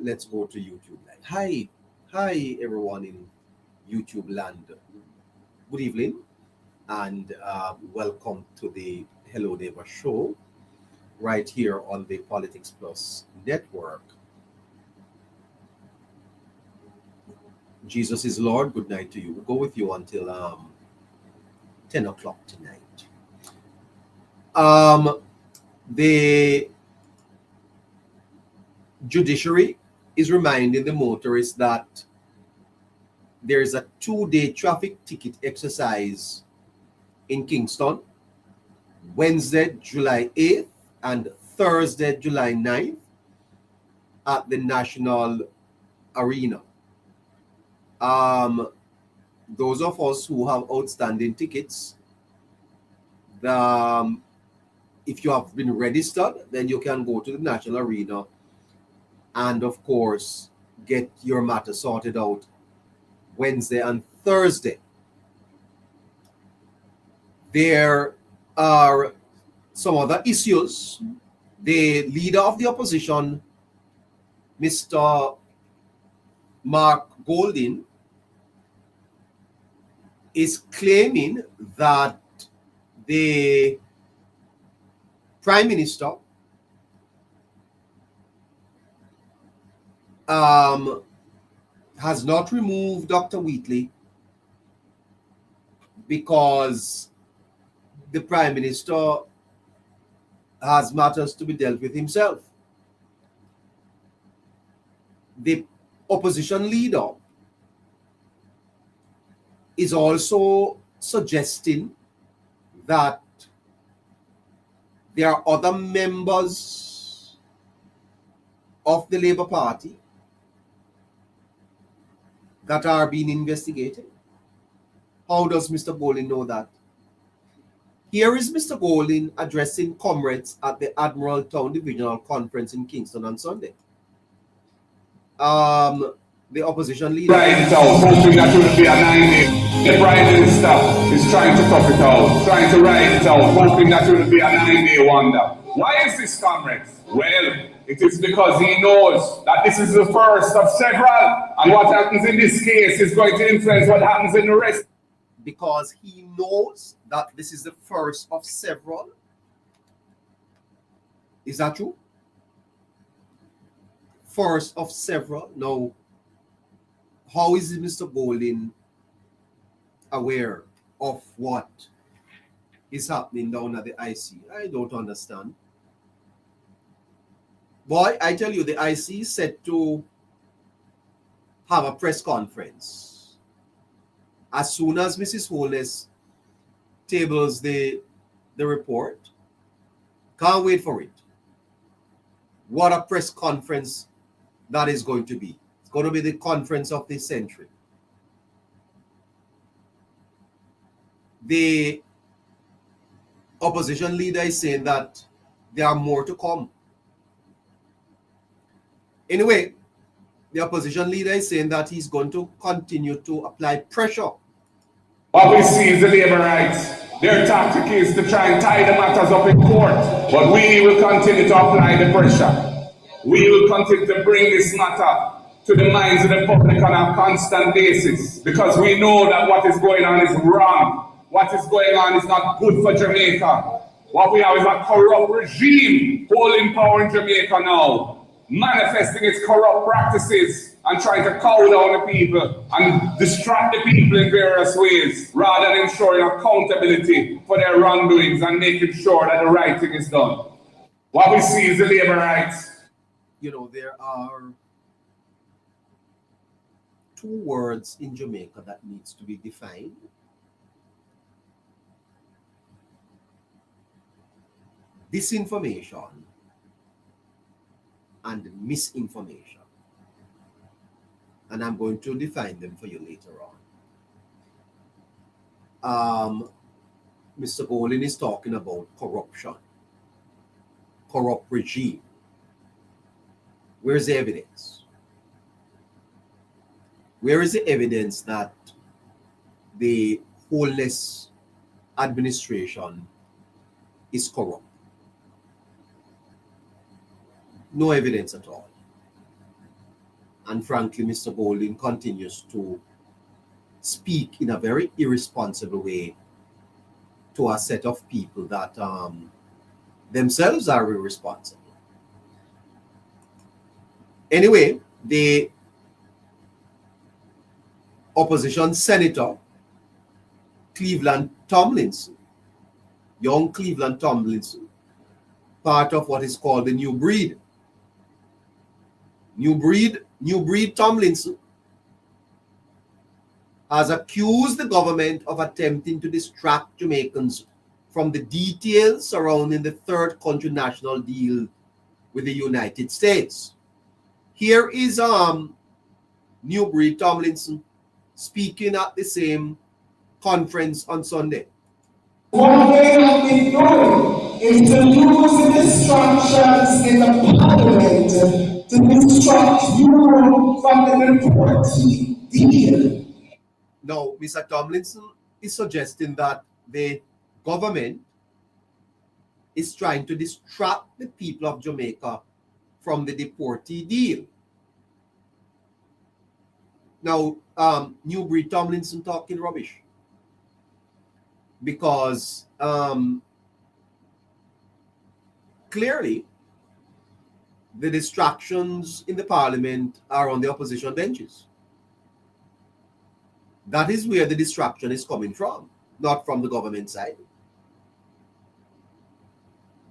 let's go to YouTube Live. Hi everyone in YouTube land. Good evening and welcome to the Hello Neighbor Show right here on the Politics Plus network. Jesus is Lord. Good night to you. We'll go with you until 10 o'clock tonight. The judiciary is reminding the motorists that there is a 2-day traffic ticket exercise in Kingston, Wednesday, July 8th and Thursday, July 9th at the National Arena. Those of us who have outstanding tickets, if you have been registered, then you can go to the National Arena and, of course, get your matter sorted out Wednesday and Thursday. There are some other issues. The leader of the opposition, Mr. Mark Golding, is claiming that the Prime Minister has not removed Dr. Wheatley because the Prime Minister has matters to be dealt with himself. The opposition leader is also suggesting that there are other members of the Labour Party that are being investigated. How does Mr. Golding know that? Here is Mr. Golding addressing comrades at the Admiral Town Divisional Conference in Kingston on Sunday. The opposition leader. Right out, hoping that it will be a 9-day. The Prime Minister is trying to tough it out, trying to ride it out, hoping that it will be a 9-day wonder. Why is this, comrades? Well, it is because he knows that this is the first of several, and what happens in this case is going to influence what happens in the rest. Because he knows that this is the first of several. Is that true? First of several. Now, how is Mr. Golding aware of what is happening down at the IC? I don't understand. Boy, I tell you, the IC is set to have a press conference as soon as Mrs. Holness tables the report. Can't wait for it. What a press conference that is going to be. It's going to be the conference of the century. The opposition leader is saying that there are more to come. Anyway, the opposition leader is saying that he's going to continue to apply pressure. What we see is the Labour rights. Their tactic is to try and tie the matters up in court. But we will continue to apply the pressure. We will continue to bring this matter to the minds of the public on a constant basis. Because we know that what is going on is wrong. What is going on is not good for Jamaica. What we have is a corrupt regime holding power in Jamaica now, manifesting its corrupt practices and trying to cow down the people and distract the people in various ways, rather than ensuring accountability for their wrongdoings and making sure that the right thing is done. What we see is the Labour rights. You know, there are two words in Jamaica that needs to be defined. Disinformation and misinformation. And I'm going to define them for you later on. Mr. Golding is talking about corruption, corrupt regime. Where's the evidence? Where is the evidence that the Holness administration is corrupt? No evidence at all. And frankly, Mr. Golding continues to speak in a very irresponsible way to a set of people that themselves are irresponsible. Anyway, the opposition senator, Cleveland Tomlinson, young Cleveland Tomlinson, part of what is called the New Breed. New Breed Tomlinson has accused the government of attempting to distract Jamaicans from the details surrounding the third country national deal with the United States. Here is New Breed Tomlinson speaking at the same conference on Sunday. What they have been doing is to use the distractions in the parliament to distract you from the reporting deal. Now, Mr. Tomlinson is suggesting that the government is trying to distract the people of Jamaica from the deportee deal. Now, New Breed Tomlinson talking rubbish because clearly the distractions in the parliament are on the opposition benches. That is where the distraction is coming from, not from the government side.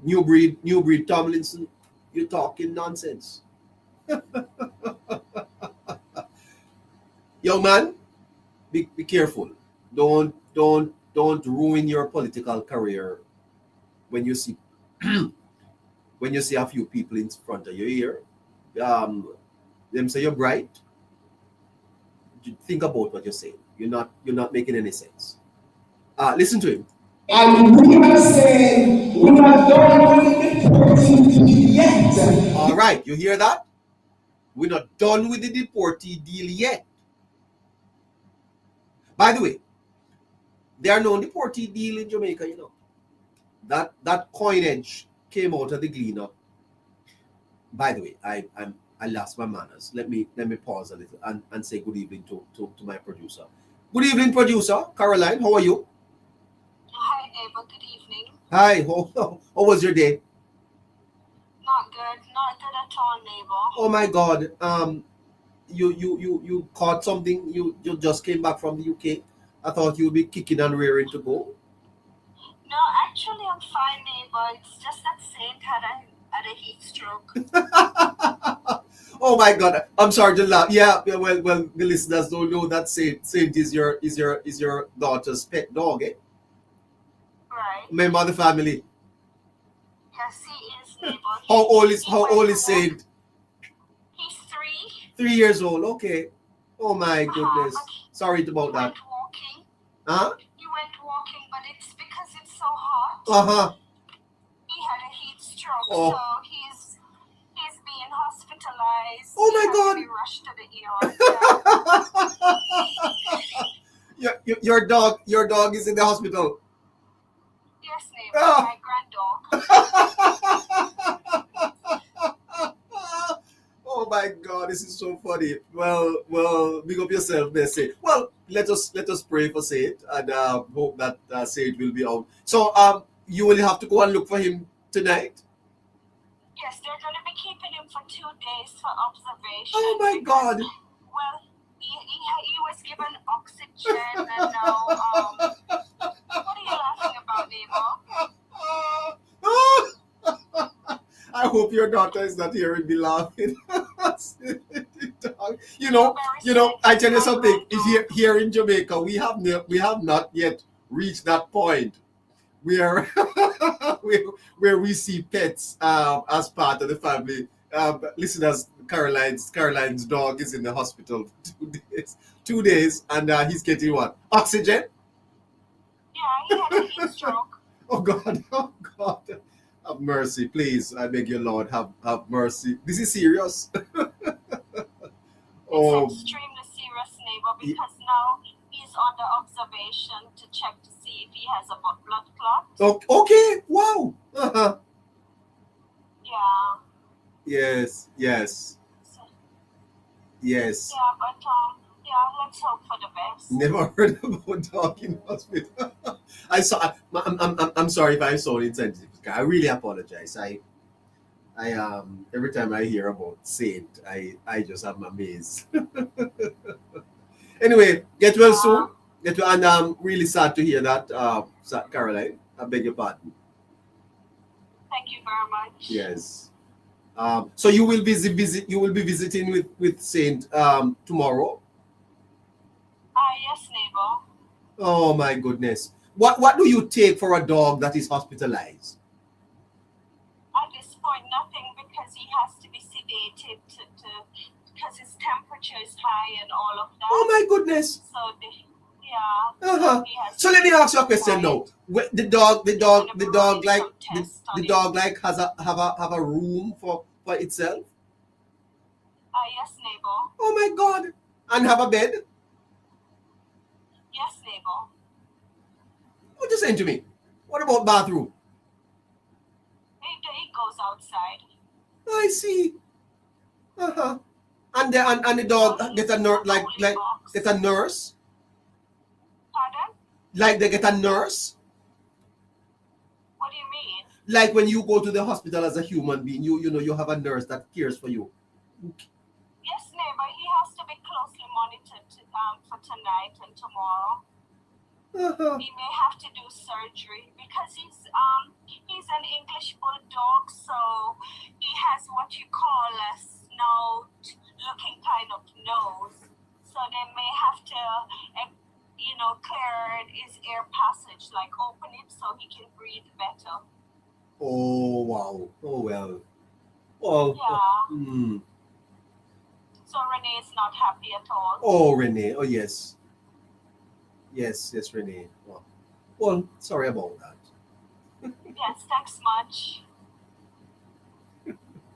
New Breed Tomlinson, you're talking nonsense. Young man, be careful. Don't ruin your political career when you see when you see a few people in front of your ear. Them say you're bright. Think about what you're saying. You're not making any sense. Listen to him. And we are saying we are done with the deporting deal yet. All right, you hear that? We're not done with the deportee deal yet. By the way, there are no deportee deal in Jamaica, you know. That coinage came out of the cleanup. By the way, I lost my manners. Let me pause a little and say good evening to my producer. Good evening, producer. Caroline, how are you? Hi, Ava. Good evening. Hi, how was your day? Not good at all, neighbor. Oh my God. You caught something. You just came back from the UK. I thought you'd be kicking and rearing to go. No, actually, I'm fine, neighbor. It's just that Saint had a heat stroke. Oh my God. I'm sorry to laugh. Yeah, well, the listeners don't know that Saint is your daughter's pet dog, eh? Right. Member of the family. Yes, he is, neighbor. How old is Saint? He's 3. 3 years old. Okay. Oh my goodness. Sorry about that. He went walking. Huh? He went walking, but it's because it's so hot. Uh-huh. He had a heat stroke, Oh. so he's being hospitalized. Oh my God. He rushed to the ER. Your dog is in the hospital. Yes, neighbor. Oh. My granddog. Oh my God, this is so funny. Well, big up yourself, Bessie. Well, let us pray for Saint and hope that Saint will be out. So you will have to go and look for him tonight. Yes, they're going to be keeping him for 2 days for observation. Oh my God. Well, he was given oxygen and now, what are you laughing about, neighbor? I hope your daughter is not hearing me laughing. you know, I tell you something. Here in Jamaica, we have not yet reached that point where where we see pets as part of the family. Listeners, Caroline's dog is in the hospital for 2 days, and he's getting what? Oxygen? Yeah, he had a heat stroke. Oh God, oh God. Have mercy, please. I beg you, Lord, have mercy. This is serious. Oh, It's extremely serious, neighbor, because now he's under observation to check to see if he has a blood clot. okay. Wow. Uh-huh. Yeah. Yes. So, Yes. Yeah, but yeah, let's hope for the best. Never heard about dog in hospital. I saw. I'm sorry if I sound insensitive. I really apologize. I every time I hear about Saint, I just am amazed. Anyway, get well soon. Get well, and I'm really sad to hear that, Caroline. I beg your pardon. Thank you very much. Yes. So you will you will be visiting with Saint tomorrow. Yes, neighbor. Oh my goodness. What do you take for a dog that is hospitalized? At this point, nothing, because he has to be sedated because his temperature is high and all of that. Oh my goodness. So yeah. Uh-huh. So let me ask you a question now. The dog like has have a room for itself? Yes, neighbor. Oh my God. And have a bed? Yes, neighbor. What you saying to me? What about bathroom? He goes outside. I see. Uh-huh. And the dog get a nurse like get a nurse? Pardon? Like they get a nurse? What do you mean? Like when you go to the hospital as a human being, you know you have a nurse that cares for you. Yes, neighbor. He has to be closely monitored for tonight and tomorrow. Uh-huh. He may have to do surgery because he's an English bulldog, so he has what you call a snout-looking kind of nose. So they may have to, clear his air passage, like open it so he can breathe better. Oh wow. Oh well. Oh. Yeah. Hmm. So Renee is not happy at all. Oh Renee. Oh yes. Yes, Renee. Well, sorry about that. Yes, thanks much.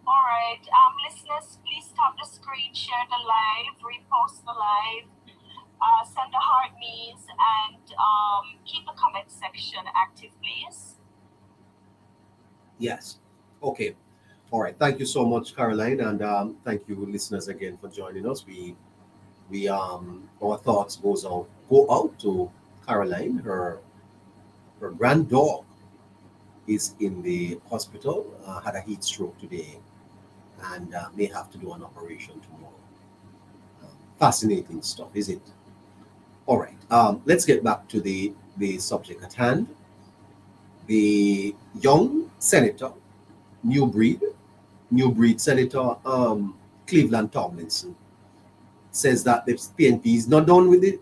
All right, listeners, please stop the screen, share the live, repost the live, send the heart me's, and keep the comment section active, please. Yes. Okay. All right. Thank you so much, Caroline, and thank you, listeners, again for joining us. We our thoughts go out to Caroline. Her grand dog is in the hospital. Had a heat stroke today, and may have to do an operation tomorrow. Fascinating stuff, is it? All right. Let's get back to the subject at hand. The young senator, new breed senator, Cleveland Tomlinson, says that the PNP is not done with the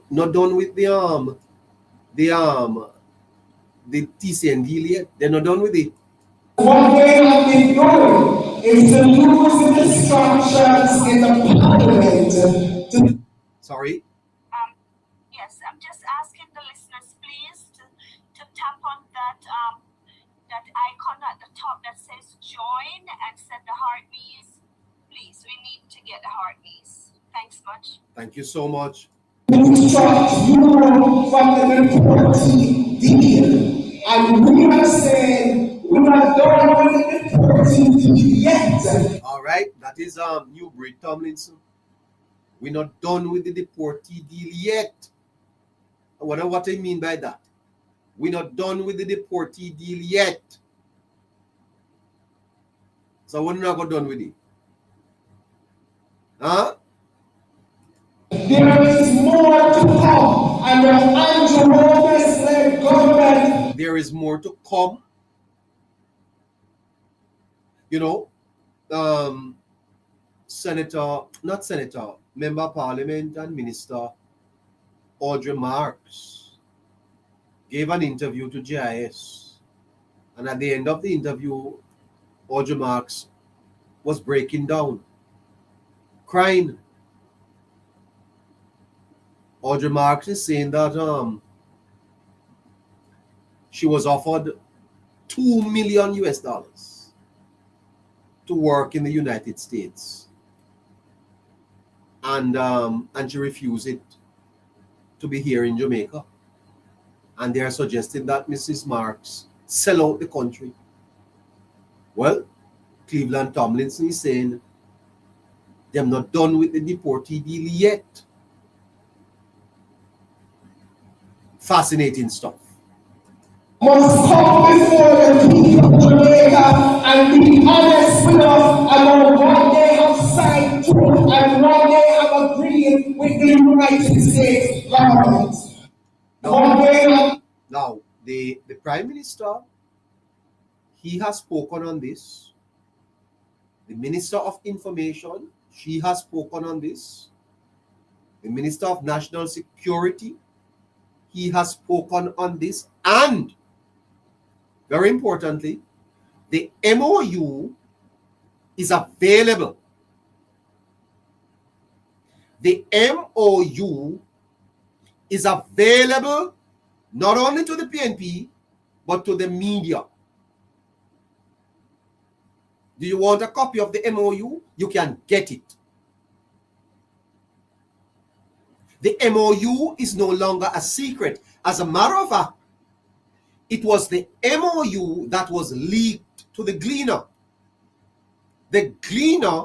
TCN deal yet. They're not done with it. What they have been doing is to use the structures in the parliament to. Sorry. Yes, I'm just asking the listeners, please, to tap on that icon at the top that says join and send the heart me's. Please, we need to get the heart me's. Thanks much. Thank you so much. Instruct you from the reporting deal. And we are saying we are done with the reporting deal yet. All right, that is new breed Tomlinson. We're not done with the deportee deal yet. I wonder what I mean by that. We're not done with the deportee deal yet. So we're not done with it. Huh? There is more to come, and the Andrew Holmes-led government. There is more to come. You know, Member of Parliament and Minister Audrey Marks gave an interview to GIS. And at the end of the interview, Audrey Marks was breaking down, crying. Audrey Marks is saying that she was offered $2 million to work in the United States, and she refused it to be here in Jamaica. And they are suggesting that Mrs. Marks sell out the country. Well, Cleveland Tomlinson is saying They're not done with the deportee deal yet. Fascinating stuff. Must come before the people of Jamaica and be honest with us about what they have signed to and what they have agreed with the United States government. Now, the Prime Minister, he has spoken on this. The Minister of Information, she has spoken on this. The Minister of National Security, he has spoken on this. And, very importantly, the MOU is available. The MOU is available not only to the PNP, but to the media. Do you want a copy of the MOU? You can get it. The MOU is no longer a secret. As a matter of fact, it was the MOU that was leaked to the Gleaner. The Gleaner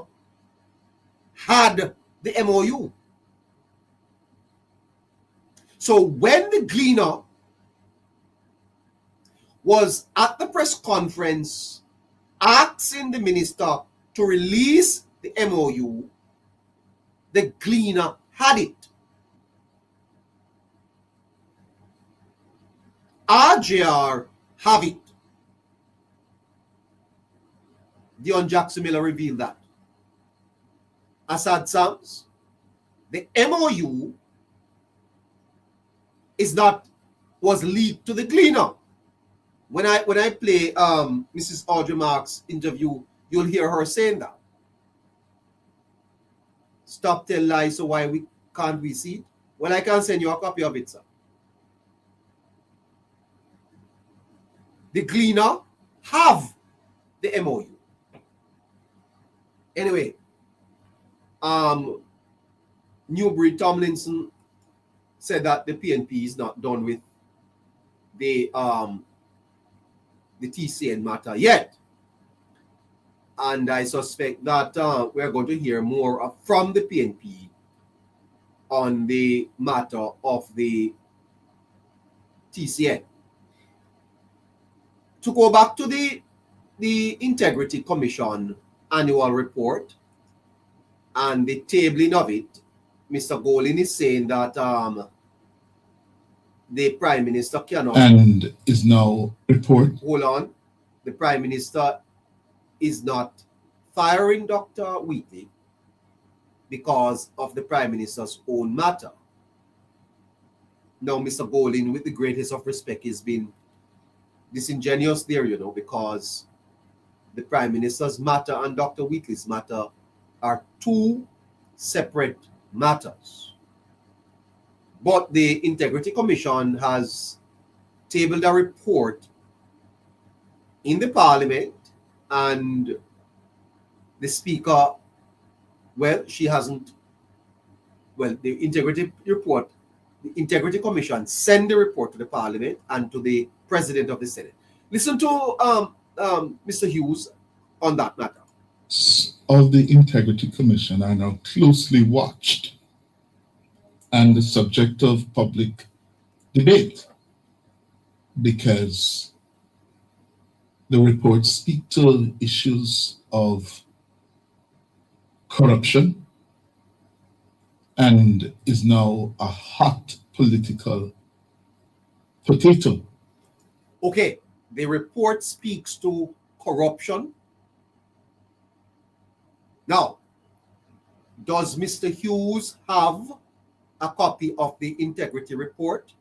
had the MOU. So when the Gleaner was at the press conference asking the minister to release the MOU, the Gleaner had it. RJR have it. Dion Jackson Miller revealed that. Assad Sams, the MOU was leaked to the Gleaner. When I play Mrs. Audrey Marks' interview, you'll hear her saying that. Stop tell lies, so why can't we see it? Well, I can send you a copy of it, sir. The Gleaner have the MOU. Anyway, Newbury Tomlinson said that the PNP is not done with the TCN matter yet. And I suspect that we're going to hear more from the PNP on the matter of the TCN. To go back to the Integrity Commission annual report and the tabling of it, Mr. Golin is saying that the Prime Minister cannot... And is now report... Hold on. The Prime Minister is not firing Dr. Wheatley because of the Prime Minister's own matter. Now, Mr. Golin, with the greatest of respect, has been disingenuous there, because the Prime Minister's matter and Dr. Wheatley's matter are two separate matters. But the Integrity Commission has tabled a report in the Parliament, and the Speaker, the Integrity Commission send the report to the Parliament and to the President of the Senate. Listen to Mr. Hughes on that matter. Of the Integrity Commission are now closely watched and the subject of public debate, because the reports speak to issues of corruption and is now a hot political potato. Okay, the report speaks to corruption. Now, does Mr. Hughes have a copy of the integrity report?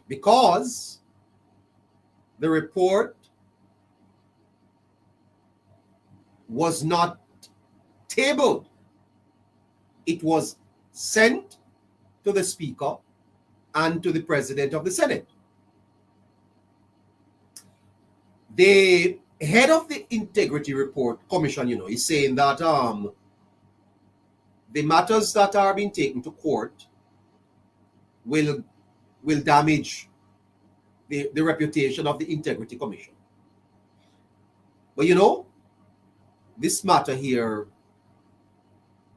Because the report was not tabled. It was sent to the Speaker and to the President of the Senate. The head of the Integrity Report Commission, is saying that the matters that are being taken to court will damage the reputation of the Integrity Commission. But this matter here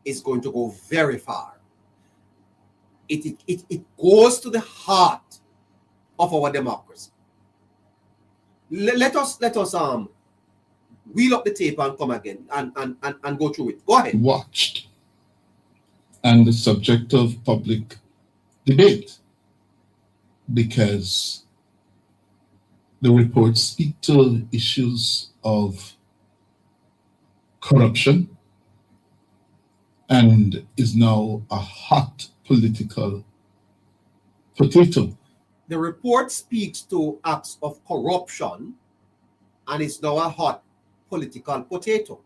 is going to go very far. It goes to the heart of our democracy. Let us wheel up the tape and come again and go through it. Go ahead. Watched and the subject of public debate, because the reports speak to issues of corruption and is now a hot political potato. The report speaks to acts of corruption and is now a hot political potato.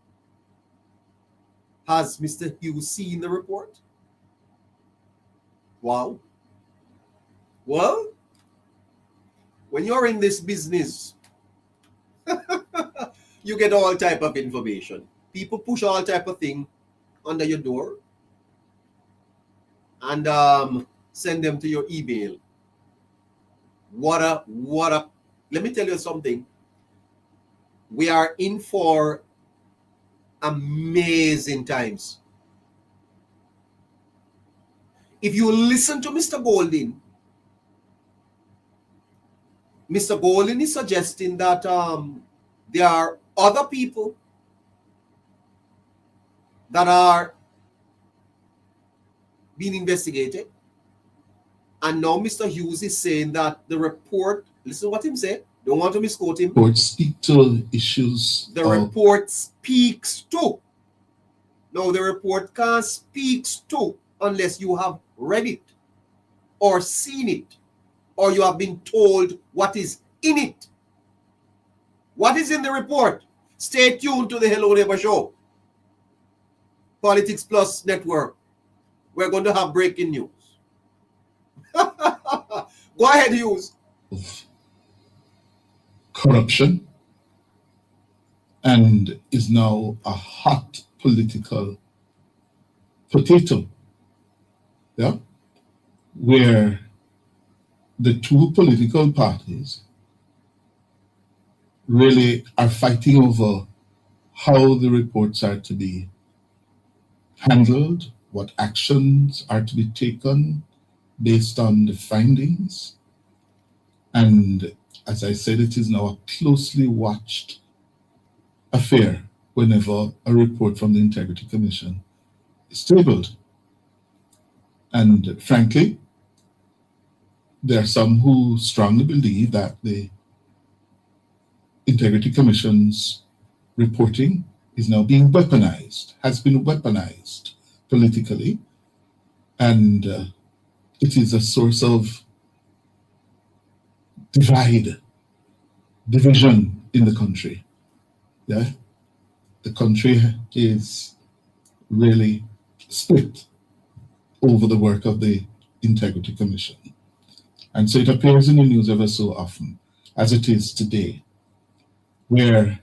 Has Mr. Hughes seen the report? Wow. Well, when you're in this business, you get all type of information. People push all type of thing under your door and send them to your email. What a, let me tell you something. We are in for amazing times. If you listen to Mr. Golding is suggesting that there are other people that are being investigated. And now Mr. Hughes is saying that the report, listen what him said, don't want to misquote him. Reports speak to issues. The report speaks to. No, the report can't speak to unless you have read it or seen it or you have been told what is in it. What is in the report? Stay tuned to the Hello Neighbour Show. Politics Plus Network. We're going to have breaking news. Go ahead, Hughes. Corruption and is now a hot political potato. Yeah, where the two political parties really are fighting over how the reports are to be handled, what actions are to be taken based on the findings. And as I said, it is now a closely watched affair whenever a report from the Integrity Commission is tabled. And frankly, there are some who strongly believe that the Integrity Commission's reporting is now being weaponized, has been weaponized politically, and it is a source of division in the country. Yeah, the country is really split over the work of the Integrity Commission. And so it appears in the news ever so often, as it is today, where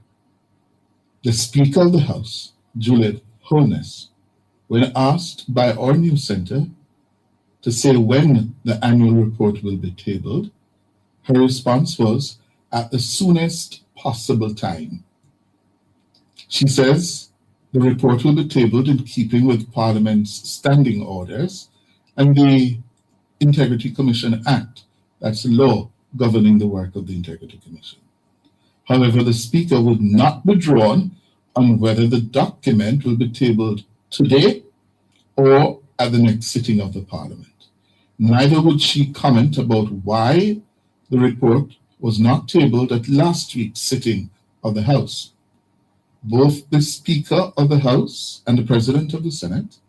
the Speaker of the House, Juliet Holness, when asked by our news center to say when the annual report will be tabled, her response was, at the soonest possible time. She says the report will be tabled in keeping with Parliament's standing orders and the Integrity Commission Act, that's the law governing the work of the Integrity Commission. However, the Speaker would not be drawn on whether the document will be tabled today or at the next sitting of the Parliament. Neither would she comment about why the report was not tabled at last week's sitting of the House. Both the Speaker of the House and the President of the Senate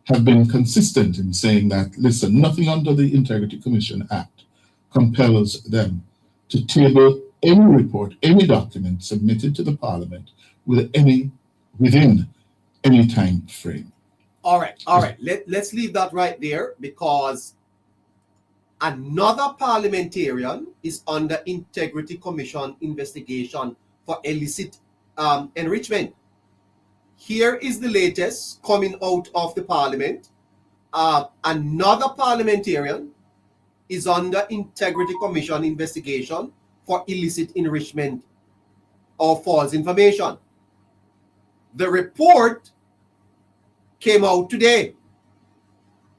have been consistent in saying that, listen, nothing under the Integrity Commission Act compels them to table any report, any document submitted to the Parliament within any time frame. All right. Let's leave that right there, because another parliamentarian is under Integrity Commission investigation for illicit enrichment. Here is the latest coming out of the Parliament. Another parliamentarian is under Integrity Commission investigation for illicit enrichment or false information. The report came out today.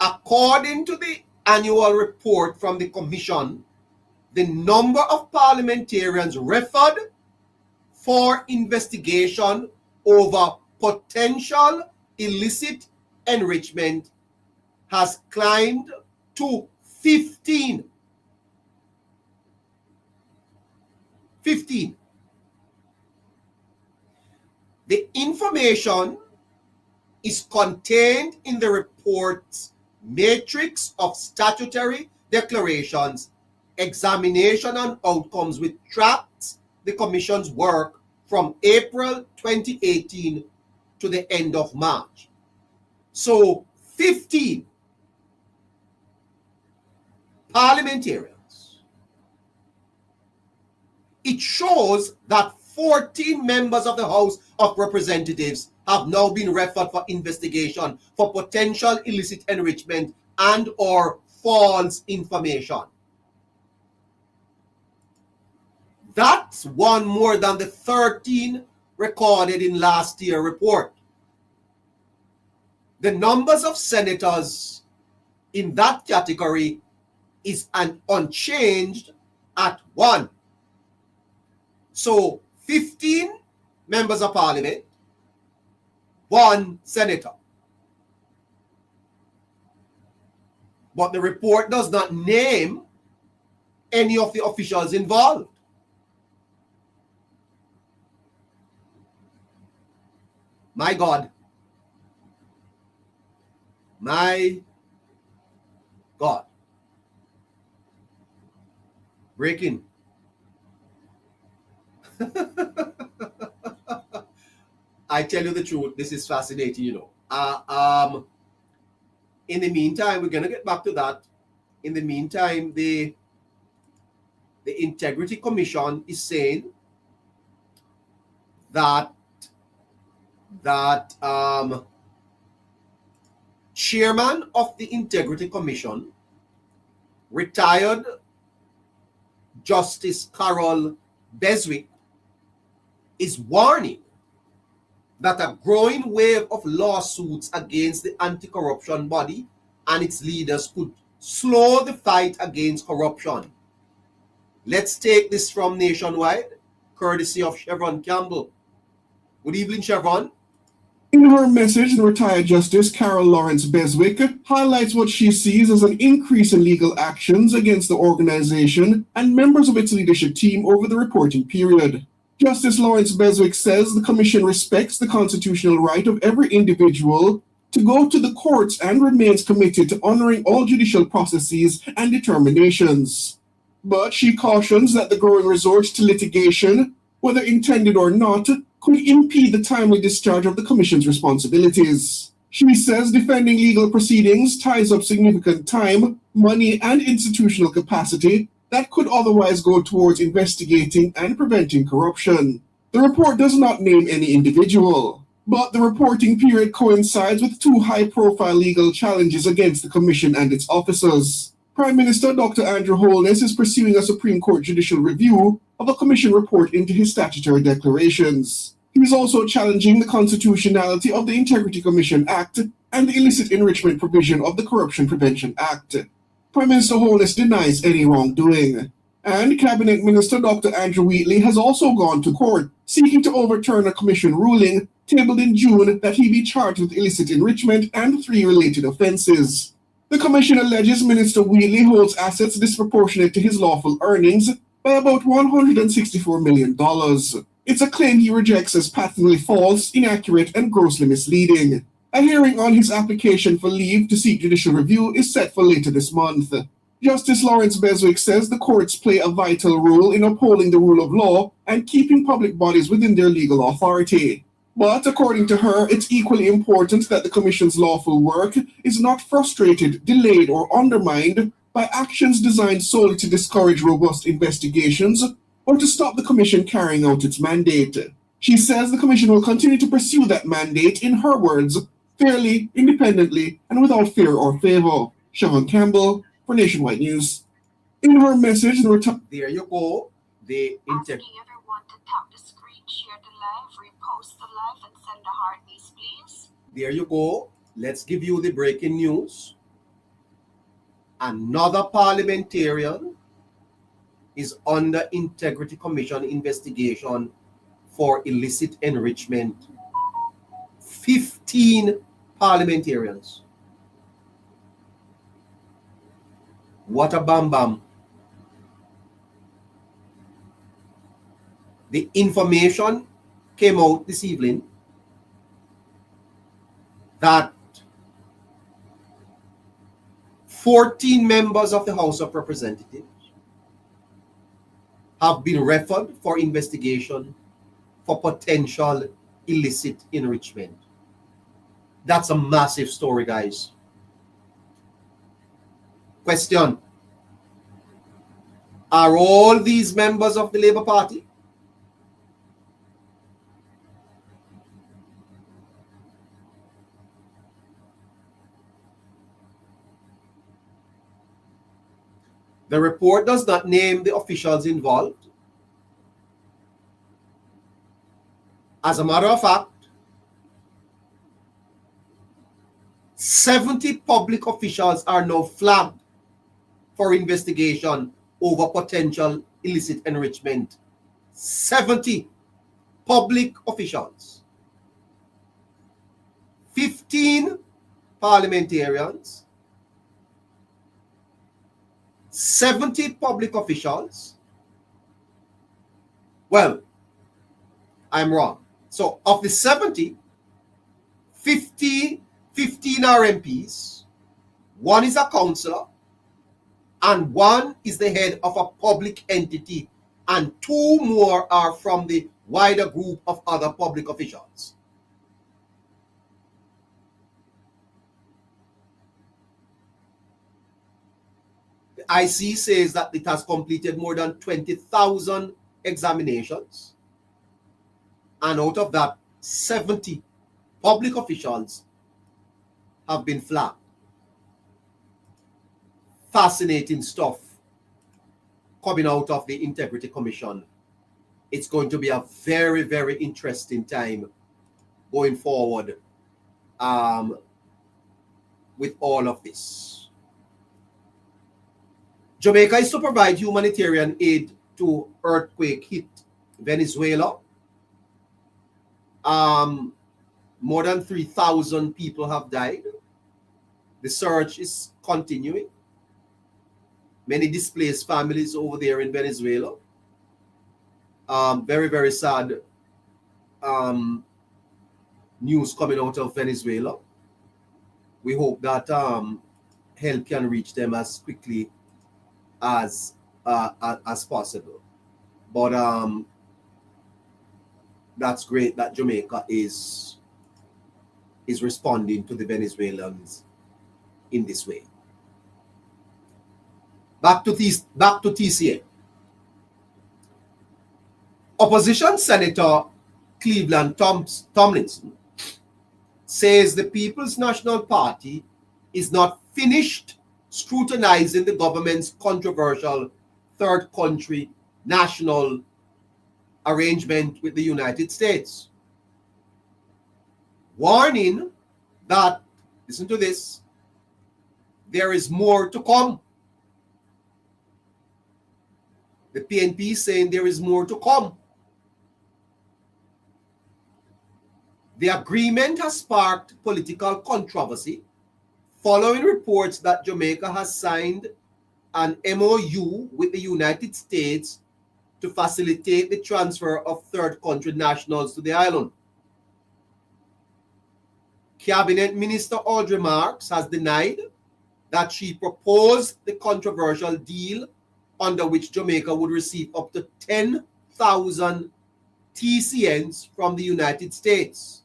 According to the annual report from the Commission, the number of parliamentarians referred for investigation over potential illicit enrichment has climbed to 15. 15. The information is contained in the report's matrix of statutory declarations, examination and outcomes, which tracks the Commission's work from April 2018 to the end of March. So 15 parliamentarians. It shows that 14 members of the House of Representatives have now been referred for investigation for potential illicit enrichment and or false information. That's one more than the 13 recorded in last year's report. The numbers of senators in that category is unchanged at 1. So 15 members of parliament, 1 senator. But the report does not name any of the officials involved. My God. My God. Breaking. I tell you the truth, this is fascinating, you know. In the meantime, we're going to get back to that. In the meantime, the Integrity Commission is saying that chairman of the Integrity Commission, retired Justice Carol Beswick, is warning that a growing wave of lawsuits against the anti-corruption body and its leaders could slow the fight against corruption. Let's take this from Nationwide, courtesy of Chevron Campbell. Good evening, Chevron. In her message, the retired Justice Carol Lawrence Beswick highlights what she sees as an increase in legal actions against the organization and members of its leadership team over the reporting period. Justice Lawrence Beswick says the Commission respects the constitutional right of every individual to go to the courts and remains committed to honoring all judicial processes and determinations. But she cautions that the growing resort to litigation, whether intended or not, could impede the timely discharge of the Commission's responsibilities. She says defending legal proceedings ties up significant time, money, and institutional capacity that could otherwise go towards investigating and preventing corruption. The report does not name any individual, but the reporting period coincides with 2 high-profile legal challenges against the Commission and its officers. Prime Minister Dr. Andrew Holness is pursuing a Supreme Court judicial review of a Commission report into his statutory declarations. He is also challenging the constitutionality of the Integrity Commission Act and the illicit enrichment provision of the Corruption Prevention Act. Prime Minister Holness denies any wrongdoing. And Cabinet Minister Dr. Andrew Wheatley has also gone to court, seeking to overturn a Commission ruling tabled in June that he be charged with illicit enrichment and 3 related offenses. The Commission alleges Minister Wheatley holds assets disproportionate to his lawful earnings by about $164 million. It's a claim he rejects as patently false, inaccurate, and grossly misleading. A hearing on his application for leave to seek judicial review is set for later this month. Justice Lawrence Beswick says the courts play a vital role in upholding the rule of law and keeping public bodies within their legal authority. But according to her, it's equally important that the Commission's lawful work is not frustrated, delayed, or undermined by actions designed solely to discourage robust investigations or to stop the Commission carrying out its mandate. She says the Commission will continue to pursue that mandate, in her words, fairly, independently, and without fear or favor. Siobhan Campbell for Nationwide News. In her message, there you go. The asking everyone to tap the screen, share the live, repost close to life and send the heartbeats, please. There you go. Let's give you the breaking news. Another parliamentarian is under Integrity Commission investigation for illicit enrichment. 15 parliamentarians. What a bam bam. The information came out this evening that 14 members of the House of Representatives have been referred for investigation for potential illicit enrichment. That's a massive story, guys. Question: are all these members of the Labour Party? The report does not name the officials involved. As a matter of fact, 70 public officials are now flagged for investigation over potential illicit enrichment. 70 public officials. 15 parliamentarians. 70 public officials. Well, I'm wrong. So of the 70, 15 are MPs, one is a councillor, and one is the head of a public entity, and 2 more are from the wider group of other public officials. The IC says that it has completed more than 20,000 examinations, and out of that, 70 public officials have been flagged. Fascinating stuff coming out of the Integrity Commission. It's going to be a very, very interesting time going forward with all of this. Jamaica is to provide humanitarian aid to earthquake-hit Venezuela. More than 3,000 people have died. The search is continuing. Many displaced families over there in Venezuela. Very, very sad news coming out of Venezuela. We hope that help can reach them as quickly as possible. But that's great that Jamaica is responding to the Venezuelans in this way. Back to TCN. Opposition Senator Cleveland Tomlinson says the People's National Party is not finished scrutinizing the government's controversial third country national arrangement with the United States. Warning that, listen to this, there is more to come. The PNP saying there is more to come. The agreement has sparked political controversy following reports that Jamaica has signed an MOU with the United States to facilitate the transfer of third country nationals to the island. Cabinet Minister Audrey Marks has denied that she proposed the controversial deal under which Jamaica would receive up to 10,000 TCNs from the United States.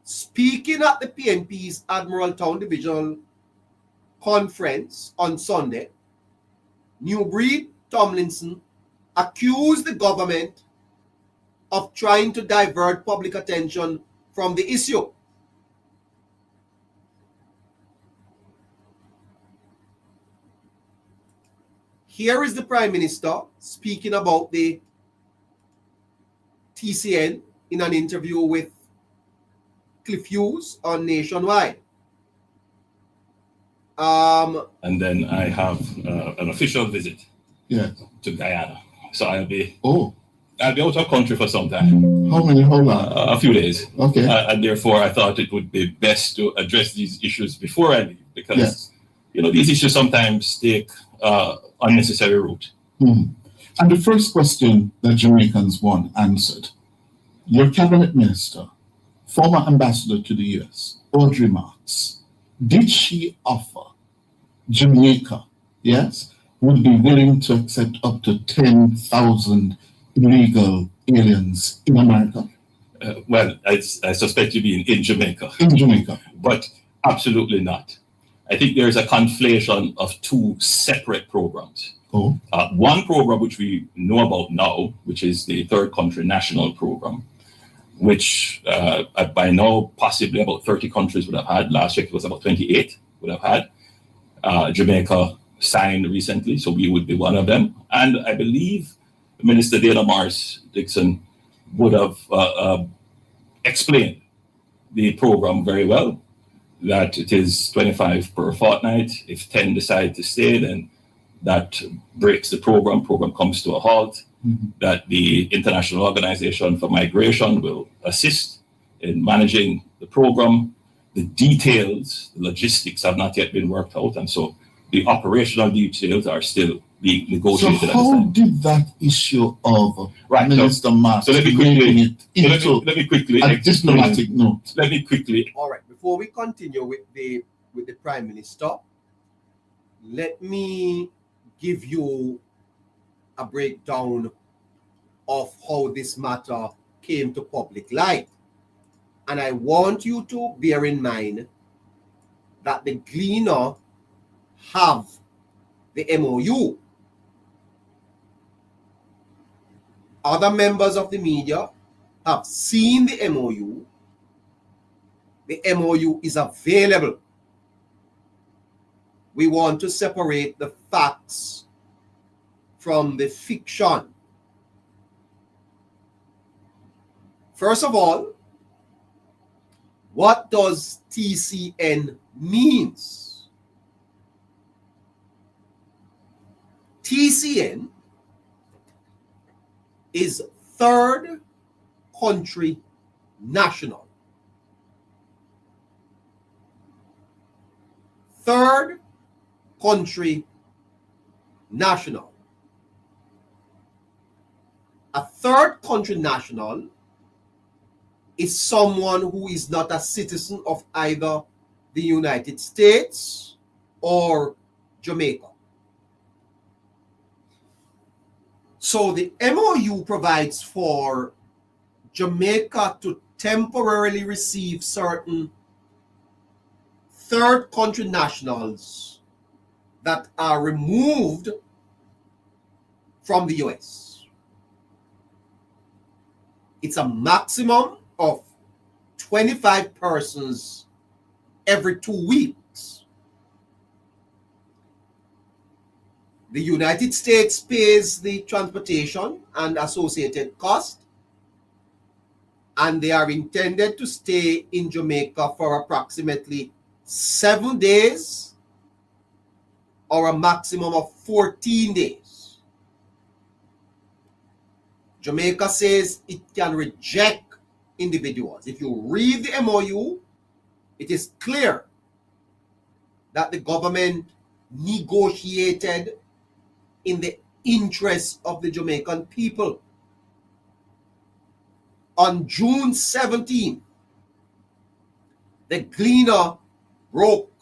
Speaking at the PNP's Admiral Town Divisional Conference on Sunday, Newbreed Tomlinson accused the government of trying to divert public attention from the issue. Here is the Prime Minister speaking about the TCN in an interview with Cliff Hughes on Nationwide. And then I have an official visit to Guyana. So I'll be out of country for some time. How long? A few days. Okay. And therefore, I thought it would be best to address these issues before I leave, because these issues sometimes take unnecessary route. And the first question that Jamaicans want answered: your cabinet minister, former ambassador to the US, Audrey Marks, did she offer Jamaica, would be willing to accept up to 10,000 illegal aliens in America? Well, I suspect you mean in Jamaica. In Jamaica. But absolutely not. I think there is a conflation of two separate programs. One program which we know about now, which is the Third Country National Program, which by now possibly about 30 countries would have had. Last year it was about 28 would have had. Jamaica signed recently, so we would be one of them. And I believe Minister Dana Morris Dixon would have explained the program very well, that it is 25 per fortnight. If 10 decide to stay, then that breaks the program. Program comes to a halt. That the International Organization for Migration will assist in managing the program. The details, the logistics have not yet been worked out, and so the operational details are still being negotiated. So how did that issue of Minister Marks let me quickly a diplomatic note? Let me quickly. All right. Before we continue with the Prime Minister, let me give you a breakdown of how this matter came to public light. And I want you to bear in mind that the Gleaner have the MOU. Other members of the media have seen the MOU. The MOU is available. We want to separate the facts from the fiction. First of all, what does TCN means? TCN is third country national. Third country national. A third country national is someone who is not a citizen of either the United States or Jamaica. So the MOU provides for Jamaica to temporarily receive certain third country nationals that are removed from the US. It's a maximum of 25 persons every 2 weeks. The United States pays the transportation and associated cost, and they are intended to stay in Jamaica for approximately 7 days or a maximum of 14 days. Jamaica says it can reject individuals. If you read the MOU, it is clear that the government negotiated in the interest of the Jamaican people. On June 17, the Gleaner broke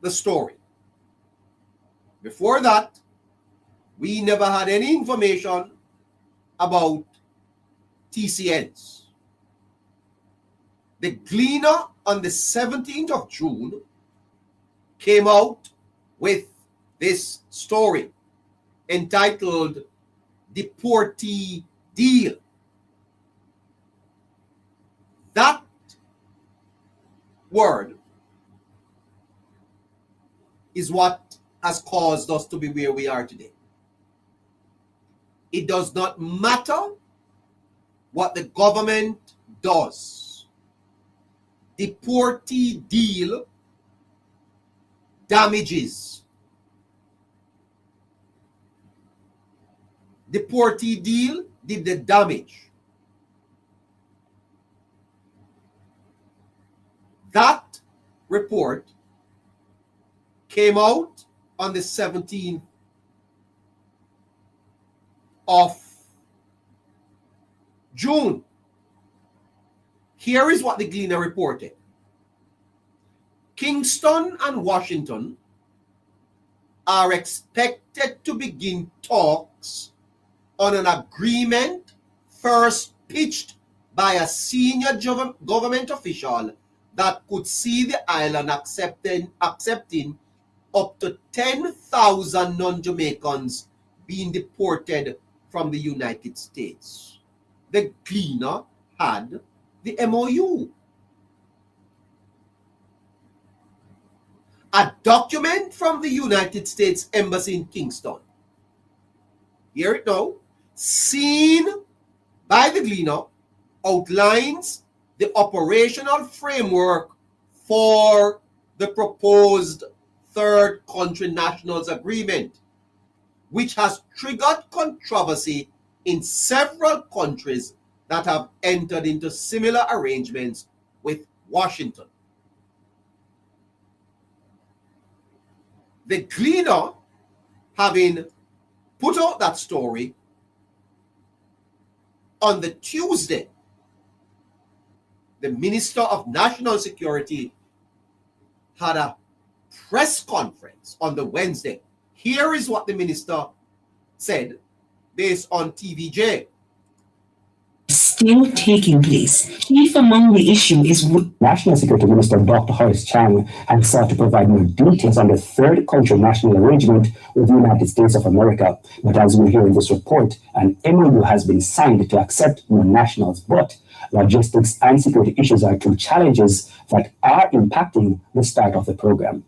the story. Before that, we never had any information about TCNs. The Gleaner on the 17th of June came out with this story entitled Deportee Deal. That word is what has caused us to be where we are today. It does not matter what the government does. Deportee deal damages. Deportee deal did the damage. That report came out on the 17th of June. Here is what the Gleaner reported. Kingston and Washington are expected to begin talks on an agreement first pitched by a senior government official that could see the island accepting up to 10,000 non-Jamaicans being deported from the United States. The Gleaner had the MOU. A document from the United States Embassy in Kingston. Hear it now. Seen by the Gleaner, outlines the operational framework for the proposed third country nationals agreement, which has triggered controversy in several countries that have entered into similar arrangements with Washington. The Gleaner, having put out that story on the Tuesday, the Minister of National Security had a press conference on the Wednesday. Here is what the minister said based on TVJ. Still taking place. Chief among the issue is National Security Minister Dr. Horace Chang has sought to provide more details on the third country national arrangement with the United States of America. But as we hear in this report, an MOU has been signed to accept non-nationals, but logistics and security issues are two challenges that are impacting the start of the program.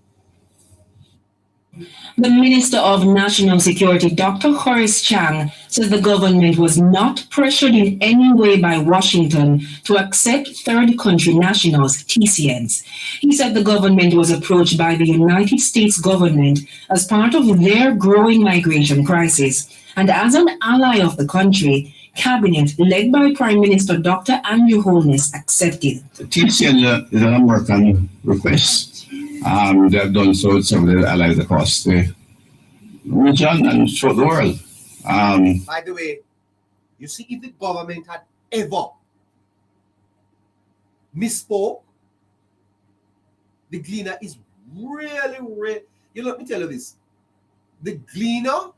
The Minister of National Security, Dr. Horace Chang, says the government was not pressured in any way by Washington to accept third country nationals, TCNs. He said the government was approached by the United States government as part of their growing migration crisis. And as an ally of the country, Cabinet, led by Prime Minister Dr. Andrew Holness, accepted. The TCN is an American request. They have done so with several allies across the region and throughout the world. By the way, you see, if the government had ever misspoke, the Gleaner is really, let me tell you this. The Gleaner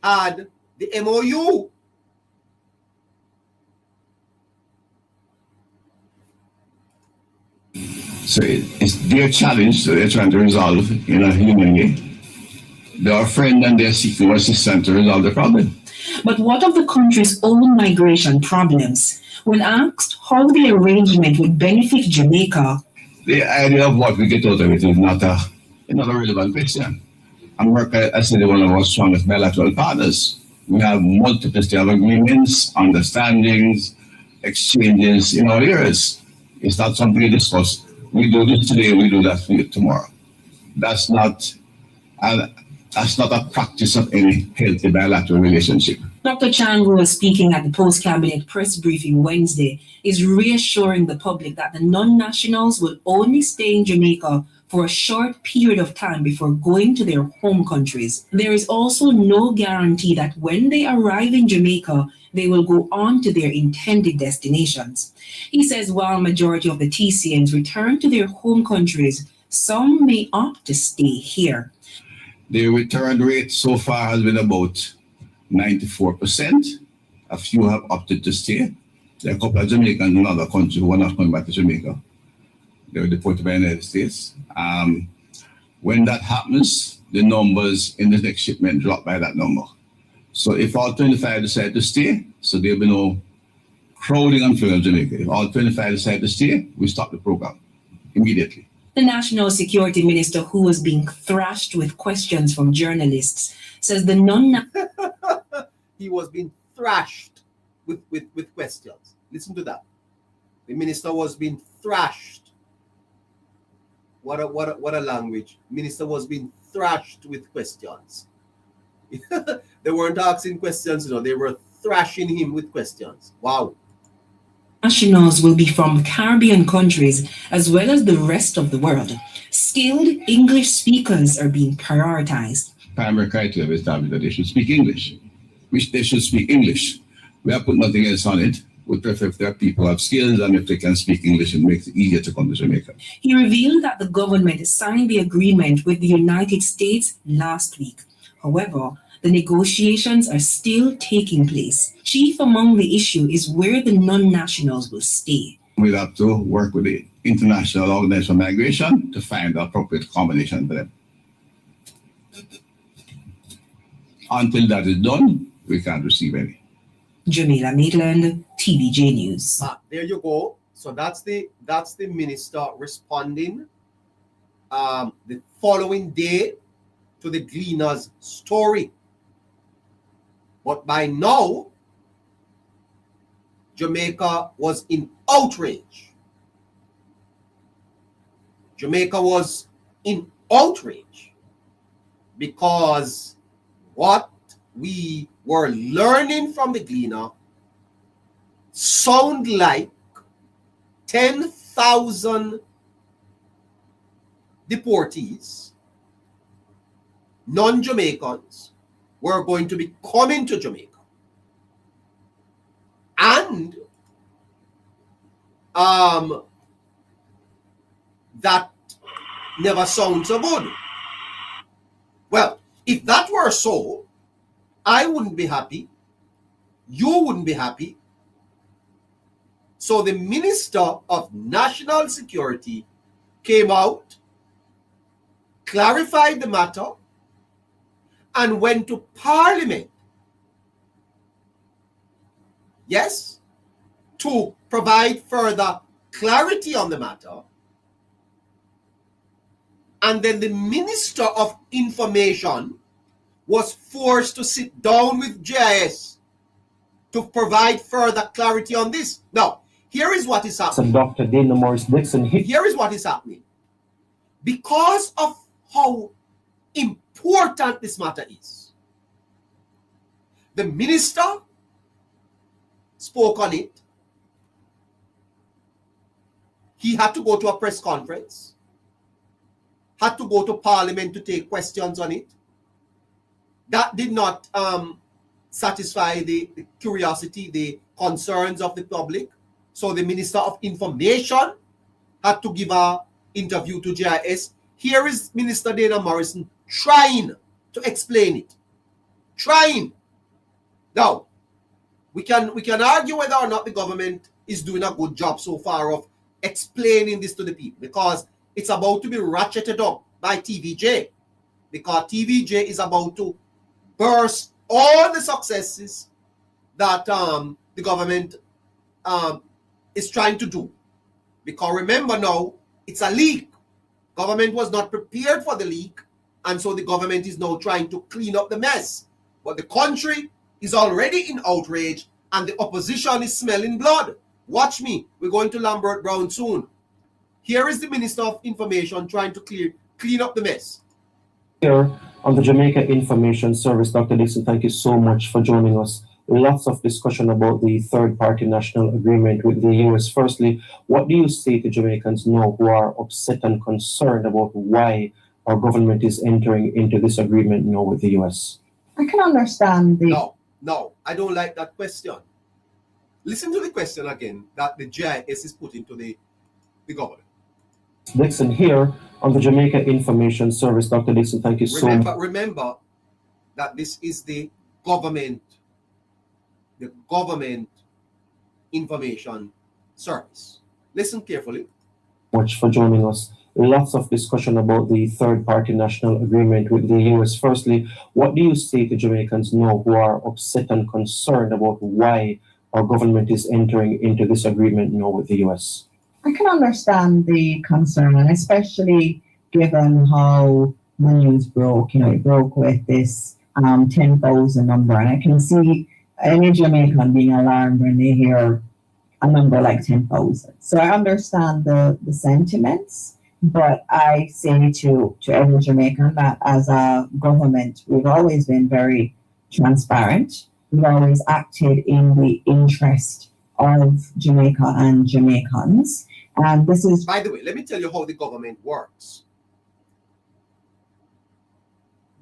had the MOU. So it's their challenge that they're trying to resolve in a human way. They are friends and they're seeking assistance to resolve the problem. But what of the country's own migration problems? When asked how the arrangement would benefit Jamaica, the idea of what we get out of it is not a relevant question. America, I said, is one of our strongest bilateral partners. We have multiple state of agreements, understandings, exchanges in all areas. It's not something we discuss. We do this today, we do that tomorrow. That's not a practice of any healthy bilateral relationship. Dr. Chang, who was speaking at the post-cabinet press briefing Wednesday, is reassuring the public that the non-nationals will only stay in Jamaica for a short period of time before going to their home countries. There is also no guarantee that when they arrive in Jamaica, they will go on to their intended destinations. He says while majority of the TCNs return to their home countries, some may opt to stay here. The return rate so far has been about 94%. A few have opted to stay. There are a couple of Jamaicans in other countries who are not coming back to Jamaica. They were deported by the United States. When that happens, the numbers in the next shipment drop by that number. So if all 25 decide to stay, so there'll be no crowding and filling of Jamaica. If all 25 decide to stay, we stop the program immediately. The National Security Minister, who was being thrashed with questions from journalists, says the He was being thrashed with questions. Listen to that. The minister was being thrashed. What a language. Minister was being thrashed with questions. They weren't asking questions, they were thrashing him with questions. Wow. Nationals will be from Caribbean countries as well as the rest of the world. Skilled English speakers are being prioritized. Primary criteria is established that they should speak English, which they should speak English. We have put nothing else on it. We prefer if their people have skills and if they can speak English, it makes it easier to come to Jamaica. He revealed that the government signed the agreement with the United States last week. However, the negotiations are still taking place. Chief among the issue is where the non-nationals will stay. We'll have to work with the International Organization of Migration to find the appropriate combination for them. Until that is done, we can't receive any. Jamila Maitland, TVJ News. There you go. So that's the minister responding the following day to the Gleaner's story. But by now, Jamaica was in outrage. Jamaica was in outrage because what we were learning from the Gleaner sound like 10,000 deportees, non-Jamaicans, were going to be coming to Jamaica. And that never sounds so good. Well, if that were so, I wouldn't be happy. You wouldn't be happy. So the Minister of National Security came out, clarified the matter, and went to Parliament. Yes, to provide further clarity on the matter. And then the Minister of Information was forced to sit down with JIS to provide further clarity on this. Now, here is what is happening. So Dr. Dana Morris Dixon. Here is what is happening. Because of how important this matter is, the minister spoke on it. He had to go to a press conference, had to go to Parliament to take questions on it. That did not satisfy the curiosity, the concerns of the public. So the Minister of Information had to give an interview to JIS. Here is Minister Dana Morrison trying to explain it. Trying. Now, we can argue whether or not the government is doing a good job so far of explaining this to the people, because it's about to be ratcheted up by TVJ, because TVJ is about to burst all the successes that the government is trying to do. Because remember now, it's a leak. Government was not prepared for the leak, and so the government is now trying to clean up the mess. But the country is already in outrage, and the opposition is smelling blood. Watch me. We're going to Lambert Brown soon. Here is the Minister of Information trying to clean up the mess. Here on the Jamaica Information Service, Dr. Dixon, thank you so much for joining us. Lots of discussion about the third-party national agreement with the U.S. Firstly, what do you say to Jamaicans now who are upset and concerned about why our government is entering into this agreement now with the U.S.? I can understand the... No, I don't like that question. Listen to the question again that the JIS is putting to the government. Dixon here on the Jamaica Information Service. Dr. Dixon, thank you so much. Remember that this is the government information service. Listen carefully. Much for joining us. Lots of discussion about the third-party national agreement with the U.S. Firstly, what do you say to Jamaicans now who are upset and concerned about why our government is entering into this agreement now with the U.S.? I can understand the concern, and especially given how the news broke. It broke with this 10,000 number, and I can see any Jamaican being alarmed when they hear a number like 10,000. So I understand the sentiments, but I say to every Jamaican that as a government, we've always been very transparent. We've always acted in the interest of Jamaica and Jamaicans. And this is... By the way, let me tell you how the government works.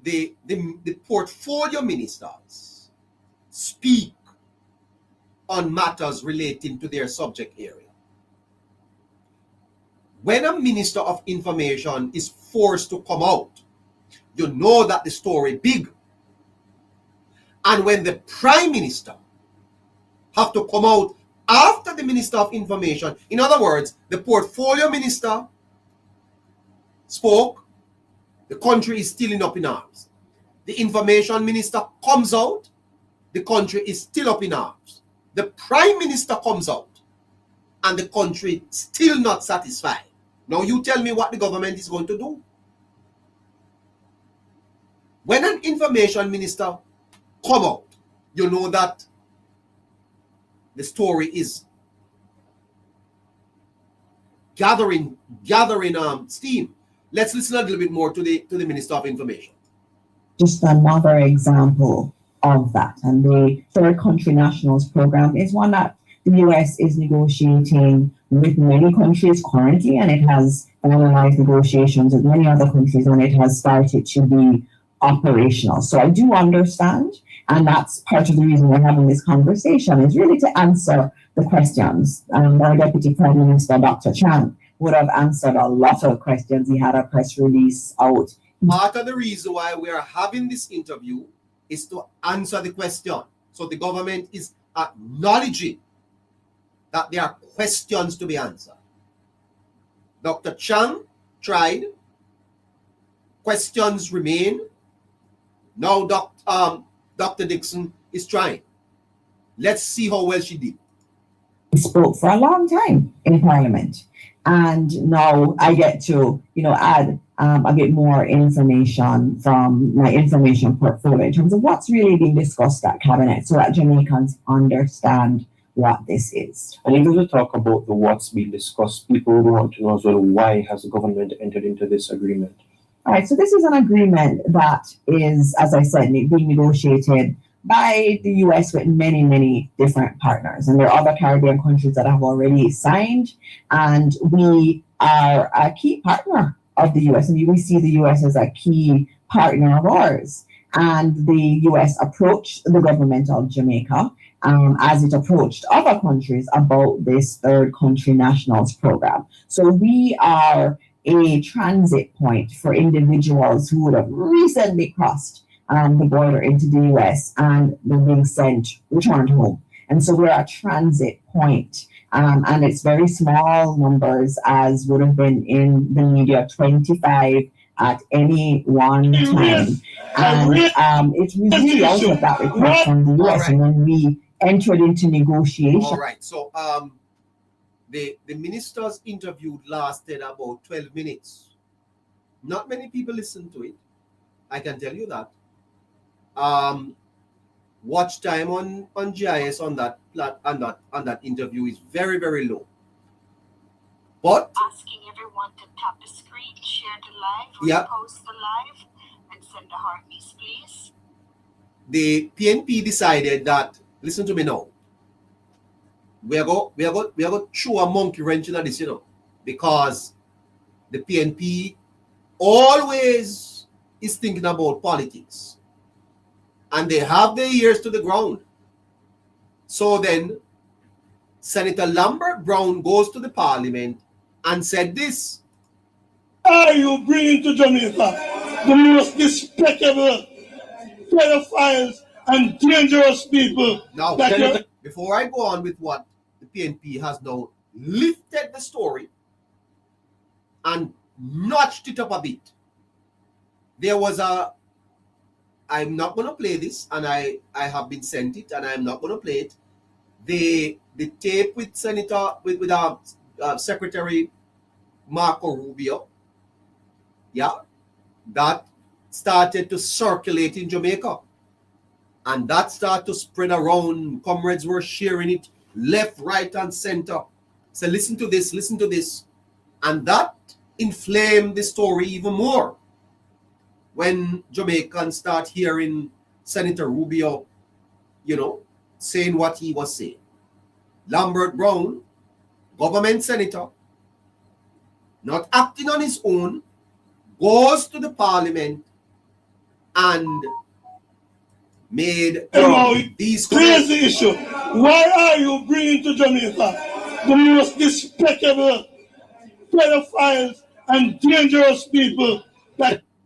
The portfolio ministers speak on matters relating to their subject area. When a minister of information is forced to come out, you know that the story big. And when the prime minister have to come out after the minister of information, in other words, the portfolio minister spoke, the country is still up in arms. The information minister comes out, the country is still up in arms. The prime minister comes out, and the country still not satisfied. Now you tell me what the government is going to do. When an information minister come out, you know that the story is gathering steam. Let's listen a little bit more to the Minister of Information. Just another example of that. And the Third Country Nationals program is one that the US is negotiating with many countries currently, and it has finalized negotiations with many other countries, and it has started to be operational. So I do understand, and that's part of the reason we're having this conversation, is really to answer the questions. Our Deputy Prime Minister, Dr. Chan, would have answered a lot of questions. He had a press release out. Part of the reason why we are having this interview is to answer the question. So the government is acknowledging that there are questions to be answered. Dr. Chang tried. Questions remain. Now Dr. Dixon is trying. Let's see how well she did. He spoke for a long time in Parliament. And now I get to, add a bit more information from my information portfolio in terms of what's really being discussed at Cabinet, so that Jamaicans understand what this is. And even to talk about the what's being discussed, people would want to know as well, why has the government entered into this agreement? All right, so this is an agreement that is, as I said, being negotiated by the US with many, many different partners. And there are other Caribbean countries that have already signed. And we are a key partner of the US. And we see the US as a key partner of ours. And the US approached the government of Jamaica as it approached other countries about this Third Country Nationals program. So we are a transit point for individuals who would have recently crossed the border into the US and they're being returned home. And so we're a transit point. And it's very small numbers, as would have been in the media, 25 at any one time. And it was really out of that request from the US. Right. And when we entered into negotiation. All right. So the ministers interviewed lasted about 12 minutes. Not many people listened to it. I can tell you that. Watch time on GIS on that interview is very, very low. But asking everyone to tap the screen, share the live, repost the live, and send the heartbeats, please. The PNP decided that, listen to me now, we are going to throw a monkey wrench in this, because the PNP always is thinking about politics. And they have their ears to the ground. So then, Senator Lambert Brown goes to the Parliament and said this. Are you bringing to Jamaica the most despicable, pedophiles, and dangerous people? Now, before I go on with what the PNP has now lifted the story and notched it up a bit, there was I'm not going to play this, and I have been sent it, and I'm not going to play it. The tape with Secretary Marco Rubio, that started to circulate in Jamaica, and that started to spread around. Comrades were sharing it left, right, and center. So listen to this, listen to this. And that inflamed the story even more. When Jamaicans start hearing Senator Rubio, saying what he was saying. Lambert Brown, government senator, not acting on his own, goes to the parliament and made these crazy issue. Why are you bringing to Jamaica the most despicable, pedophiles, and dangerous people?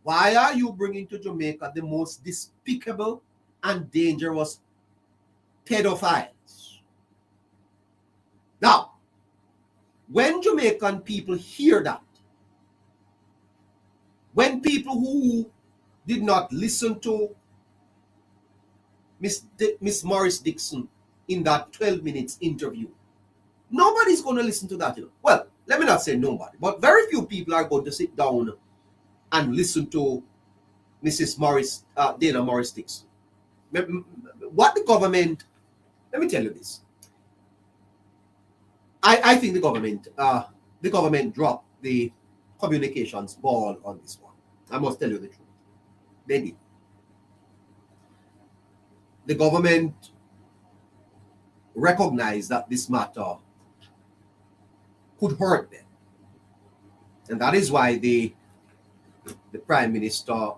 Why are you bringing to Jamaica the most despicable and dangerous pedophiles? Now, when Jamaican people hear that, when people who did not listen to Miss Morris Dixon in that 12 minutes interview, nobody's going to listen to that. Well, let me not say nobody, but very few people are going to sit down and listen to Mrs. Morris, Dana Morris Dixon. What the government, let me tell you this. I think the government dropped the communications ball on this one. I must tell you the truth. They did. The government recognized that this matter could hurt them. And that is why the Prime Minister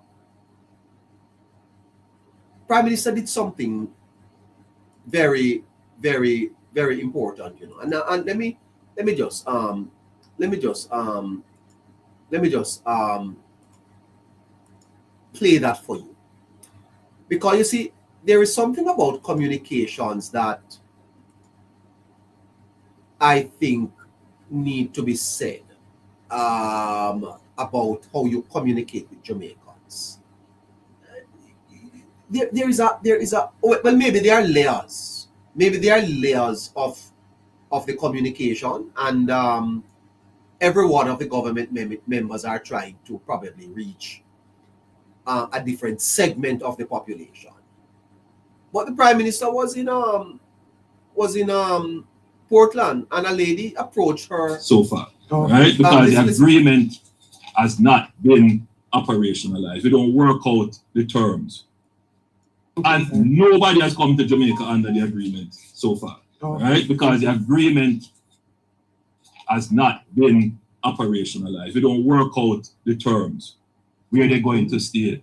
did something very, very, very important, And let me just play that for you, because you see, there is something about communications that I think need to be said about how you communicate with Jamaicans. There is a well, maybe there are layers. Maybe there are layers of the communication, and every one of the government members are trying to probably reach a different segment of the population. But the Prime Minister was in Portland, and a lady approached her so far, right? Because the agreement has not been operationalized. We don't work out the terms. And nobody has come to Jamaica under the agreement so far, right? Because the agreement has not been operationalized. We don't work out the terms, where they're going to stay,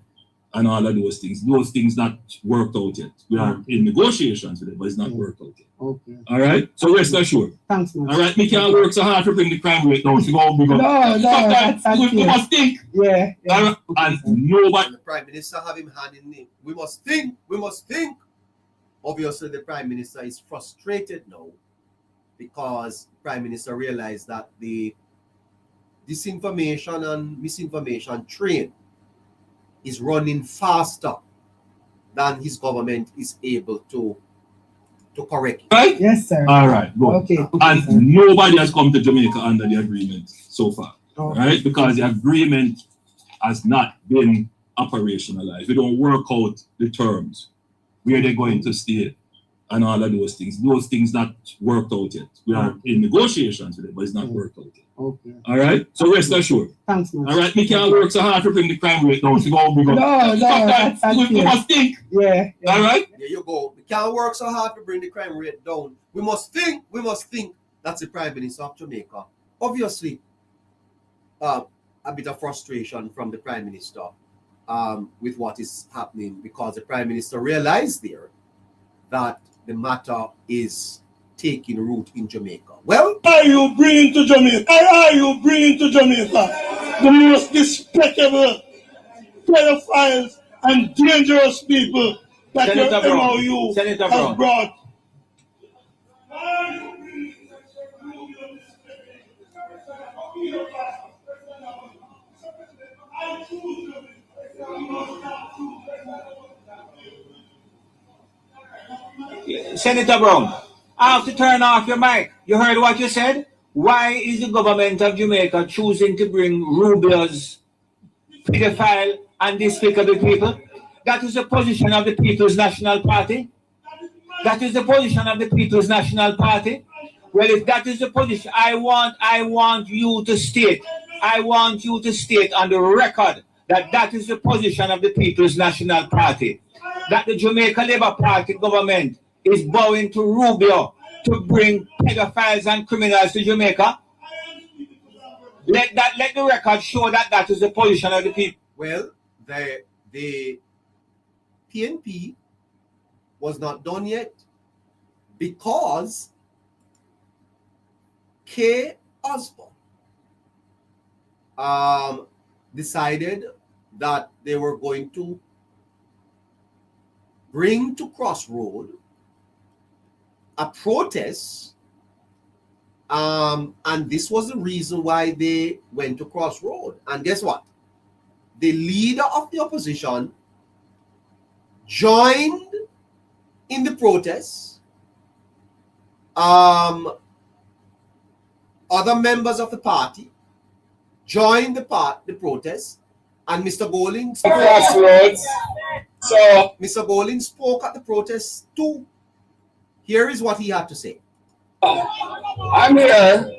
and all of those things. Those things not worked out yet. We are in negotiations with it, but it's not worked out yet. Okay. All right? So rest assured. Thanks, man. All right? We can't work so hard to bring the crime rate down. Sometimes we must think. Yeah. And nobody... The Prime Minister have him hand in name. We must think. Obviously, the Prime Minister is frustrated now because the Prime Minister realized that the disinformation and misinformation train is running faster than his government is able to correct. Right? Yes, sir. All right, good. Okay. And nobody has come to Jamaica under the agreement so far, right? Because the agreement has not been operationalized. We don't work out the terms, where they're going to stay, and all of those things. Those things not worked out yet. We are in negotiations with it, but it's not worked out yet. Okay. All right? So rest assured. Thanks, man. All right? We can't work so hard to bring the crime rate down. Sometimes we must think. Yeah. All right? There you go. We can't work so hard to bring the crime rate down. We must think. That's the Prime Minister of Jamaica. Obviously, a bit of frustration from the Prime Minister with what is happening, because the Prime Minister realized there that the matter is taking root in Jamaica. Well, are you bringing to Jamaica the most despicable, pedophiles, and dangerous people that your MOU has brought? Senator Brown, I have to turn off your mic. You heard what you said? Why is the government of Jamaica choosing to bring Rubio's pedophile and despicable people? That is the position of the People's National Party. That is the position of the People's National Party. Well, if that is the position, I want you to state on the record that that is the position of the People's National Party. That the Jamaica Labour Party government is bowing to Rubio to bring pedophiles and criminals to Jamaica. Let the record show that that is the position of the people. Well, the PNP was not done yet because K. Osborne decided that they were going to bring to Crossroad a protest, and this was the reason why they went to Crossroad. And guess what? The leader of the opposition joined in the protest. Other members of the party joined the protest, and Mr. Golding spoke at the protest too. Here is what he had to say. I'm here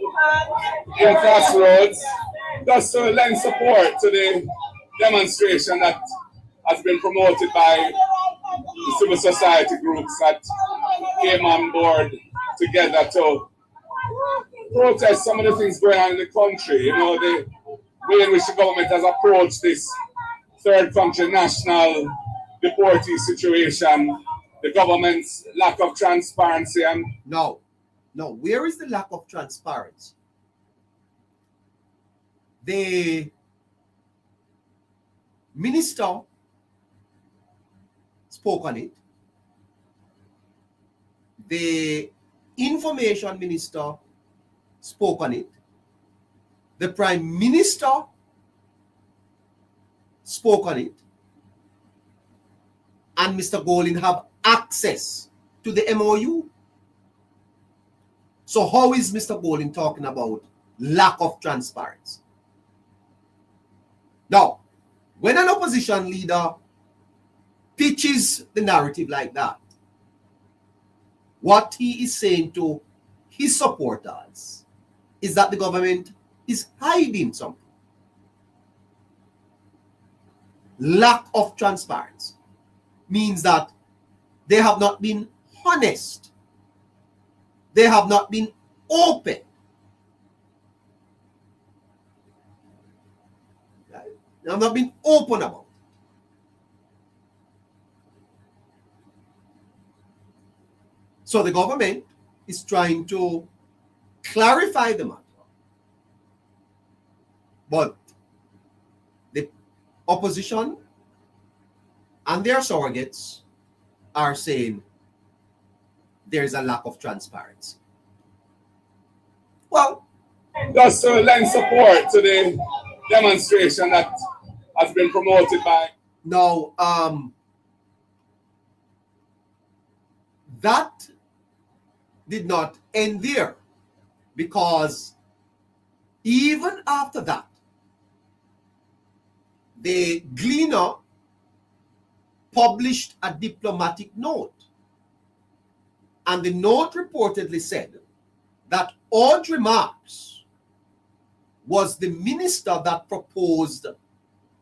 in Crossroads just to lend support to the demonstration that has been promoted by the civil society groups that came on board together to protest some of the things going on in the country. You know, the way in which the government has approached this third country national deportee situation, the government's lack of transparency and... No, where is the lack of transparency? The minister spoke on it. The information minister spoke on it. The prime minister spoke on it. And Mr. Golding have access to the MOU. So how is Mr. Golding talking about lack of transparency? Now, when an opposition leader pitches the narrative like that, what he is saying to his supporters is that the government is hiding something. Lack of transparency means that they have not been honest. They have not been open. They have not been open about it. So the government is trying to clarify the matter. But the opposition and their surrogates are saying there's a lack of transparency. Well, just to lend support to the demonstration that has been promoted by... Now, that did not end there, because even after that, the Gleaner published a diplomatic note, and the note reportedly said that Audrey Marks was the minister that proposed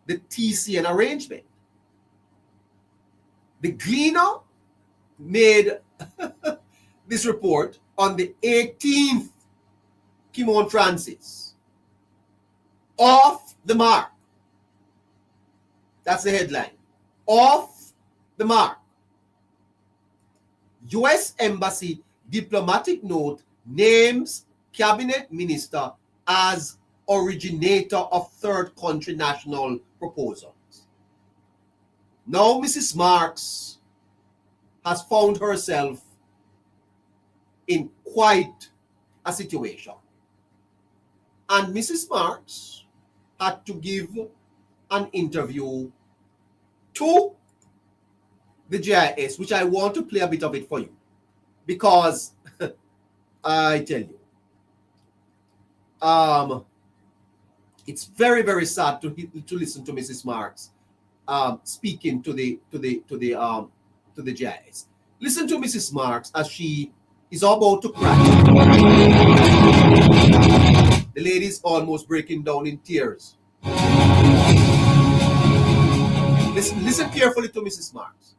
the TCN arrangement. The Gleaner made this report on the 18th Kimon Francis. Off the mark. That's the headline. Off the mark. U.S. Embassy diplomatic note names cabinet minister as originator of third country national proposals. Now Mrs. Marks has found herself in quite a situation. And Mrs. Marks had to give an interview to the GIS, which I want to play a bit of it for you, because I tell you, it's very, very sad to listen to Mrs. Marks speaking to the GIS. Listen to Mrs. Marks as she is about to cry. The lady is almost breaking down in tears. Listen carefully to Mrs. Marks.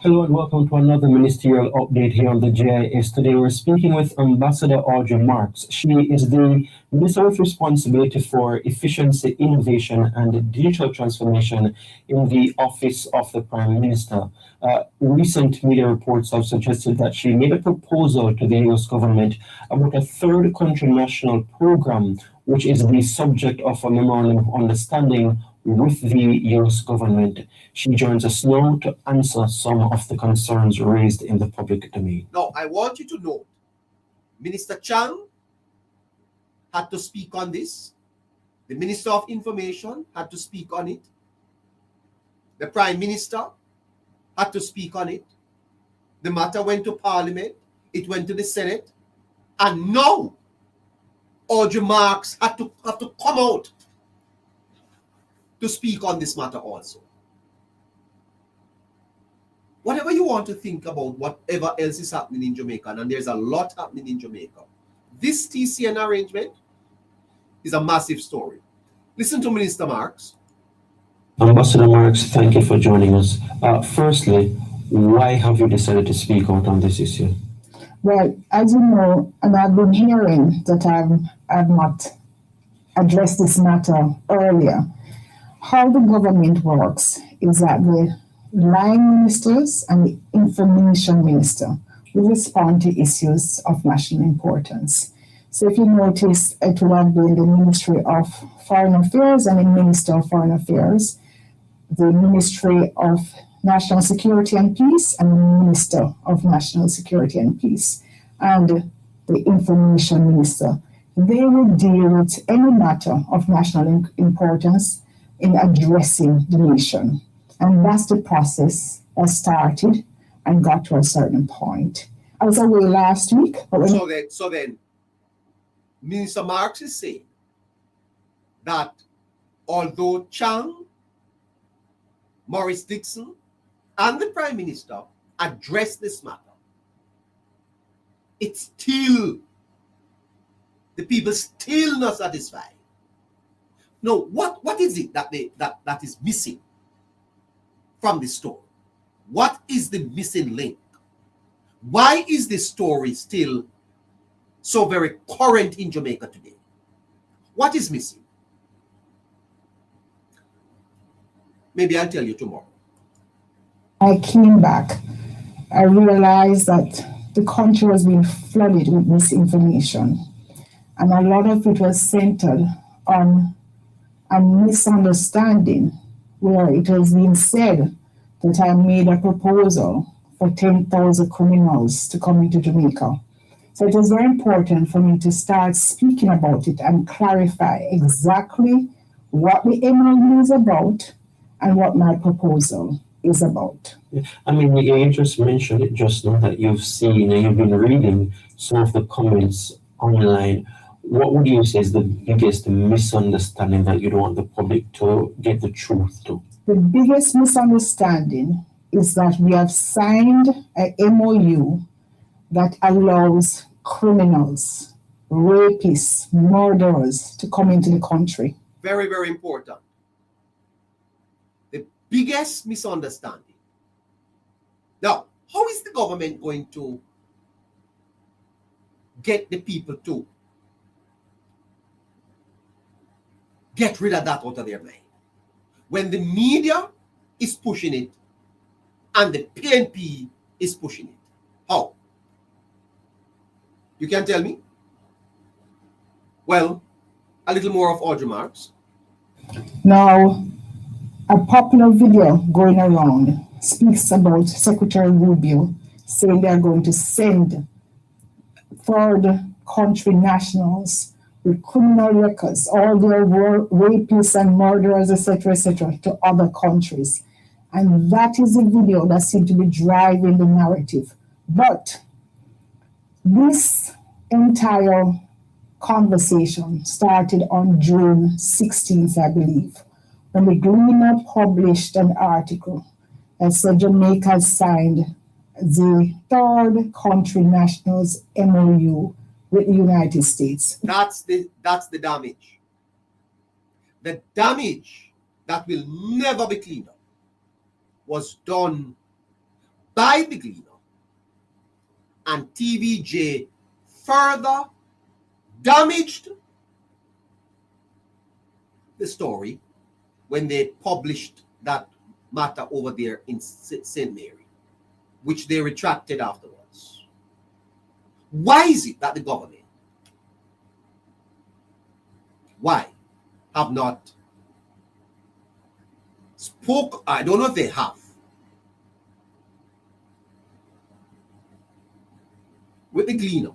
Hello and welcome to another ministerial update here on the GIS. Today we're speaking with Ambassador Audrey Marks. She is the Minister with responsibility for efficiency, innovation and digital transformation in the Office of the Prime Minister. Recent media reports have suggested that she made a proposal to the US government about a third country national program, which is the subject of a Memorandum of Understanding with the US government. She joins us now to answer some of the concerns raised in the public domain. Now, I want you to note, Minister Chang had to speak on this. The Minister of Information had to speak on it. The Prime Minister had to speak on it. The matter went to Parliament. It went to the Senate. And now, Audrey Marks had to come out to speak on this matter also. Whatever you want to think about whatever else is happening in Jamaica, and there's a lot happening in Jamaica, this TCN arrangement is a massive story. Listen to Minister Marks. Ambassador Marks, thank you for joining us. Firstly, why have you decided to speak out on this issue? Well, as you know, and I've been hearing that I've not addressed this matter earlier. How the government works is that the line ministers and the information minister will respond to issues of national importance. So if you notice, it will have been the Ministry of Foreign Affairs and the Minister of Foreign Affairs, the Ministry of National Security and Peace and the Minister of National Security and Peace, and the Information Minister. They will deal with any matter of national importance in addressing the nation. And that's the process that started and got to a certain point. I was away last week. But So then, Minister Marks is saying that although Chang, Maurice Dixon, and the Prime Minister addressed this matter, it's still, the people still not satisfied. No, what is it that is missing from the story? What is the missing link? Why is this story still so very current in Jamaica today? What is missing? Maybe I'll tell you tomorrow. I came back. I realized that the country was being flooded with misinformation. And a lot of it was centered on a misunderstanding, where it was being said that I made a proposal for 10,000 criminals to come into Jamaica. So it was very important for me to start speaking about it and clarify exactly what the MOU is about and what my proposal is about. I mean, you just mentioned it just now that you've seen and you've been reading some of the comments online. What would you say is the biggest misunderstanding that you don't want the public to get the truth to? The biggest misunderstanding is that we have signed a MOU that allows criminals, rapists, murderers to come into the country. Very, very important. The biggest misunderstanding. Now, how is the government going to get the people to get rid of that out of their mind when the media is pushing it and the PNP is pushing it? How? You can tell me? Well, a little more of Audrey Marks. Now, a popular video going around speaks about Secretary Rubio saying they are going to send third country nationals with criminal records, all their rapists and murderers, etc., to other countries. And that is the video that seems to be driving the narrative. But this entire conversation started on June 16th, I believe, when the Gleaner published an article that said Jamaica has signed the third country nationals MOU with the United States. That's the damage. The damage that will never be cleaned up was done by the cleaner, and TVJ further damaged the story when they published that matter over there in St. Mary, which they retracted afterwards. Why is it that the government have not spoke? I don't know if they have. With the Gleaner.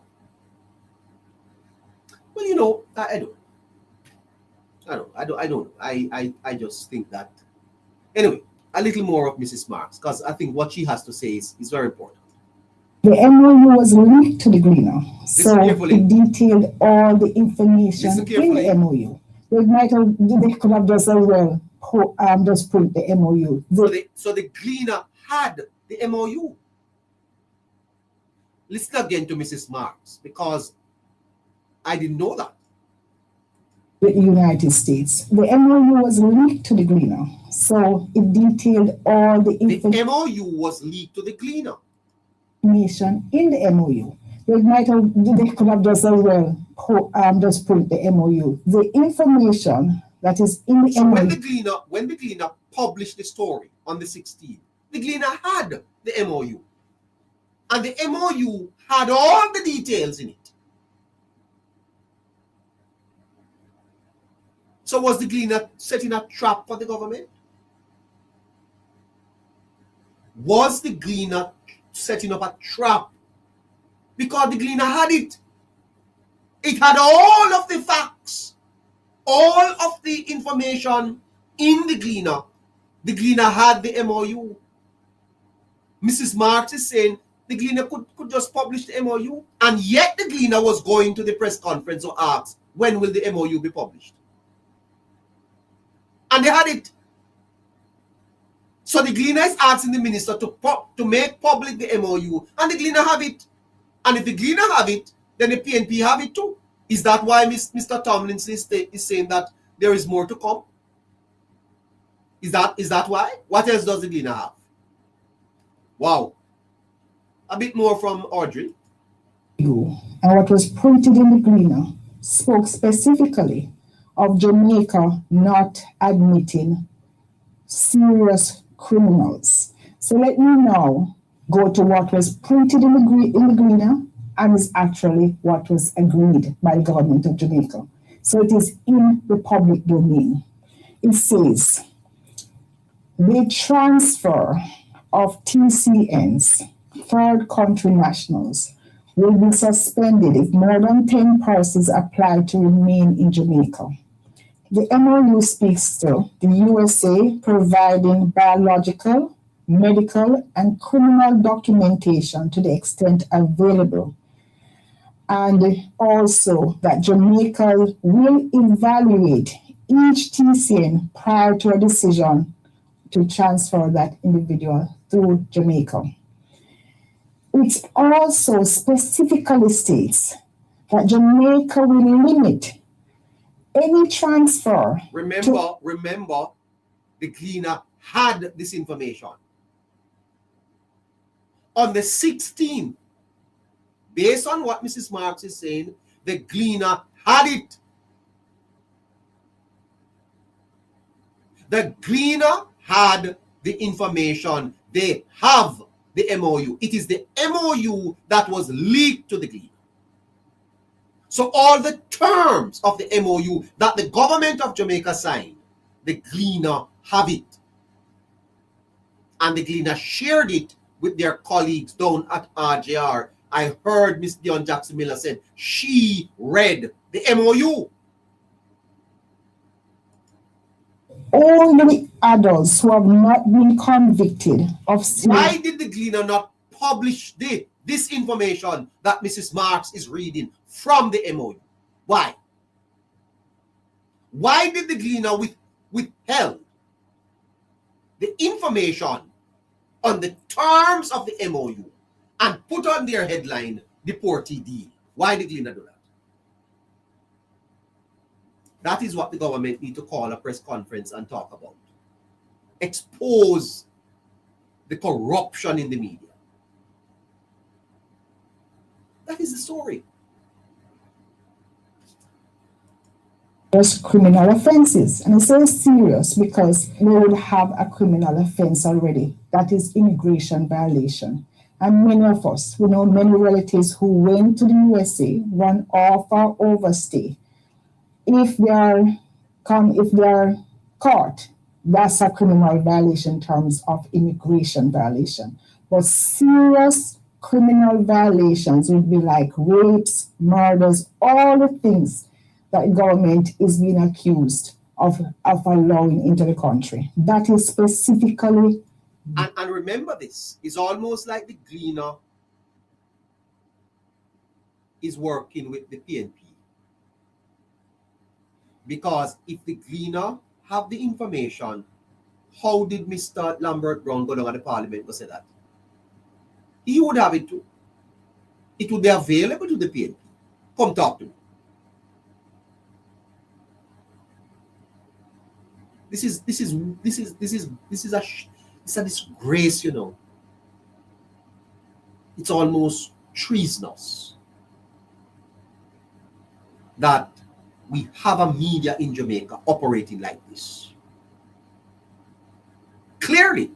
Well, you know, I don't know. I just think that. Anyway, a little more of Mrs. Marks, because I think what she has to say is very important. The MOU was linked to the Gleaner, so it detailed all the information in the MOU. They could have just as well just put the MOU. So the Gleaner had the MOU. Listen again to Mrs. Marks, because I didn't know that. With the United States. The MOU was linked to the Gleaner, so it detailed all the information. The MOU was leaked to the Gleaner. Information in the MOU. They could have just as well just put the MOU. The information that is in the MOU. When the Gleaner published the story on the 16th, the Gleaner had the MOU. And the MOU had all the details in it. So was the Gleaner setting a trap for the government? Was the Gleaner setting up a trap? Because the Gleaner had it. It had all of the facts, all of the information in the Gleaner. The Gleaner had the MOU. Mrs. Marks is saying the Gleaner could just publish the MOU, and yet the Gleaner was going to the press conference to ask, when will the MOU be published? And they had it. So the Gleaner is asking the minister to make public the MOU, and the Gleaner have it. And if the Gleaner have it, then the PNP have it too. Is that why Mr. Tomlinson is saying that there is more to come? Is that why? What else does the Gleaner have? Wow. A bit more from Audrey. And what was printed in the Gleaner spoke specifically of Jamaica not admitting serious criminals. So let me now go to what was printed in the Gleaner and is actually what was agreed by the government of Jamaica. So it is in the public domain. It says, the transfer of TCNs, third country nationals, will be suspended if more than 10 persons apply to remain in Jamaica. The MOU speaks to the USA providing biological, medical, and criminal documentation to the extent available, and also that Jamaica will evaluate each TCN prior to a decision to transfer that individual through Jamaica. It also specifically states that Jamaica will limit any transfer. Remember, the Gleaner had this information. On the 16th, based on what Mrs. Marks is saying, the Gleaner had it. The Gleaner had the information. They have the MOU. It is the MOU that was leaked to the Gleaner. So all the terms of the MOU that the government of Jamaica signed, the Gleaner have it. And the Gleaner shared it with their colleagues down at RJR. I heard Miss Dion Jackson Miller said she read the MOU. Only adults who have not been convicted of sin. Why did the Gleaner not publish this information that Mrs. Marks is reading from the MOU? Why? Why did the Gleaner withheld the information on the terms of the MOU and put on their headline, deportee deal. Why did Gleaner do that? That is what the government need to call a press conference and talk about. Expose the corruption in the media. That is the story. There's criminal offenses, and it's so serious because they would have a criminal offense already. That is immigration violation. And many of us, we know many relatives who went to the USA, run off or overstay. If they are caught, that's a criminal violation in terms of immigration violation. But serious criminal violations would be like rapes, murders, all the things that government is being accused of allowing into the country. That is specifically. And remember this, it's almost like the Gleaner is working with the PNP. Because if the Gleaner have the information, how did Mr. Lambert Brown go down at the parliament to say that? He would have it too. It would be available to the PNP. Come talk to me. This is a disgrace, you know. It's almost treasonous that we have a media in Jamaica operating like this. Clearly,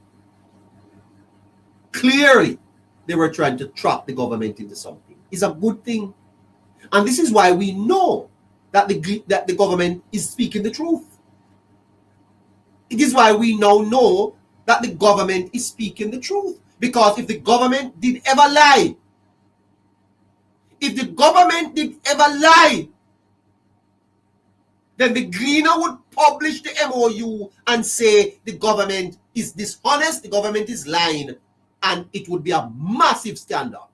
they were trying to trap the government into something. It's a good thing. And this is why we know that the government is speaking the truth. It is why we now know that the government is speaking the truth. Because if the government did ever lie, then the Gleaner would publish the MOU and say the government is dishonest, the government is lying, and it would be a massive scandal.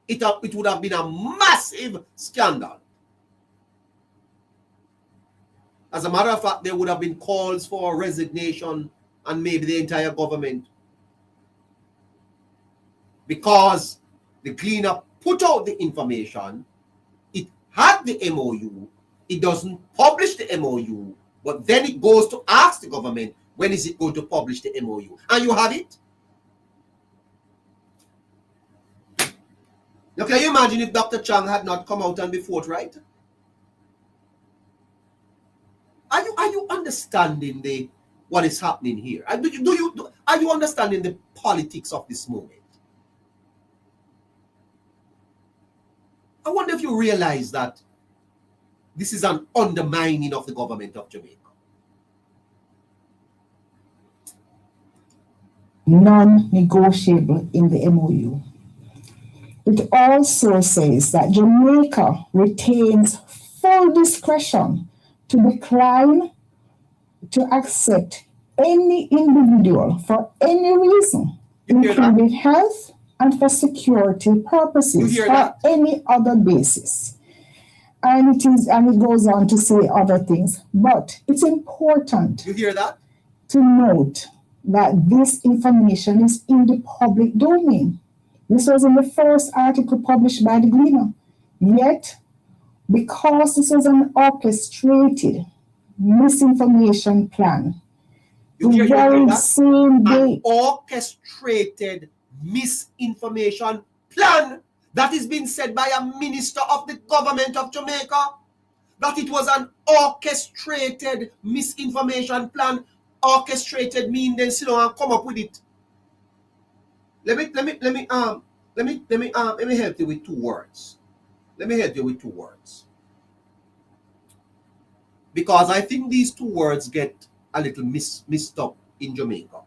It would have been a massive scandal. As a matter of fact, there would have been calls for resignation and maybe the entire government. Because the Gleaner put out the information, it had the MOU, it doesn't publish the MOU, but then it goes to ask the government, when is it going to publish the MOU? And you have it. Now, can you imagine if Dr. Chang had not come out and be forthright? Are you understanding what is happening here? Are you understanding the politics of this moment? I wonder if you realize that this is an undermining of the government of Jamaica. Non-negotiable in the MOU. It also says that Jamaica retains full discretion to decline to accept any individual for any reason, including health and for security purposes or any other basis. And it goes on to say other things. But it's important to note that this information is in the public domain. This was in the first article published by the Gleaner. Yet, because this was an orchestrated misinformation plan, the very same day. An orchestrated misinformation plan that is being said by a minister of the government of Jamaica, that it was an orchestrated misinformation plan. Orchestrated means then sit down and come up with it. Let me help you with two words. Because I think these two words get a little mixed up in Jamaica.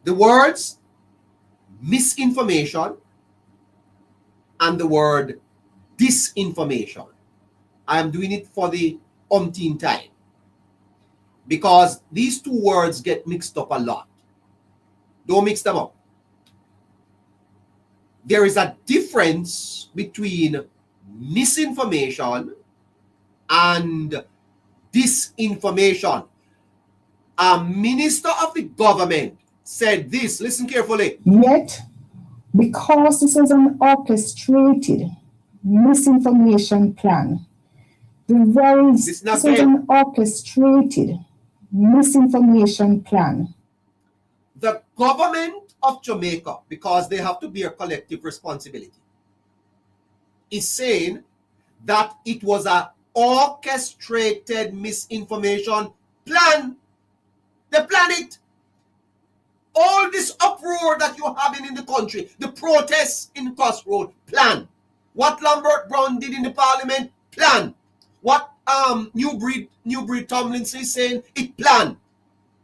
The words misinformation and the word disinformation. I am doing it for the umpteenth time. Because these two words get mixed up a lot. Don't mix them up. There is a difference between misinformation and disinformation. A minister of the government said this. Listen carefully. Yet, because this was an orchestrated misinformation plan, this was an orchestrated misinformation plan. The government of Jamaica, because they have to bear collective responsibility, is saying that it was an orchestrated misinformation plan. They plan it. All this uproar that you're having in the country, the protests in Crossroad, plan. What Lambert Brown did in the parliament, plan. What New Breed Tomlinson is saying, it plan.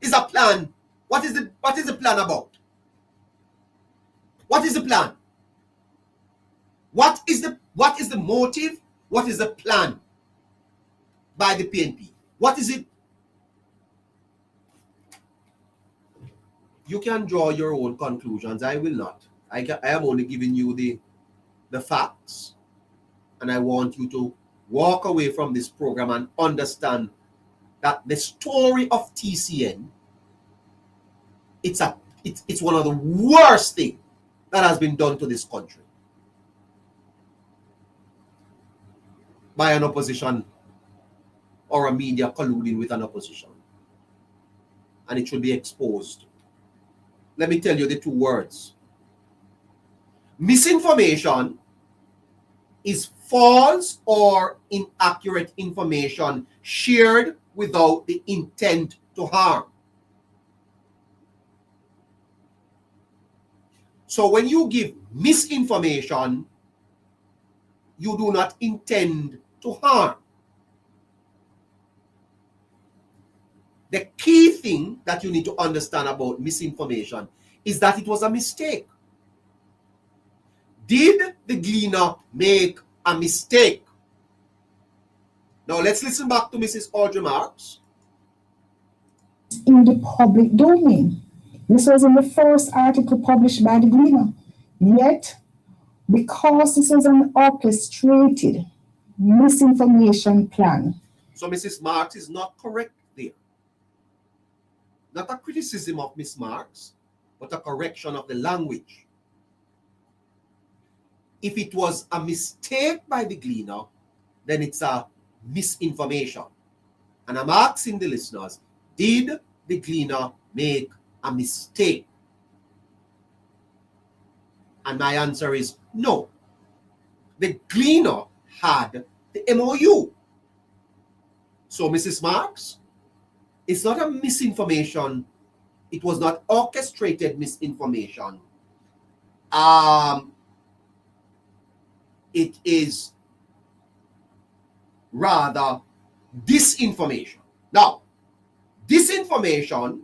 Is a plan. What is the plan about? What is the plan? What is the motive? What is the plan by the PNP? What is it? You can draw your own conclusions. I will not. I am only giving you the facts, and I want you to walk away from this program and understand that the story of TCN, it's one of the worst things that has been done to this country by an opposition or a media colluding with an opposition, and it should be exposed. Let me tell you the two words. Misinformation is false or inaccurate information shared without the intent to harm. So when you give misinformation, you do not intend to harm. The key thing that you need to understand about misinformation is that it was a mistake. Did the Gleaner make a mistake? Now let's listen back to Mrs. Audrey Marks. In the public domain. This was in the first article published by the Gleaner. Yet, because this was an orchestrated misinformation plan. So Mrs. Marks is not correct there. Not a criticism of Miss Marks, but a correction of the language. If it was a mistake by the Gleaner, then it's a misinformation. And I'm asking the listeners, did the Gleaner make a mistake? And my answer is no. The Gleaner had the MOU. So Mrs. Marks, it's not a misinformation. It was not orchestrated misinformation. It is rather disinformation. Now, disinformation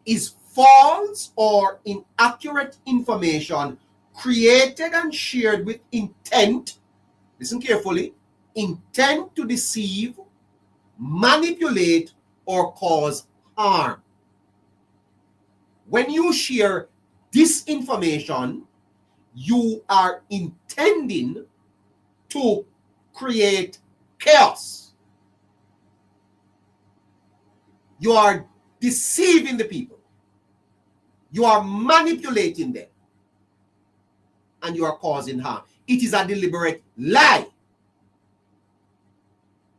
is false or inaccurate information created and shared with intent, listen carefully, intent to deceive, manipulate, or cause harm. When you share disinformation, you are intending to create chaos. You are deceiving the people. You are manipulating them. And you are causing harm. It is a deliberate lie.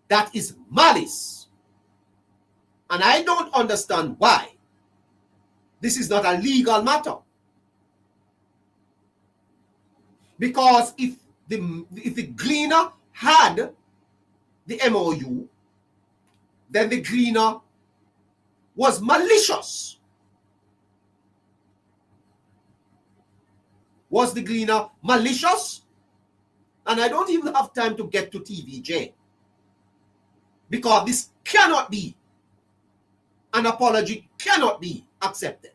That is malice. And I don't understand why this is not a legal matter. Because if the Gleaner had the MOU, then the Gleaner was malicious. Was the Gleaner malicious? And I don't even have time to get to TVJ. Because this cannot be, an apology cannot be accepted.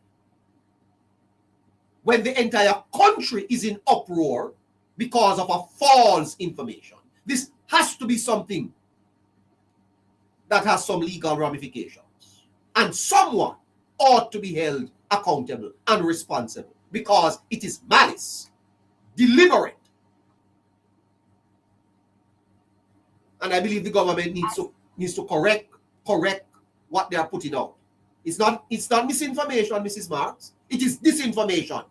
When the entire country is in uproar because of a false information. This has to be something that has some legal ramifications. And someone ought to be held accountable and responsible because it is malice, deliberate. And I believe the government needs to correct what they are putting out. It's not misinformation, Mrs. Marks. It is disinformation.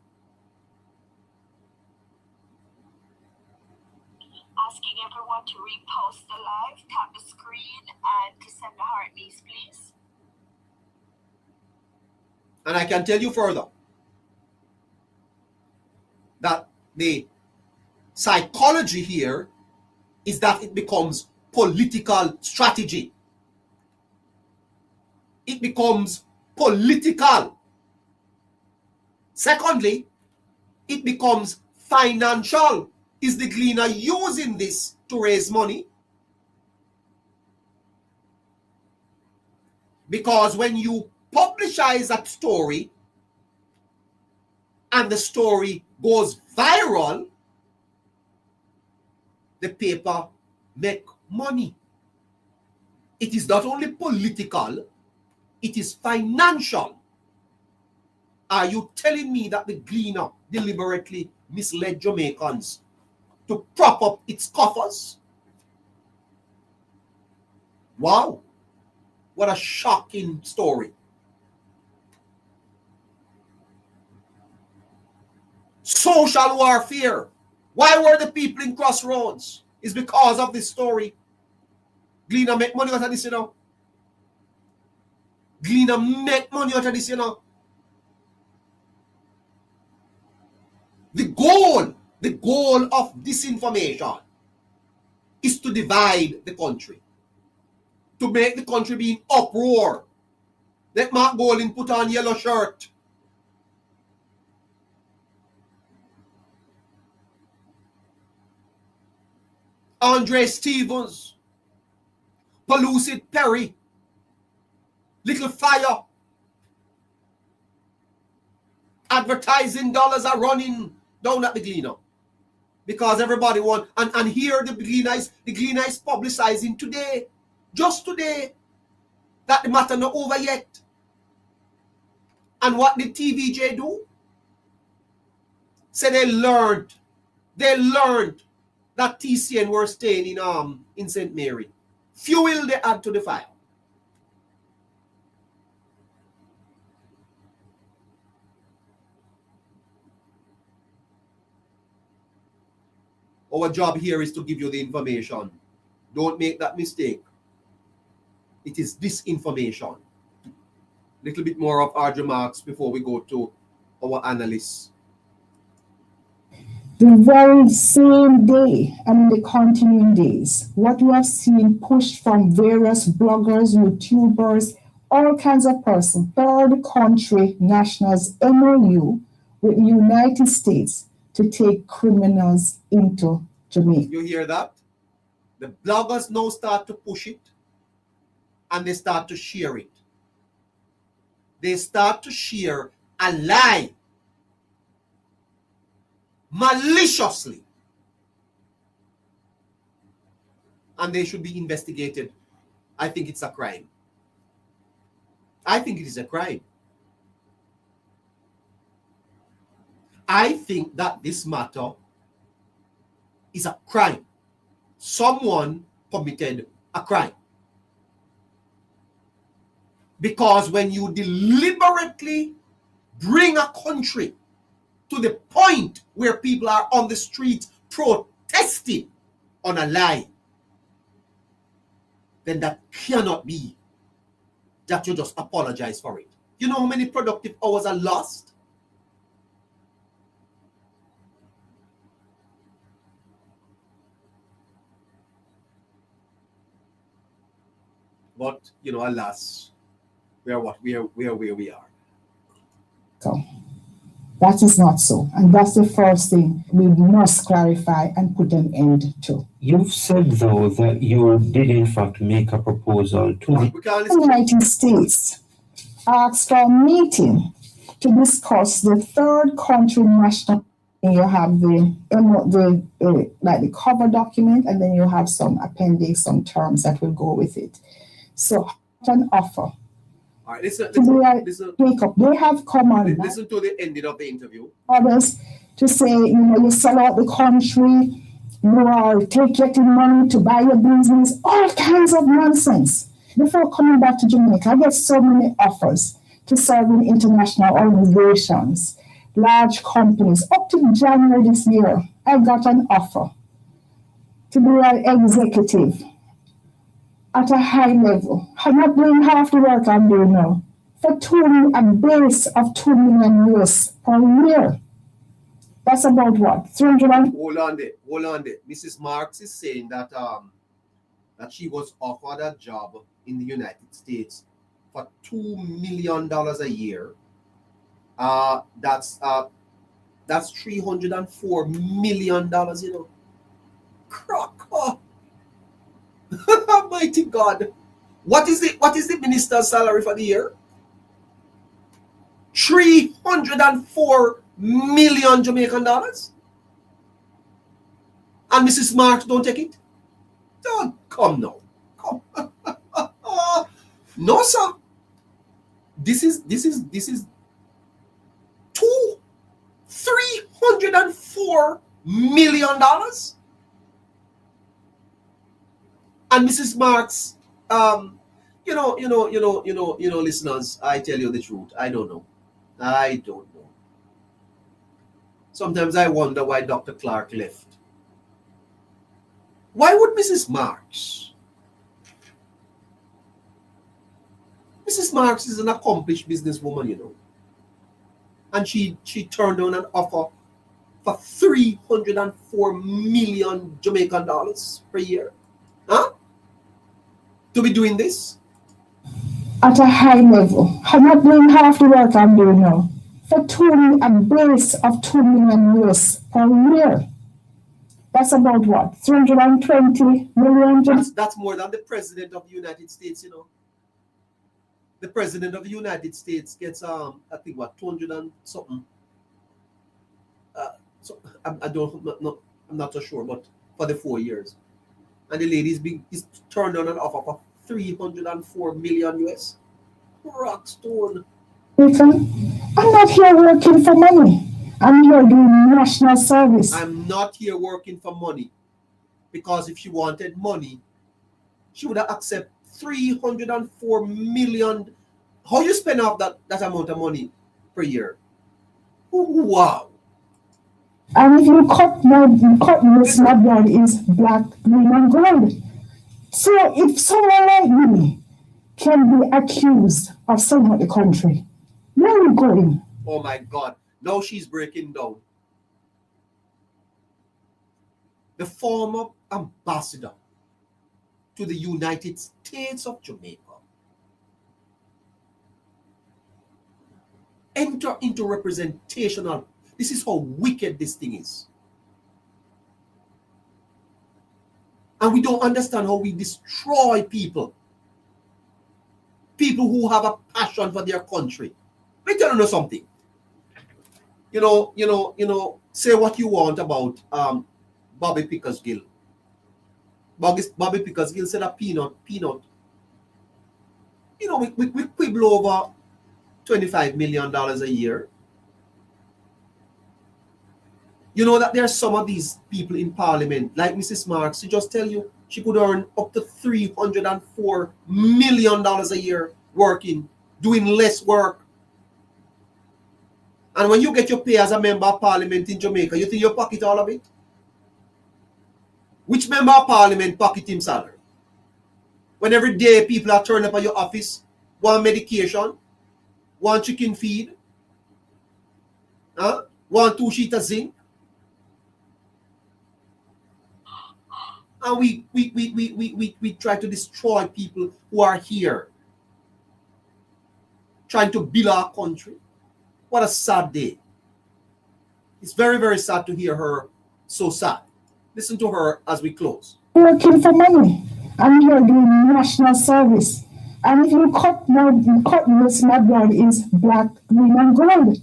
Asking everyone to repost the live, tap the screen, and to send the heart knees, please. And I can tell you further that the psychology here is that it becomes political strategy. It becomes political. Secondly, it becomes financial. Is the Gleaner using this to raise money? Because when you publicize that story and the story goes viral, the paper make money. It is not only political, it is financial. Are you telling me that the Gleaner deliberately misled Jamaicans to prop up its coffers? Wow. What a shocking story. Social warfare. Why were the people in Crossroads? It's because of this story. Gleaner make money out of this, you know. Gleaner make money out of this, you know. The goal of disinformation is to divide the country, to make the country be in uproar. Let Mark Golding put on yellow shirt. Andre Stevens, Pelucid Perry, Little Fire. Advertising dollars are running down at the Gleaner because everybody want, and here the Gleaner is publicizing today, just today, that the matter not over yet. And what did TVJ do? Say they learned that TCN were staying in St. Mary. Fuel they add to the fire. Our job here is to give you the information. Don't make that mistake. It is disinformation. Little bit more of Audrey Marks before we go to our analysts. The very same day and in the continuing days, what we have seen pushed from various bloggers, YouTubers, all kinds of persons, third country nationals MOU with the United States to take criminals into Jamaica. You hear that? The bloggers now start to push it and they start to share it. They start to share a lie maliciously. And they should be investigated. I think it's a crime. I think it is a crime. I think that this matter is a crime. Someone committed a crime. Because when you deliberately bring a country to the point where people are on the street protesting on a lie, then that cannot be that you just apologize for it. You know how many productive hours are lost? But, you know, alas, we are where we are. So that is not so. And that's the first thing we must clarify and put an end to. You've said, though, that you did, in fact, make a proposal to the United States asked for a meeting to discuss the third country national. You have the cover document, and then you have some appendix, some terms that will go with it. So, an offer. All right, listen. They have come on. Listen to the ending of the interview. Others to say, you sell out the country, you are getting money to buy your business, all kinds of nonsense. Before coming back to Jamaica, I get so many offers to serve in international organizations, large companies. Up to January this year, I got an offer to be an executive at a high level. I'm not doing half the work I'm doing now. For a base of 2 million US per year. That's about what? 300 and... Hold on there. Mrs. Marks is saying that that she was offered a job in the United States for $2 million a year. That's $304 million, you know. Cracker. Mighty God. What is the minister's salary for the year? 304 million Jamaican dollars? And Mrs. Marks don't take it? Don't come now. Come. No, sir. This is $304 million. And Mrs. Marks, listeners, I tell you the truth. I don't know. Sometimes I wonder why Dr. Clark left. Why would Mrs. Marks? Mrs. Marks is an accomplished businesswoman, you know. And she turned down an offer for 304 million Jamaican dollars per year. Huh? To be doing this? At a high level. I'm not doing half the work I'm doing now. For a base of 2 million US per year. That's about what? 320 million? That's more than the President of the United States, you know. The President of the United States gets, I think, what, 200 and something. I'm not so sure, but for the 4 years. And the lady is turned on an offer for 304 million US. Rockstone. I'm not here working for money. I'm here doing national service. I'm not here working for money. Because if she wanted money, she would have accepted 304 million. How you spend off that amount of money per year? Wow. And if you cut this, my blood is black, green, and gold. So if someone like me can be accused of selling out the country, where are we going? Oh my God. Now she's breaking down. The former ambassador to the United States of Jamaica enter into representational. This is how wicked this thing is. And we don't understand how we destroy people. People who have a passion for their country. Let me tell you something. You know, say what you want about Bobby Pickersgill. Bobby Pickersgill said a peanut. You know, we quibble over $25 million a year. You know that there are some of these people in Parliament, like Mrs. Marks, she just tell you she could earn up to $304 million a year working, doing less work. And when you get your pay as a member of Parliament in Jamaica, you think you pocket all of it? Which member of Parliament pocket him salary? When every day people are turning up at your office, want medication, want chicken feed, want 2 sheets of zinc. And we try to destroy people who are here, trying to build our country. What a sad day. It's very, very sad to hear her so sad. Listen to her as we close. Working for money. I'm here doing national service. And if you cut this, my blood is black, green, and gold.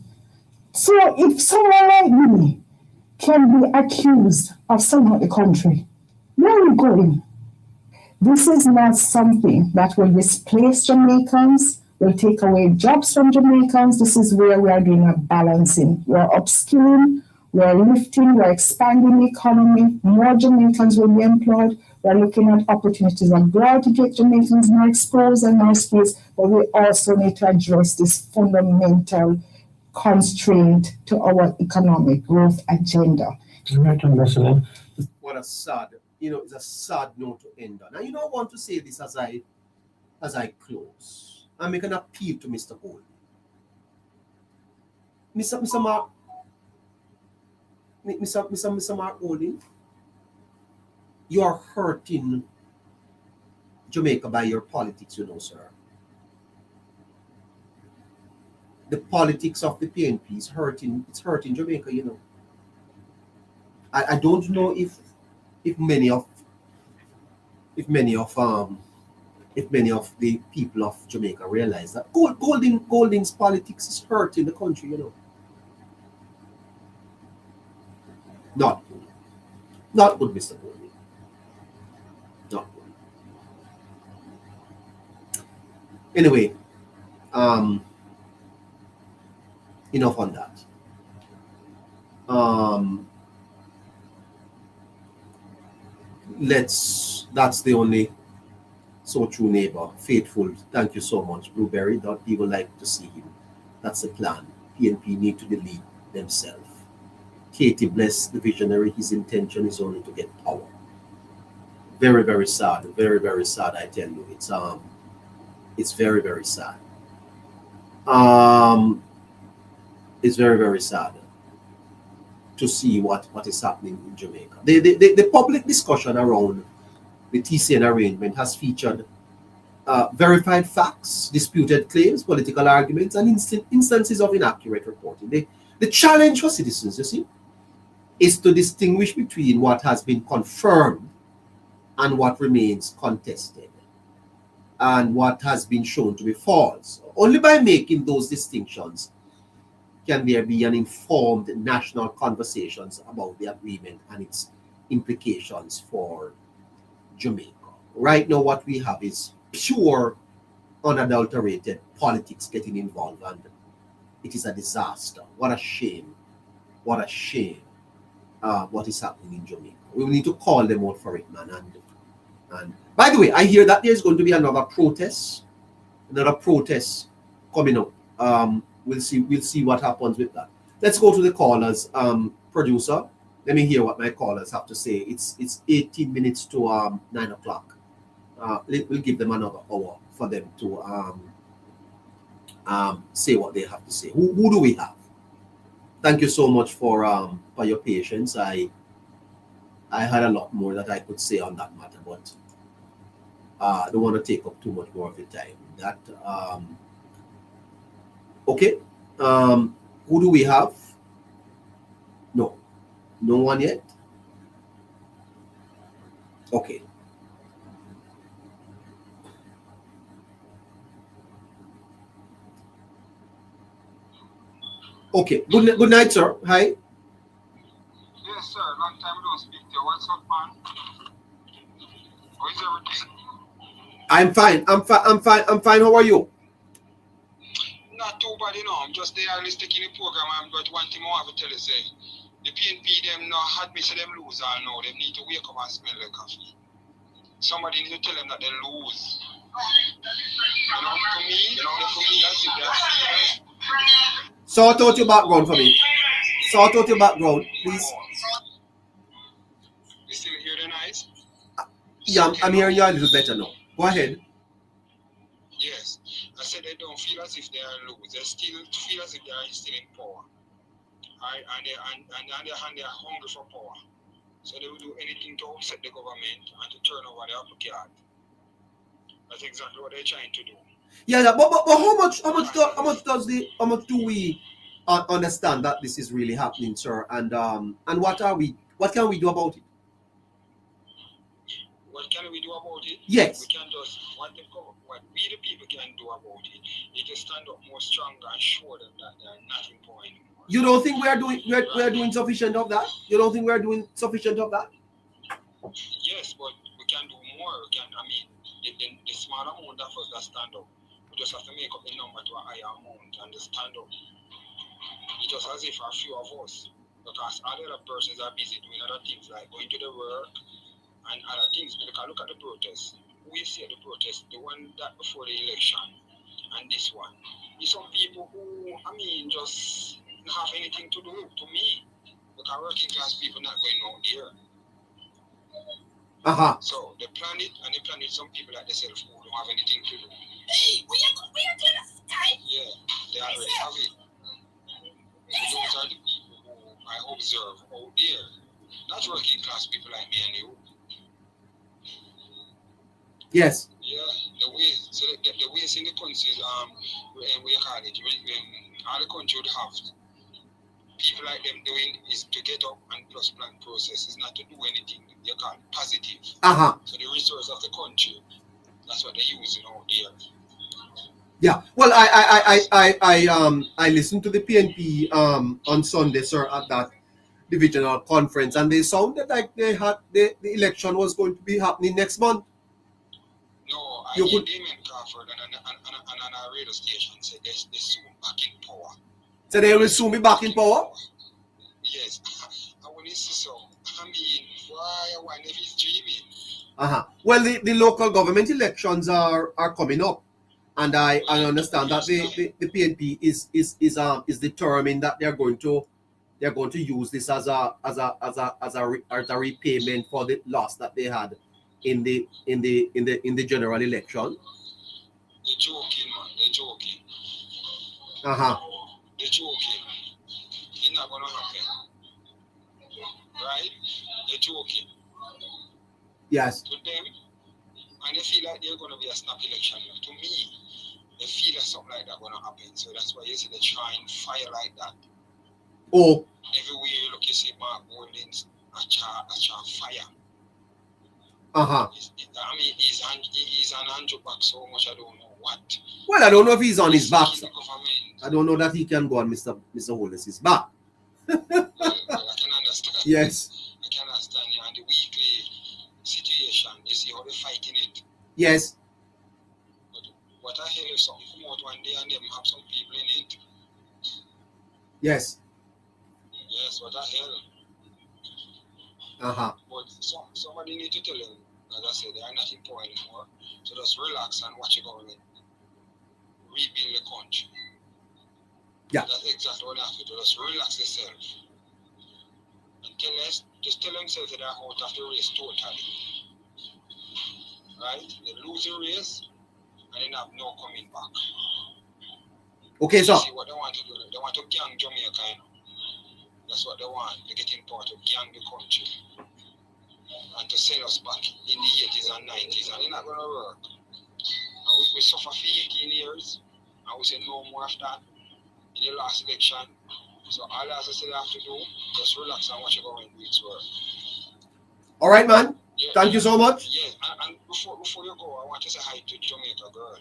So if someone like me can be accused of selling out the country, where are we going? This is not something that will displace Jamaicans, will take away jobs from Jamaicans. This is where we are doing a balancing. We're upskilling, we're lifting, we're expanding the economy. More Jamaicans will be employed. We're looking at opportunities abroad to get Jamaicans more exposed and more skills, but we also need to address this fundamental constraint to our economic growth agenda. What a sad, it's a sad note to end on. And I want to say this as I close. I make an appeal to Mr. Hall. Mr. Mark Holding, you are hurting Jamaica by your politics, sir. The politics of the PNP is hurting Jamaica, I don't know if many of the people of Jamaica realize that Golding's politics is hurting the country, Not good. Not good, Mr. Golding. Not good. Anyway, enough on that. That's the only so true neighbor, faithful. Thank you so much, Blueberry. Don't even like to see him. That's the plan. PNP need to delete themselves. Katie, bless the visionary. His intention is only to get power. Very, very sad. Very, very sad. I tell you, it's very, very sad. It's very, very sad to see what is happening in Jamaica. The public discussion around the TCN arrangement has featured verified facts, disputed claims, political arguments, and instances of inaccurate reporting. The challenge for citizens, is to distinguish between what has been confirmed and what remains contested, and what has been shown to be false. Only by making those distinctions can there be an informed national conversations about the agreement and its implications for Jamaica. Right now, what we have is pure, unadulterated politics getting involved, and it is a disaster. What a shame. What a shame. What is happening in Jamaica. We need to call them out for it, man. And by the way, I hear that there's going to be another protest coming up. We'll see what happens with that. Let's go to the callers. Producer, let me hear what my callers have to say. It's 18 minutes to 9 o'clock. We'll give them another hour for them to say what they have to say. Who do we have? Thank you so much for your patience. I had a lot more that I could say on that matter, but I don't want to take up too much more of your time. Okay. Who do we have? No one yet. Okay. Okay. Good night, sir. Hi. Yes, sir. Long time we don't speak to you. What's up, man? How is everything? I'm fine. How are you? Not too bad, I'm just there listening to the program, but one thing I want to tell you, say, the PNP, them not had me say them lose all now. They need to wake up and smell the coffee. Somebody need to tell them that they lose. For me, that's it. Sort out your background for me. Sort out your background, please. You still hear the noise? Yeah, I'm hearing you a little better now. Go ahead. Yes. I said they don't feel as if they are lose. They still feel as if they are still in power. And they're hungry for power. So they will do anything to upset the government and to turn over the apple cart. That's exactly what they're trying to do. Yeah, but how much do we understand that this is really happening, sir? And what can we do about it? What can we do about it? Yes. We can just what we the people can do about it is to stand up more stronger and show them that they're nothing for anymore. You don't think we are doing sufficient of that? You don't think we are doing sufficient of that? Yes, but we can do more. The small amount of us that stand up, we just have to make up the number to a higher amount and just stand up. It's just as if a few of us, because all the other persons are busy doing other things like going to the work and other things. Because look at the protest. We see the protest, the one that before the election, and this one. There's some people who, just don't have anything to do to me. Because working class people not going out there. So they plan it, and they plan it some people like themselves who don't have anything to do. Hey, we are doing this time. Yeah, they already have it. So those are the people who I observe out there. Not working class people like me and you. Yes. Yeah, the ways. So the ways in the countries, what you call it, all the country would have people like them doing is to get up and plus plan process. It's not to do anything you call it positive. So the resource of the country, that's what they're using out there. Yeah. Well, I listened to the PNP on Sunday, sir, at that divisional conference, and they sounded like they had the election was going to be happening next month. No, I hear them in Crawford and a radio station said they're soon back in power. So they will soon be back in power? Yes. I want to see so. Why if he's dreaming? Well, the local government elections are coming up, and I understand that the PNP is determined that they're going to use this as a repayment for the loss that they had in the general election. They're joking, man. They're joking. They're joking. It's not gonna happen. Right? They're joking. Yes. To them, and they feel like they're gonna be a snap election. To me, they feel like something like that gonna happen. So that's why you see they try and fire like that. Oh. Everywhere you look, you see Mark Golding's a fire. He's on Andrew back so much, I don't know what. Well, I don't know if he's on his back. I don't know that he can go on Mr. Holness's back. Well, I can understand. Yes. I can understand. And the weekly situation, you see how they're fighting it? Yes. But what the hell if something come out one day and them have some people in it? Yes. Yes, what the hell? But somebody need to tell them, as I said, they are not in power anymore. So just relax and watch it government rebuild the country. Yeah. That's exactly what they have to do. Just relax yourself. And just tell themselves that they're out of the race totally. Right? They lose the race and then have no coming back. Okay, so. See what they want to do. They want to gang Jamaica, you know. That's what they want. They get in power to gang the country. And to send us back in the 80s and 90s. And it's not going to work. And we suffer for 18 years. And we say no more of that in the last election. So all I still have to do, just relax and watch it go and do its work. All right, man. Yeah, Thank you so much. Yeah, and before you go, I want to say hi to Jamaica girl.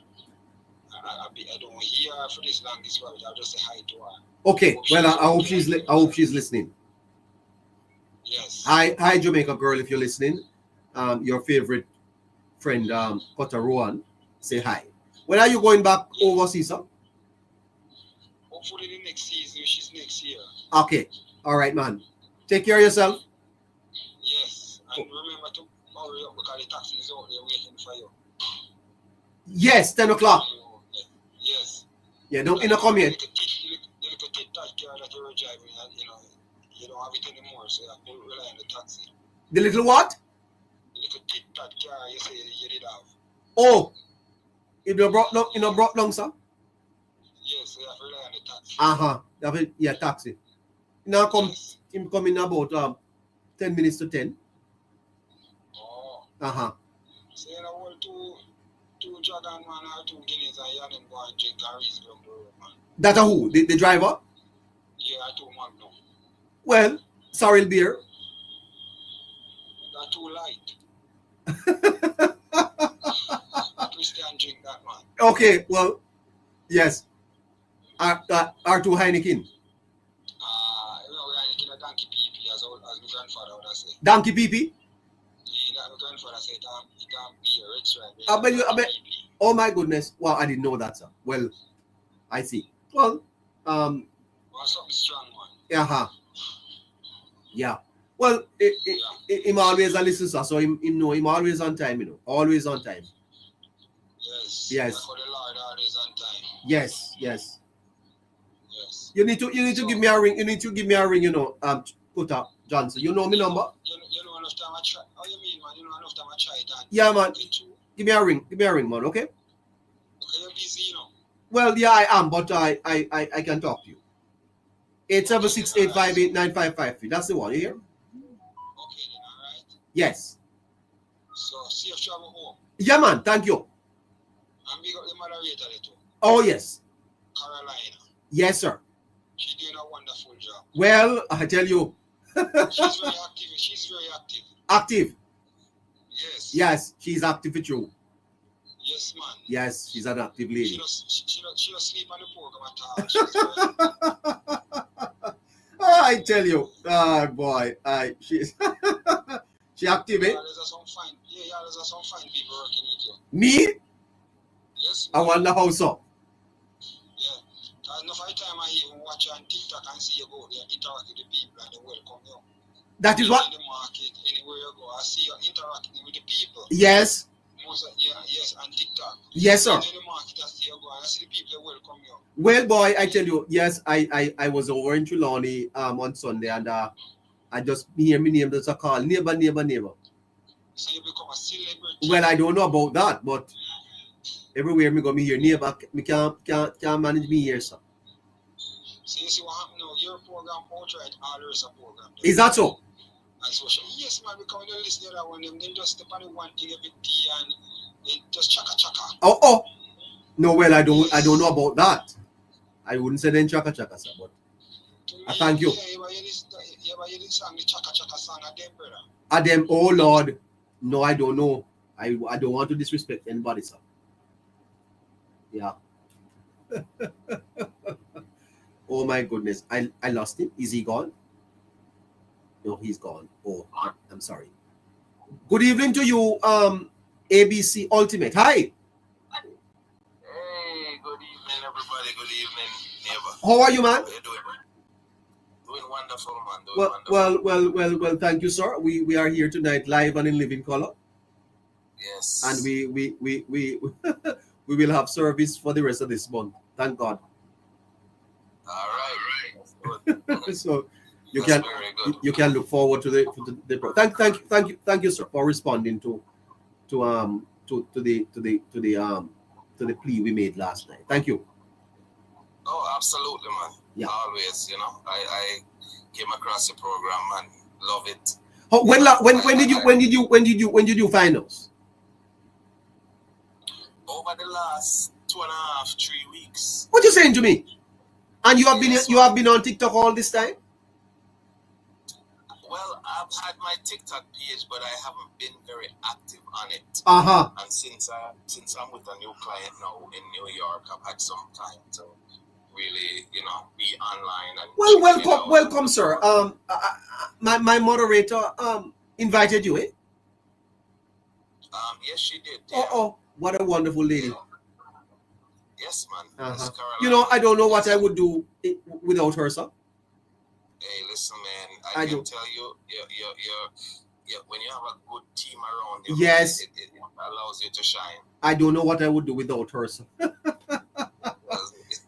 I don't hear her for this long this while. I'll just say hi to her. Okay, well, I hope she's listening. Yes. Hi, Jamaica girl, if you're listening. Your favorite friend, Kota Rowan, say hi. When are you going back overseas, sir? Hopefully the next season, which is next year. Okay. All right, man. Take care of yourself. Yes. And remember to hurry up because the taxi is out there waiting for you. Yes, 10 o'clock. Yes. Yeah, don't come yet. The little tit-tat car that you were driving, you don't have it anymore, so you have to rely on the taxi. The little what? The little tit-tat car you say you did have. Oh. It brought long, sir? Yes, so you have to rely on the taxi. Yeah, taxi. Now him come in about 10 minutes to 10. Oh. So you know what, two Jordan man or 2 Guineas and you and them go and drink and reach down the road, man. That a who? The driver? Yeah, 2 Magnum. Well, sorry, beer. That's too light. Twist and drink that, man. Okay, well, yes. R2 Heineken. You know, Heineken a donkey pee as my grandfather would have said. Donkey pee? Yeah, my grandfather said it can't be a rich I bet. Oh my goodness. Well, I didn't know that, sir. Well, I see. Well, something strong, man. Yeah. Well, him always a listen, sir. So him know him always on time, you know. Always on time. Yes. Yes. For the Lord always on time. Yes, yes. Yes. You need to give me a ring. You need to give me a ring, you know, Kuta Johnson. You know me number? You know enough time I try. How you mean, man? You know enough time I try it. Yeah, man. Give me a ring. Give me a ring, man, okay? Okay, you're busy, you know. Well, yeah, I am, but I can talk to you. 876-858-9553. That's the one, you hear? Okay, then, all right. Yes. So, see you travel home. Yeah, man. Thank you. And we got the moderator there too. Oh, yes. Carolina. Yes, sir. She's doing a wonderful job. Well, I tell you. She's very active. She's very active. Active. Yes. Yes, she's active with you. Yes, man. Yes, she's an active lady. She don't sleep on the program at all. I tell you, boy, she's she active, eh? There's some fine people working with you. Me? Yes. I wonder how so. Yeah. Enough of time I even watch you on TikTok and see you go there, interact with the people and they welcome you. That is what? In the market, anywhere you go, I see you interacting with the people. Yes. Yes, on TikTok. Yes, sir. In the market, I see you go and I see the people that welcome you. Well, boy, I tell you, yes, I was over in Trelawney on Sunday and I just hear me name there's a call, neighbor. So you become a celebrity. Well, I don't know about that, but everywhere me go, me hear neighbor, me can't manage me here, sir. So you see what happened now? Your program outright, all there is a program. Is that so? And social. Yes, man, because when you listen to that one, them just step on the one thing every tea and they just chaka. Oh. No, well, I don't know about that. I wouldn't say then chaka, sir, but thank you. Yeah, but you didn't sing the chaka song at them, brother. At them, oh Lord. No, I don't know. I don't want to disrespect anybody, sir. Yeah. Oh my goodness. I lost him. Is he gone? No, he's gone. Oh, I'm sorry. Good evening to you, ABC Ultimate. Hi. Hey, good evening, everybody. Good evening, neighbor. How are you, man? How you doing? Doing wonderful, man. Well, thank you, sir. We are here tonight live and in living color. Yes. And we we will have service for the rest of this month. Thank God. All right. So you can look forward to the thank you, sir, for responding to the plea we made last night. Thank you. Oh, absolutely, man. Yeah. Always, you know, I came across the program and love it. When did you find us? Over the last 2.5, 3 weeks. What you saying to me? And you have been on TikTok all this time? Well, I've had my TikTok page, but I haven't been very active on it. And since I'm with a new client now in New York, I've had some time to really, you know, be online. And well, welcome, sir. My moderator invited you, eh? Yes, she did. Yeah. Oh, what a wonderful lady. Yes, man. You know, I don't know what I would do without her, sir. Hey, listen, man. I can tell you, when you have a good team around you, yes, it allows you to shine. I don't know what I would do without her, sir.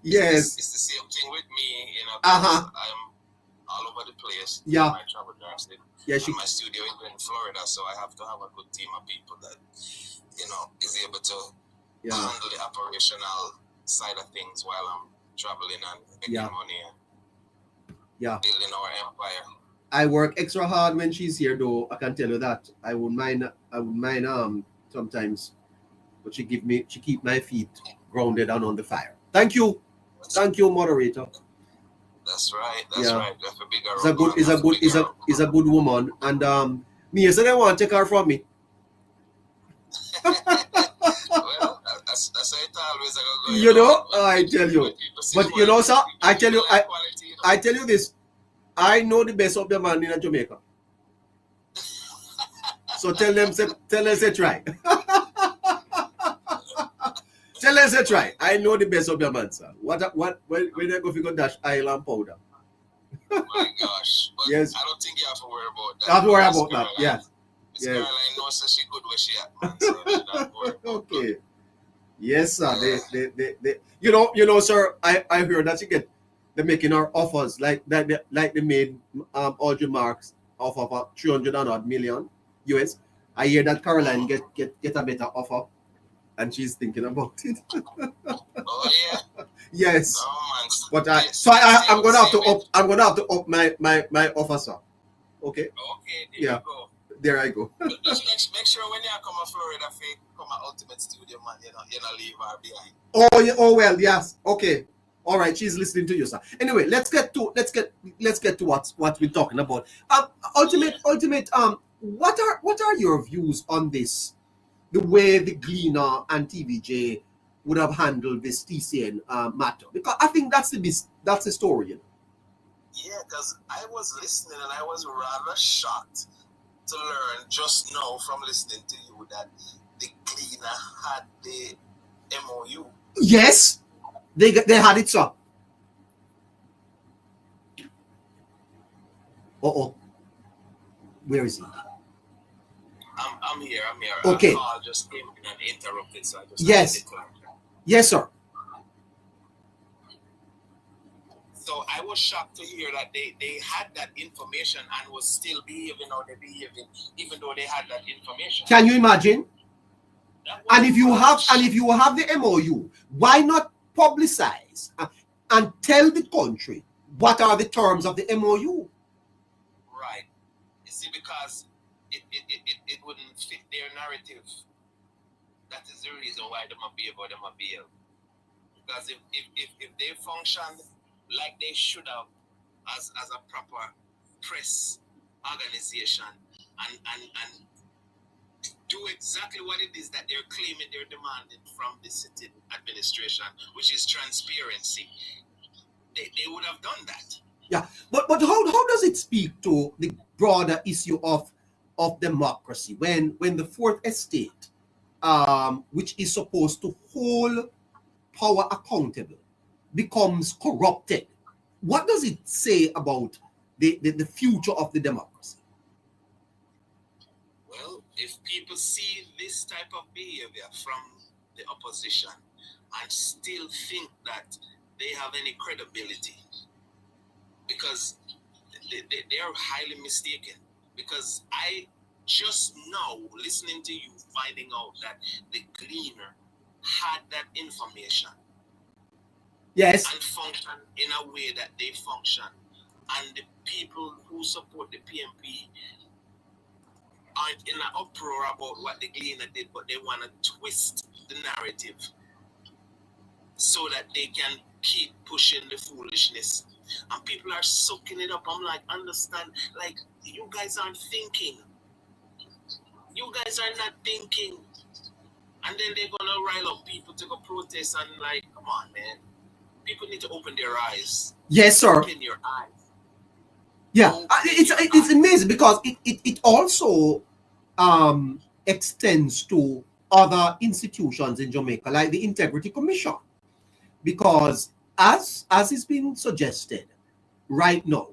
Yes. It's the same thing with me, you know. I'm all over the place. Yeah. My travel nurse. Yeah, my studio is in Florida, so I have to have a good team of people that, you know, is able to handle the operational side of things while I'm traveling and making money and building our empire. I work extra hard when she's here, though. I can tell you that. I wouldn't mind sometimes, but she keep my feet grounded and on the fire. Thank you, moderator. That's right. That's right. That's a bigger. Is a good woman, and me said I want to take her from me. Well, that's how it always go. You know, I tell you. But you know, sir, I tell you this. I know the best of the man in Jamaica. So tell them say try. Tell them say try. I know the best of your man, sir. When I go figure dash island powder. My gosh. But Yes. I don't think you have to worry about that. Don't worry about that. Yes. Miss Caroline knows that she good where she at, man. So don't worry about Okay. that. Yes, sir. Yeah. They sir. I heard that they're making our offers like that. Like they made Audrey Marks offer of 300 and odd million US. I hear that Caroline get a better offer, and she's thinking about it. Oh yeah. Yes. Oh man. But I'm gonna have to up my offer, sir. Okay. Okay. There Yeah. you go. There I go. Just make sure when you come to Florida, come to Ultimate Studio, man, you know leave her behind. Oh yeah. Oh well. Yes. Okay. All right. She's listening to you, sir. Anyway, let's get to what we're talking about. Ultimate. What are your views on this? The way the Gleaner and TVJ would have handled this TCN matter, because I think that's the story. You know? Yeah, because I was listening and I was rather shocked to learn just now from listening to you that the Gleaner had the MOU. Yes, they had it, sir. Where is he? I'm here. Okay. A call just came in and interrupted, so I just Yes, sir. So I was shocked to hear that they had that information and was still behaving how they're behaving, even though they had that information. Can you imagine? And if you have the MOU, why not publicize and tell the country what are the terms of the MOU? Right. You see, because it wouldn't fit their narrative. That is the reason why they might be about them a bail. Because if they functioned like they should have as a proper press organization and do exactly what it is that they're claiming they're demanding from the sitting administration, which is transparency, they would have done that. Yeah, but how does it speak to the broader issue of democracy when the fourth estate, which is supposed to hold power accountable, becomes corrupted? What does it say about the future of the democracy? Well, if people see this type of behavior from the opposition and still think that they have any credibility, because they are highly mistaken. Because I just now, listening to you, finding out that the Gleaner had that information. Yes. And function in a way that they function. And the people who support the PMP aren't in an uproar about what the Gleaner did, but they want to twist the narrative so that they can keep pushing the foolishness. And people are soaking it up. I'm like, understand, like, you guys aren't thinking. You guys are not thinking. And then they're going to rile up people to go protest and like, come on, man. People need to open their eyes. Yes, sir. Open your eyes. Yeah, it's amazing because it also extends to other institutions in Jamaica, like the Integrity Commission. Because as is being suggested right now,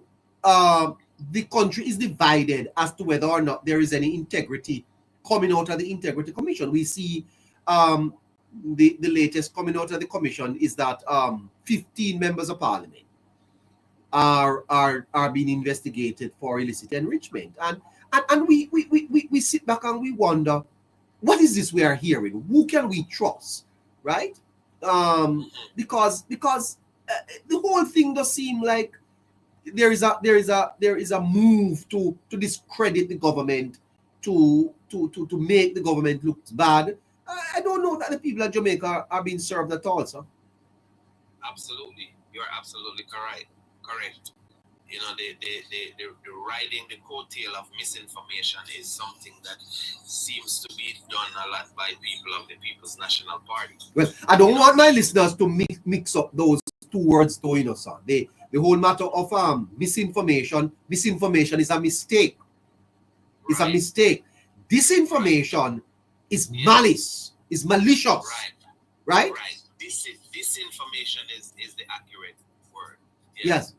the country is divided as to whether or not there is any integrity coming out of the Integrity Commission. We see the latest coming out of the commission is that 15 members of parliament are being investigated for illicit enrichment, and we sit back and we wonder, what is this we are hearing? Who can we trust, right? Because the whole thing does seem like there is a move to discredit the government, to make the government look bad. I don't know that the people of Jamaica are being served at all, sir. Absolutely, you're absolutely correct. You know, the riding the coattail of misinformation is something that seems to be done a lot by people of the People's National Party. Well, I don't want my listeners to mix up those two words, though, you know, sir. The whole matter of misinformation is a mistake. It's a mistake. Disinformation is malice, is malicious. Right? Right. Disinformation is the accurate word. Yes.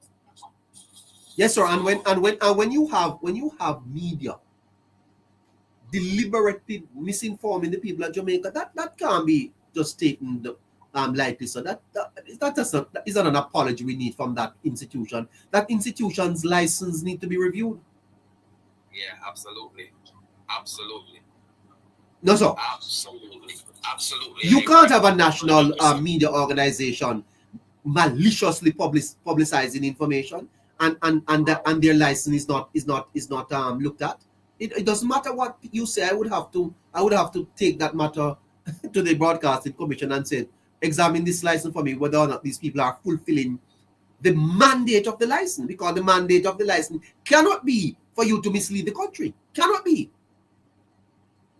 Yes, sir. And when you have media deliberately misinforming the people of Jamaica, that can't be just taken lightly. So that is not an apology we need from that institution. That institution's license need to be reviewed. Yeah, absolutely. Absolutely. No, sir. Absolutely. You can't have a national media organization maliciously publicizing information and their license is not looked at. It doesn't matter what you say. I would have to take that matter to the Broadcasting Commission and say, examine this license for me, whether or not these people are fulfilling the mandate of the license, because the mandate of the license cannot be for you to mislead the country. Cannot be.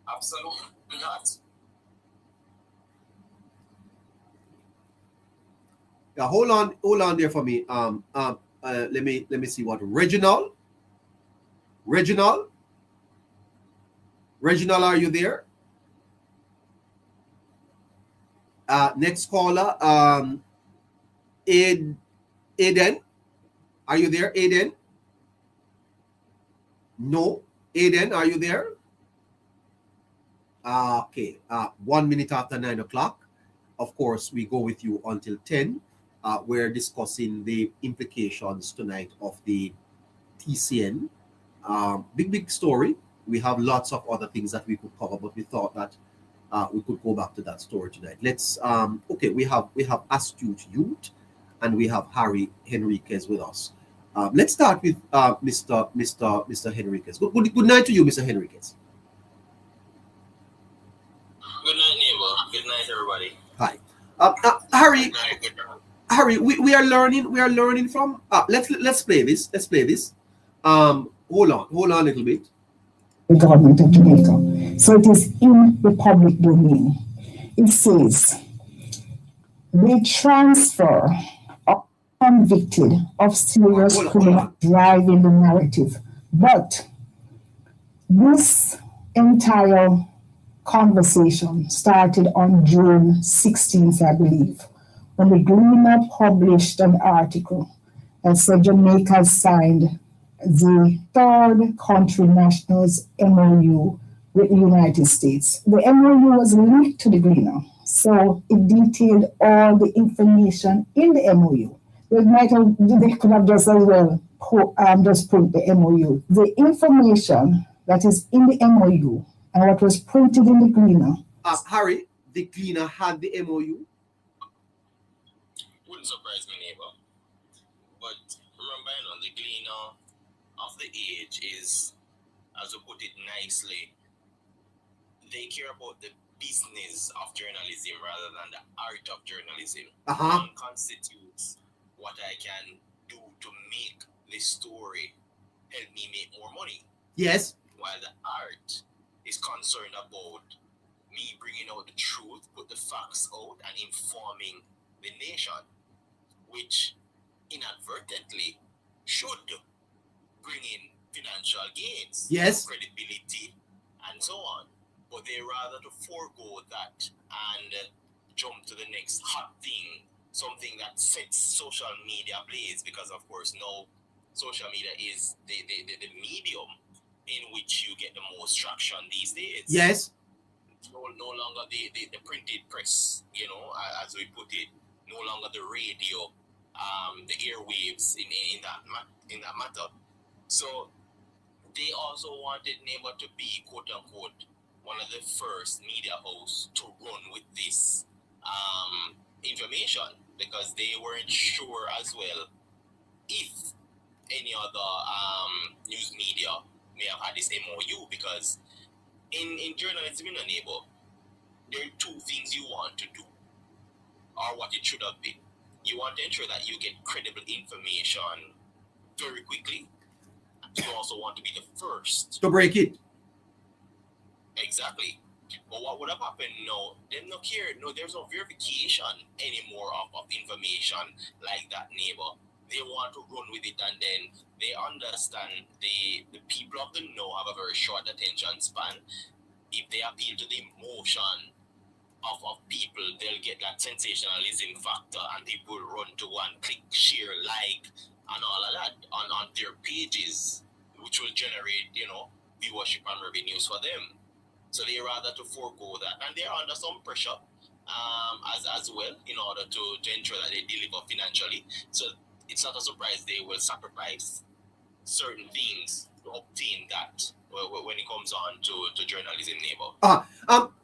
Absolutely not. Yeah, hold on there for me. Let me see what Reginald, are you there? Next caller, Aiden, are you there, Aiden? No, Aiden, are you there? Okay, 1 minute after 9 o'clock. Of course, we go with you until 10. We're discussing the implications tonight of the TCN. Big story. We have lots of other things that we could cover, but we thought that we could go back to that story tonight. Let's okay, we have Astute Youth and we have Harry Henriquez with us. Let's start with Mr. Henriquez. Good night to you, Mr. Henriquez. Good night, neighbor. Good night, everybody. Hi. Harry, we are learning from let's play this. Hold on a little bit. The government of Jamaica. So it is in the public domain. It says they transfer convicted of serious criminal driving the narrative. But this entire conversation started on June 16th, I believe, when the Gleaner published an article that said Jamaica signed the third country nationals MOU with the United States. The MOU was linked to the Gleaner, so it detailed all the information in the MOU. They could have just as well just put the MOU. The information that is in the MOU and what was printed in the Gleaner. Harry, the Gleaner had the MOU. Wouldn't surprise me, neighbor. But remember, the Gleaner of the age is, as you put it nicely, they care about the business of journalism rather than the art of journalism. One constitutes what I can do to make this story help me make more money. Yes. While the art is concerned about me bringing out the truth, put the facts out, and informing the nation, which inadvertently should bring in financial gains, yes, credibility, and so on. But they rather to forego that and jump to the next hot thing, something that sets social media ablaze, because of course now social media is the medium in which you get the most traction these days. Yes. No longer the printed press, as we put it, no longer the radio, the airwaves in that matter. So they also wanted Neighbor to be, quote unquote, one of the first media hosts to run with this information, because they weren't sure as well if any other news media may have had this MOU, because in journalism, Neighbor, there are two things you want to do, or what it should have been. You want to ensure that you get credible information very quickly. You also want to be the first to break it. Exactly. But what would have happened now? They don't care. No, there's no verification anymore of information like that, Neighbor. They want to run with it, and then they understand the people of the know have a very short attention span. If they appeal to the emotion of people, they'll get that sensationalism factor, and people will run to one, click, share, like, and all of that on their pages, which will generate, viewership and revenues for them. So they rather to forego that, and they're under some pressure as well in order to ensure that they deliver financially. So it's not a surprise they will sacrifice certain things to obtain that when it comes on to journalism, neighbor.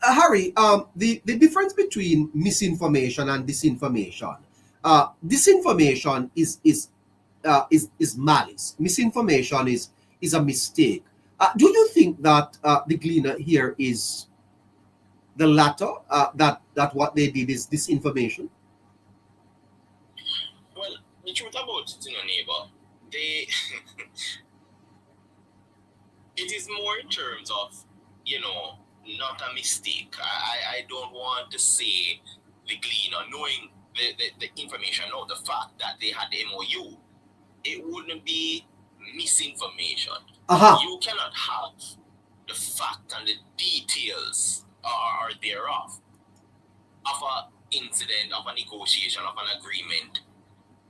Harry, the difference between misinformation and disinformation. Disinformation is malice. Misinformation is a mistake. Do you think that the gleaner here is the latter? That what they did is disinformation? Well, the truth about it, neighbor, they it is more in terms of, not a mistake. I don't want to say the gleaner, knowing the information or the fact that they had the MOU, it wouldn't be misinformation. You cannot have the fact and the details or thereof of an incident, of a negotiation, of an agreement,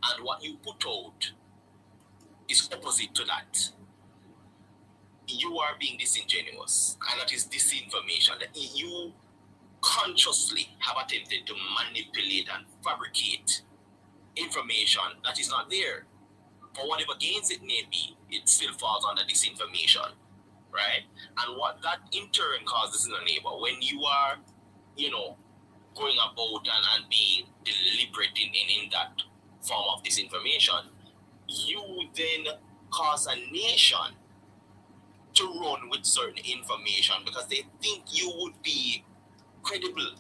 and what you put out is opposite to that. You are being disingenuous, and that is disinformation. That you consciously have attempted to manipulate and fabricate information that is not there. For whatever gains it may be, it still falls under disinformation, right? And what that in turn causes in a neighbor, when you are, going about and being deliberate in that form of disinformation, you then cause a nation to run with certain information because they think you would be credible.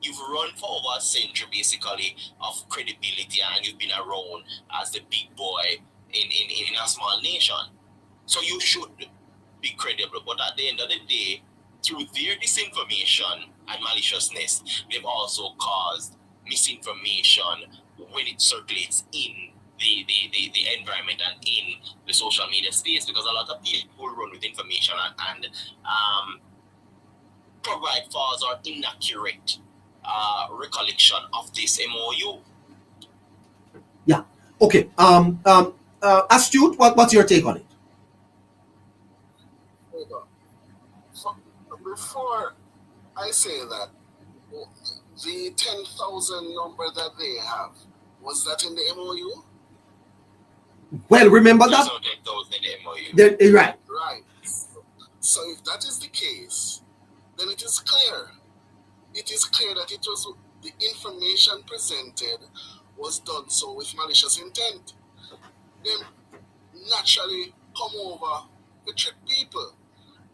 You've run for over a century, basically, of credibility, and you've been around as the big boy in a small nation. So you should be credible. But at the end of the day, through their disinformation and maliciousness, they've also caused misinformation when it circulates in the environment and in the social media space, because a lot of people run with information and provide false or inaccurate recollection of this MOU. Yeah. Okay. Astute, what's your take on it? Before I say that, the 10,000 number that they have, was that in the MOU? Well, remember that. Right. Right. So if that is the case, then it is clear. It is clear that it was the information presented was done so with malicious intent. Then naturally come over to trick people,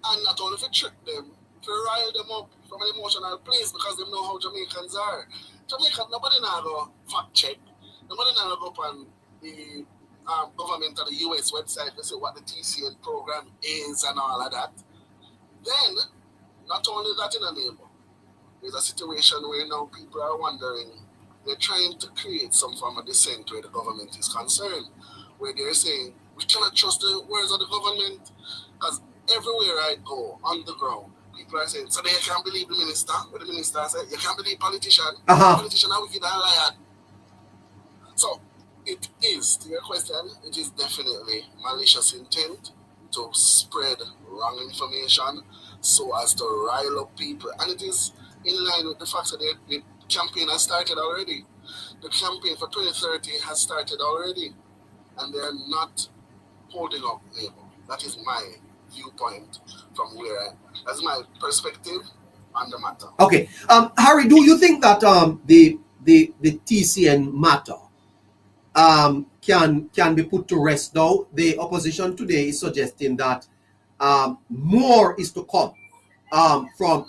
and not only to trick them, to rile them up from an emotional place because they know how Jamaicans are. Jamaica, nobody now go fact check. Nobody now go up on the government of the US website to say what the TCN program is and all of that. Then, not only that in a neighbor, there's a situation where now people are wondering, they're trying to create some form of dissent where the government is concerned, where they're saying, we cannot trust the words of the government, because everywhere I go on the ground, people are saying, so they can't believe the minister, what the minister said, you can't believe politician, politician are wicked and liar. So, it is, to your question, it is definitely malicious intent to spread wrong information so as to rile up people. And it is in line with the fact that the campaign has started already. The campaign for 2030 has started already. And they're not holding up labor. That is my viewpoint from where, that's my perspective on the matter. Okay. Harry, do you think that the TCN matter can be put to rest now? The opposition today is suggesting that more is to come from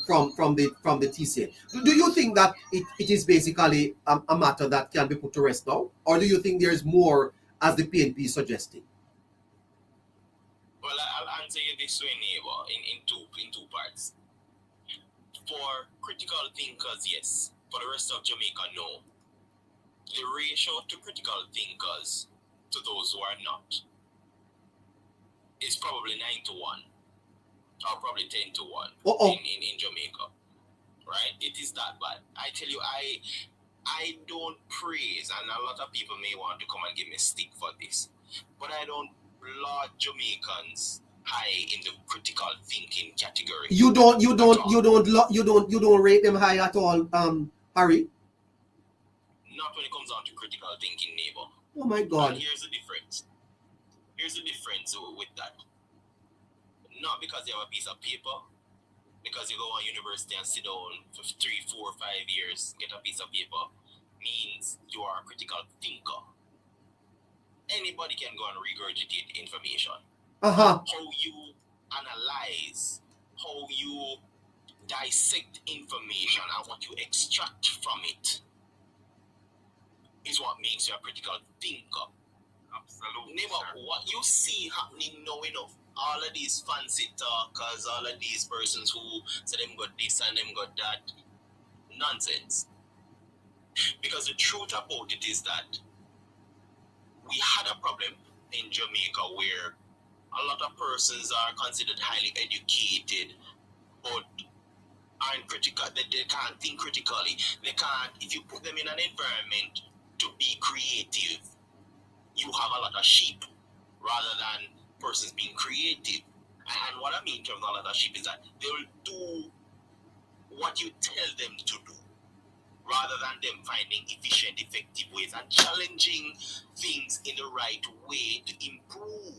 the TCN. Do you think that it is basically a matter that can be put to rest now, or do you think there is more, as the PNP is suggesting? Well, I'll answer you this way, neighbor, in two parts. For critical thinkers, yes. For the rest of Jamaica, no. The ratio to critical thinkers to those who are not is probably 9-1, or probably 10-1 in Jamaica. Right? It is that bad. I tell you, I I don't praise, and a lot of people may want to come and give me stick for this, but I don't laud Jamaicans high in the critical thinking category. You don't rate them high at all, Harry? Not when it comes down to critical thinking, neighbor. Oh my God. And here's the difference. Here's the difference with that. Not because you have a piece of paper, because you go on university and sit down for 3, 4, 5 years, get a piece of paper, means you are a critical thinker. Anybody can go and regurgitate information. Uh-huh. How you analyze, how you dissect information and what you extract from it is what makes you a critical thinker. Absolutely. Neighbor, what you see happening now, all of these fancy talkers, all of these persons who say them got this and them got that, nonsense. Because the truth about it is that we had a problem in Jamaica where a lot of persons are considered highly educated, but aren't critical. They can't think critically. They can't. If you put them in an environment to be creative, you have a lot of sheep rather than persons being creative. And what I mean in terms of a lot of sheep is that they'll do what you tell them to do, rather than them finding efficient, effective ways and challenging things in the right way to improve.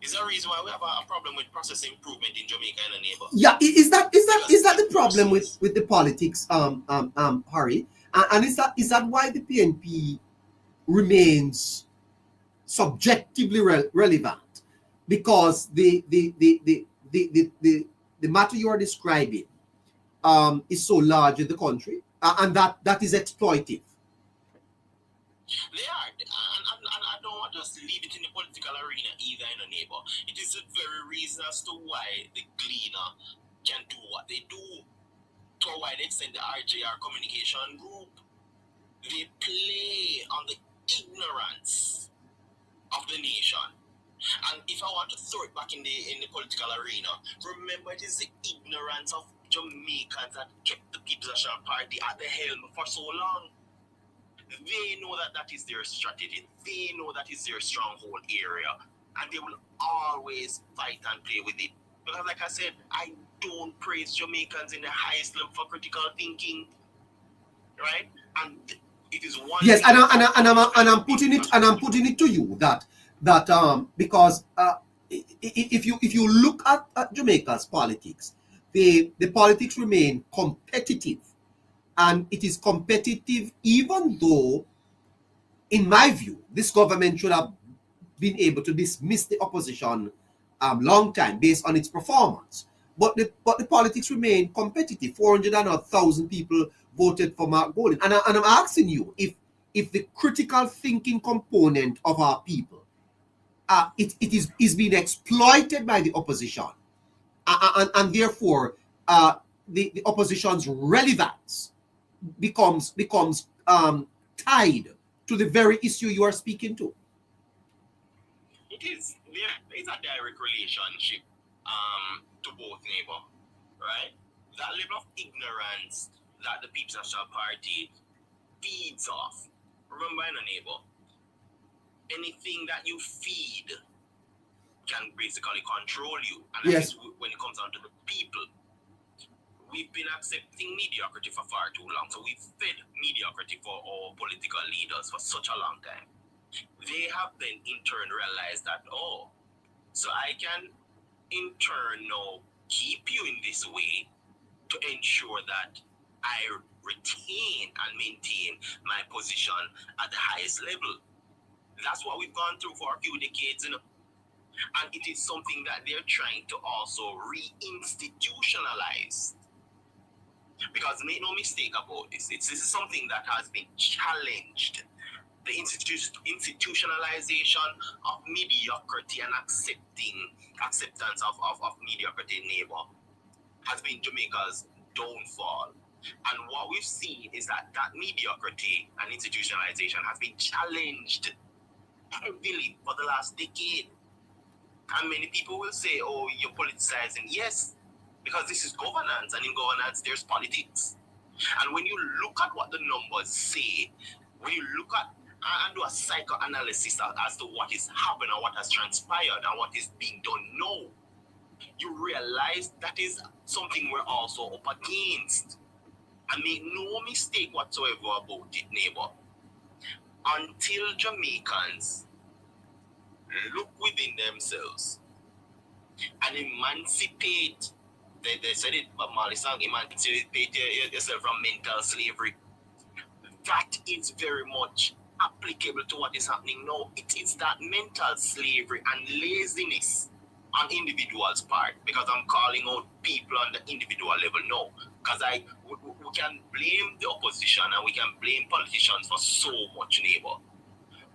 Is there a reason why we have a problem with process improvement in Jamaica and a neighbor? Yeah, is that the problem with the politics, Harry? And is that why the PNP remains subjectively relevant? Because the matter you are describing is so large in the country, and that is exploitive. They are, and I don't want us to leave it in the political arena either in a neighbor. It is the very reason as to why the Gleaner can do what they do. To a wide extent, the RJR communication group, they play on the ignorance of the nation. And if I want to throw it back in the political arena, remember it is the ignorance of Jamaicans that kept the People's National Party at the helm for so long. They know that is their strategy. They know that is their stronghold area. And they will always fight and play with it. Because like I said, I don't praise Jamaicans in the highest level for critical thinking. Right? And it is one. Yes, and I'm putting it to you that because if you look at Jamaica's politics, the politics remain competitive. And it is competitive even though, in my view, this government should have been able to dismiss the opposition long time based on its performance. But the politics remain competitive. 400,000 people voted for Mark Golden. And I'm asking you, if the critical thinking component of our people, it is being exploited by the opposition. And therefore, the opposition's relevance becomes tied to the very issue you are speaking to. It is. There is a direct relationship to both neighbor, right? That level of ignorance that the People's National Party feeds off. Remember, in a neighbor, anything that you feed can basically control you. And yes. That is when it comes down to the people. We've been accepting mediocrity for far too long. So we've fed mediocrity for our political leaders for such a long time. They have then in turn realized that, so I can in turn now keep you in this way to ensure that I retain and maintain my position at the highest level. That's what we've gone through for a few decades, and it is something that they're trying to also re-institutionalize. Because make no mistake about this, this is something that has been challenged. The institutionalization of mediocrity and acceptance of mediocrity in neighbor has been Jamaica's downfall. And what we've seen is that mediocrity and institutionalization has been challenged heavily for the last decade. And many people will say, you're politicizing. Yes, because this is governance, and in governance there's politics. And when you look at what the numbers say, when you look at and do a psychoanalysis as to what is happening and what has transpired and what is being done now, you realize that is something we're also up against. And make no mistake whatsoever about it, neighbor. Until Jamaicans look within themselves and emancipate, they said it, but Marley song, emancipate yourself from mental slavery. That is very much applicable to what is happening now. It's that mental slavery and laziness on individuals' part, because I'm calling out people on the individual level now, because we can blame the opposition and we can blame politicians for so much, neighbor,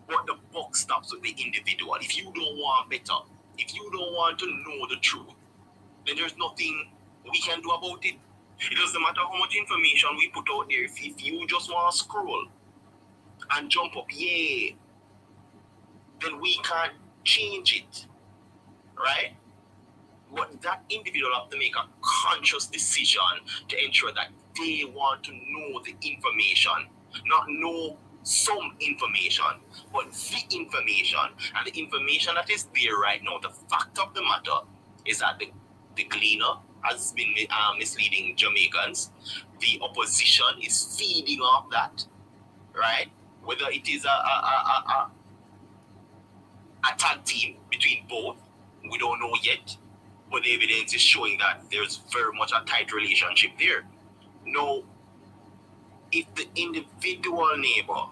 but the buck stops with the individual. If you don't want better, if you don't want to know the truth, then there's nothing we can do about it. It doesn't matter how much information we put out there. If you just want to scroll and jump up, yeah, then we can't change it, right? But that individual have to make a conscious decision to ensure that they want to know the information, not know some information, but the information. And the information that is there right now, the fact of the matter is that the cleaner has been misleading Jamaicans. The opposition is feeding off that, right? Whether it is a tag team between both, we don't know yet. But the evidence is showing that there's very much a tight relationship there. Now, if the individual neighbor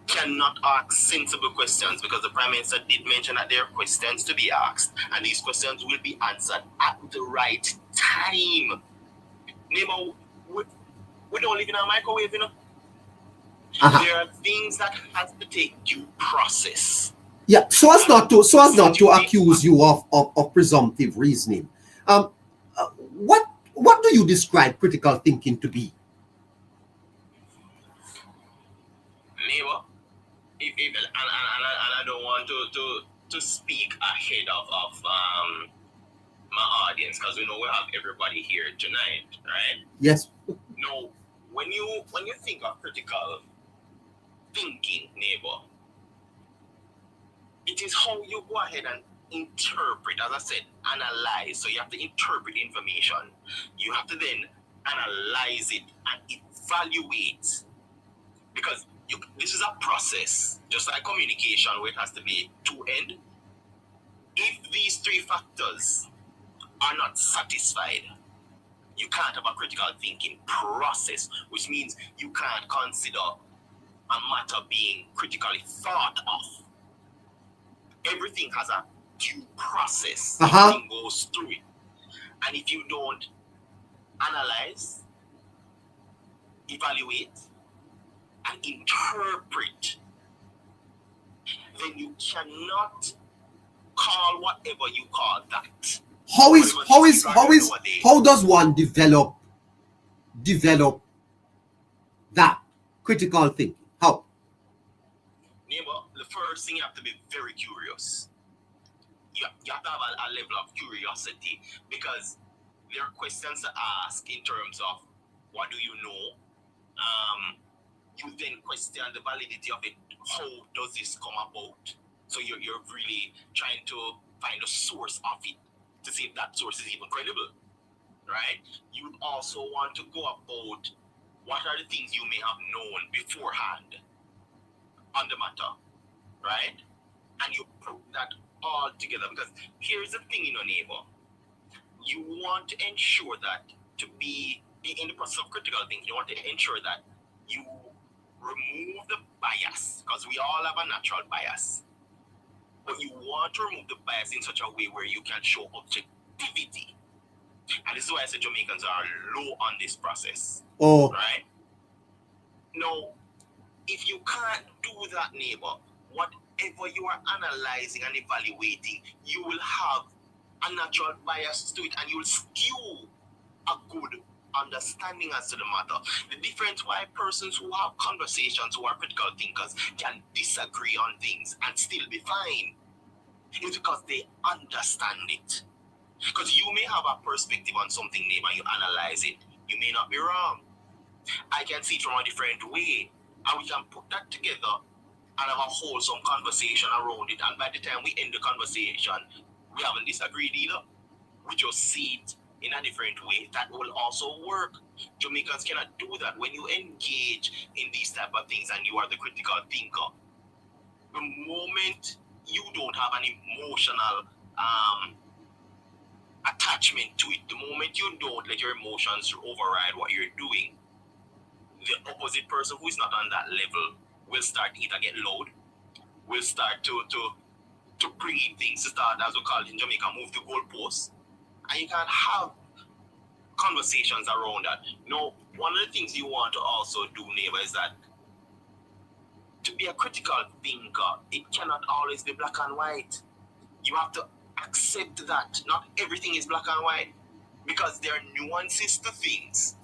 cannot ask sensible questions, because the Prime Minister did mention that there are questions to be asked, and these questions will be answered at the right time. Neighbor, we don't live in a microwave, you know? There are things that have to take due process. Yeah, so as not to accuse you of presumptive reasoning. What do you describe critical thinking to be? Neighbor, and I don't want to speak ahead of my audience, because we know we have everybody here tonight, right? Yes. No, when you think of critical thinking, neighbor, it is how you go ahead and interpret, as I said, analyze. So you have to interpret information. You have to then analyze it and evaluate. Because this is a process, just like communication, where it has to be two-end. If these three factors are not satisfied, you can't have a critical thinking process, which means you can't consider a matter being critically thought of. Everything has a due process. Everything goes through it. And if you don't analyze, evaluate, and interpret, then you cannot call whatever you call that. How does one develop that critical thinking? How? Neighbor, the first thing, you have to be very curious. You have to have a level of curiosity, because there are questions to ask in terms of what do you know. You then question the validity of it. How does this come about? So you're really trying to find a source of it to see if that source is even credible, right? You would also want to go about what are the things you may have known beforehand on the matter, right? And you put that all together, because here's the thing, neighbor. You want to ensure that to be in the process of critical thinking, you want to ensure that you remove the bias, because we all have a natural bias. But you want to remove the bias in such a way where you can show objectivity. And this is why I say Jamaicans are low on this process. Right? Now, if you can't do that, neighbor, whatever you are analyzing and evaluating, you will have a natural bias to it, and you will skew a good understanding as to the matter. The difference why persons who have conversations, who are critical thinkers, can disagree on things and still be fine is because they understand it. Because you may have a perspective on something, neighbor, you analyze it, You may not be wrong. I can see it from a different way. And we can put that together and have a wholesome conversation around it. And by the time we end the conversation, we haven't disagreed either. We just see it in a different way. That will also work. Jamaicans cannot do that. When you engage in these type of things and you are the critical thinker, the moment you don't have an emotional attachment to it, the moment you don't let your emotions override what you're doing, the opposite person who is not on that level will start either get loud, will start to bring in things, to start, as we call it in Jamaica, move the goalposts. And you can't have conversations around that. No, one of the things you want to also do, neighbor, is that to be a critical thinker, it cannot always be black and white. You have to accept that not everything is black and white, because there are nuances to things,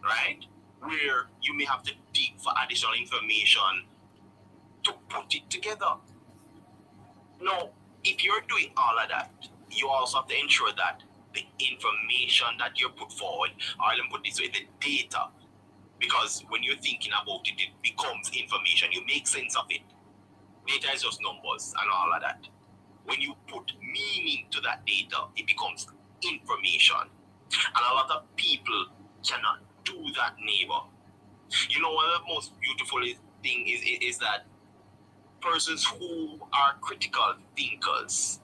right? Where you may have to dig for additional information to put it together. No, if you're doing all of that, you also have to ensure that the information that you put forward, or let me put this way, the data, because when you're thinking about it, it becomes information. You make sense of it. Data is just numbers and all of that. When you put meaning to that data, it becomes information. And a lot of people cannot do that, neighbor. You know, one of the most beautiful thing is that persons who are critical thinkers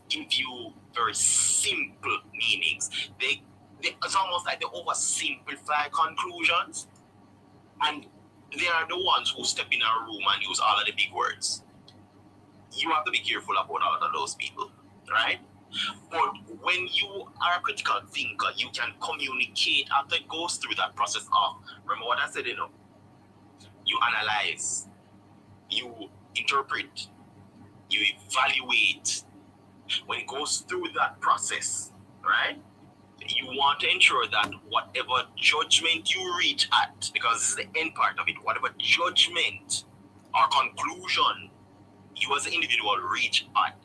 give you very simple meanings. It's almost like they oversimplify conclusions, and they are the ones who step in a room and use all of the big words. You have to be careful about all of those people, right? But when you are a critical thinker, you can communicate after it goes through that process of, remember what I said, you know, you analyze, you interpret, you evaluate. When it goes through that process, right, you want to ensure that whatever judgment you reach at, because this is the end part of it, whatever judgment or conclusion you as an individual reach at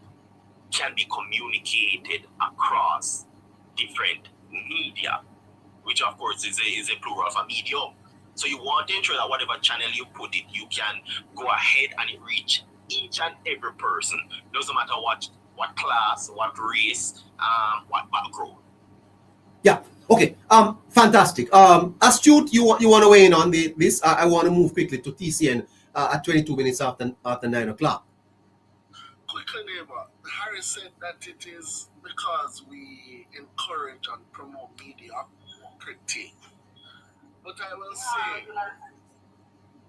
can be communicated across different media, which of course is a plural of a medium. So you want to ensure that whatever channel you put it, you can go ahead and it reach each and every person. Doesn't matter what class, what race, what background. Yeah. Okay. Fantastic. Astute, you want to weigh in on this? I want to move quickly to TCN at 22 minutes after 9 o'clock. Quickly, neighbor. Harry said that it is because we encourage and promote mediocrity. But I will say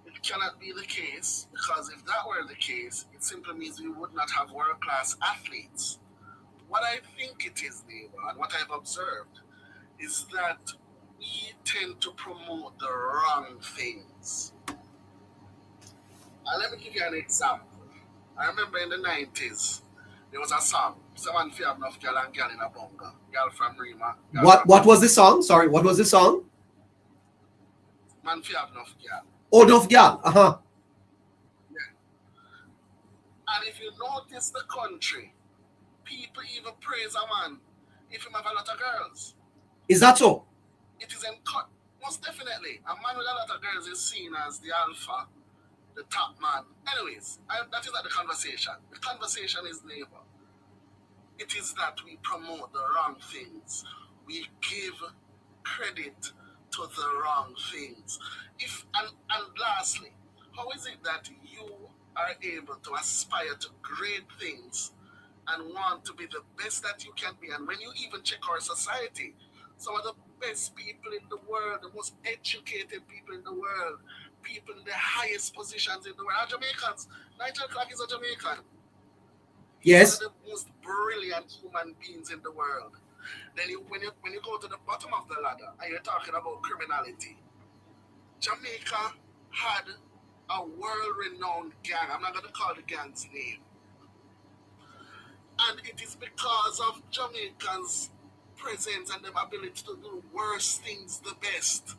it cannot be the case, because if that were the case, it simply means we would not have world-class athletes. What I think it is, neighbor, and what I've observed, is that we tend to promote the wrong things. And let me give you an example. I remember in the 90s, there was a song, someone fear enough girl and girl in a bunga, girl from Rima. What was the song? Sorry, what was the song? Man fear enough girl. Oh, enough girl. Uh-huh. Yeah. And if you notice the country, people even praise a man if he have a lot of girls. Is that so? It is most definitely. A man with a lot of girls is seen as the alpha, the top man. Anyways, that is not the conversation. The conversation is, neighbor, it is that we promote the wrong things. We give credit to the wrong things. And lastly, how is it that you are able to aspire to great things and want to be the best that you can be? And when you even check our society, some of the best people in the world, the most educated people in the world, people in the highest positions in the world are Jamaicans. Nigel Clark is a Jamaican. Yes. He's one of the most brilliant human beings in the world. Then when you go to the bottom of the ladder and you're talking about criminality, Jamaica had a world-renowned gang. I'm not going to call the gang's name. And it is because of Jamaicans' presence and their ability to do worse things the best.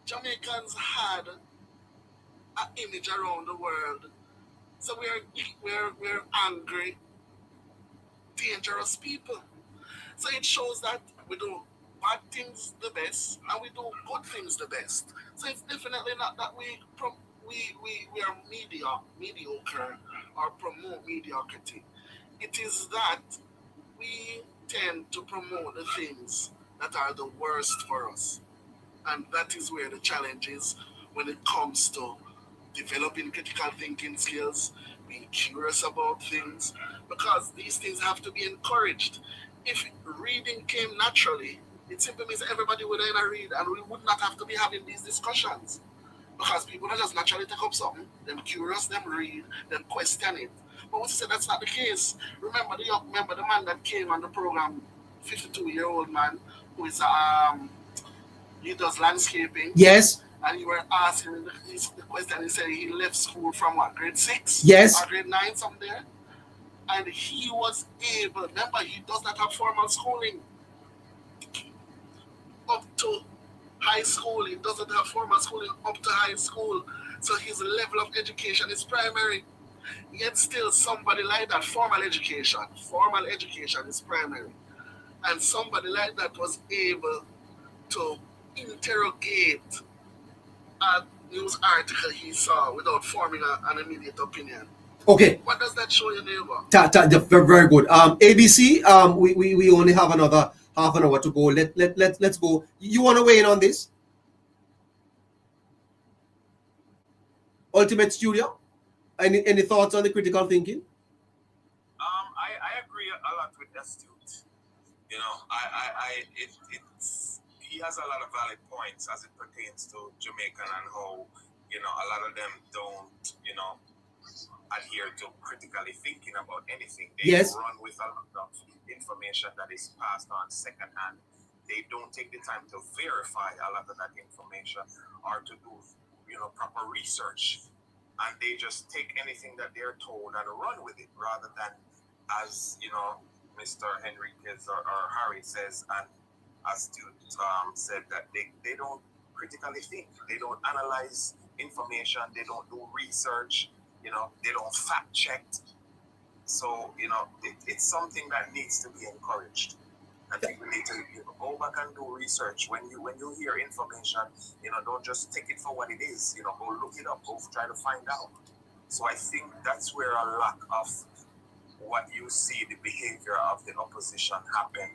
Jamaicans had an image around the world. So we're angry, dangerous people. So it shows that we do bad things the best and we do good things the best. So it's definitely not that we are mediocre or promote mediocrity. It is that we tend to promote the things that are the worst for us. And that is where the challenge is when it comes to developing critical thinking skills, being curious about things, because these things have to be encouraged. If reading came naturally, it simply means everybody would then read and we would not have to be having these discussions. Because people are just naturally take up something, them curious, them read, them question it. But we said that's not the case. Remember the man that came on the program, 52-year-old man, who is he does landscaping. Yes. And you were asking the question, he said he left school from what, grade 6? Yes. Or grade 9, something there? And he was able, remember, he does not have formal schooling. Up to high school, he doesn't have formal schooling up to high school. So his level of education is primary. Yet still somebody like that, formal education is primary. And somebody like that was able to interrogate a news article he saw without forming an immediate opinion. Okay. What does that show your neighbor? Very good. ABC, we only have another half an hour to go. Let's go. You want to weigh in on this? Ultimate Studio? Any thoughts on the critical thinking? I agree a lot with Astute. You know, he has a lot of valid points as it pertains to Jamaican and how, you know, a lot of them don't, you know, adhere to critically thinking about anything. They run with a lot of information that is passed on secondhand. They don't take the time to verify a lot of that information or to do, you know, proper research. And they just take anything that they're told and run with it rather than, as, you know, Mr. Henriquez or Harry says, and Astute said that they don't critically think. They don't analyze information. They don't do research. You know, they don't fact check. So, you know, it's something that needs to be encouraged. I think we need to go back and do research. When you hear information, you know, don't just take it for what it is. You know, go look it up. Go try to find out. So I think that's where a lack of what you see the behavior of the opposition happen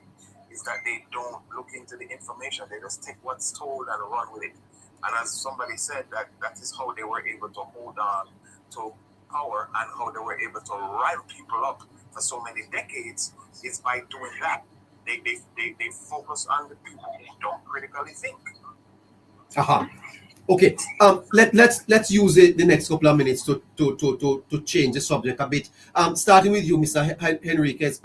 is that they don't look into the information. They just take what's told and run with it. And as somebody said, that is how they were able to hold on to power and how they were able to rile people up for so many decades is by doing that. They focus on the people who don't critically think. Okay. Let's use the next couple of minutes to change the subject a bit. Starting with you, Mr. Henriquez.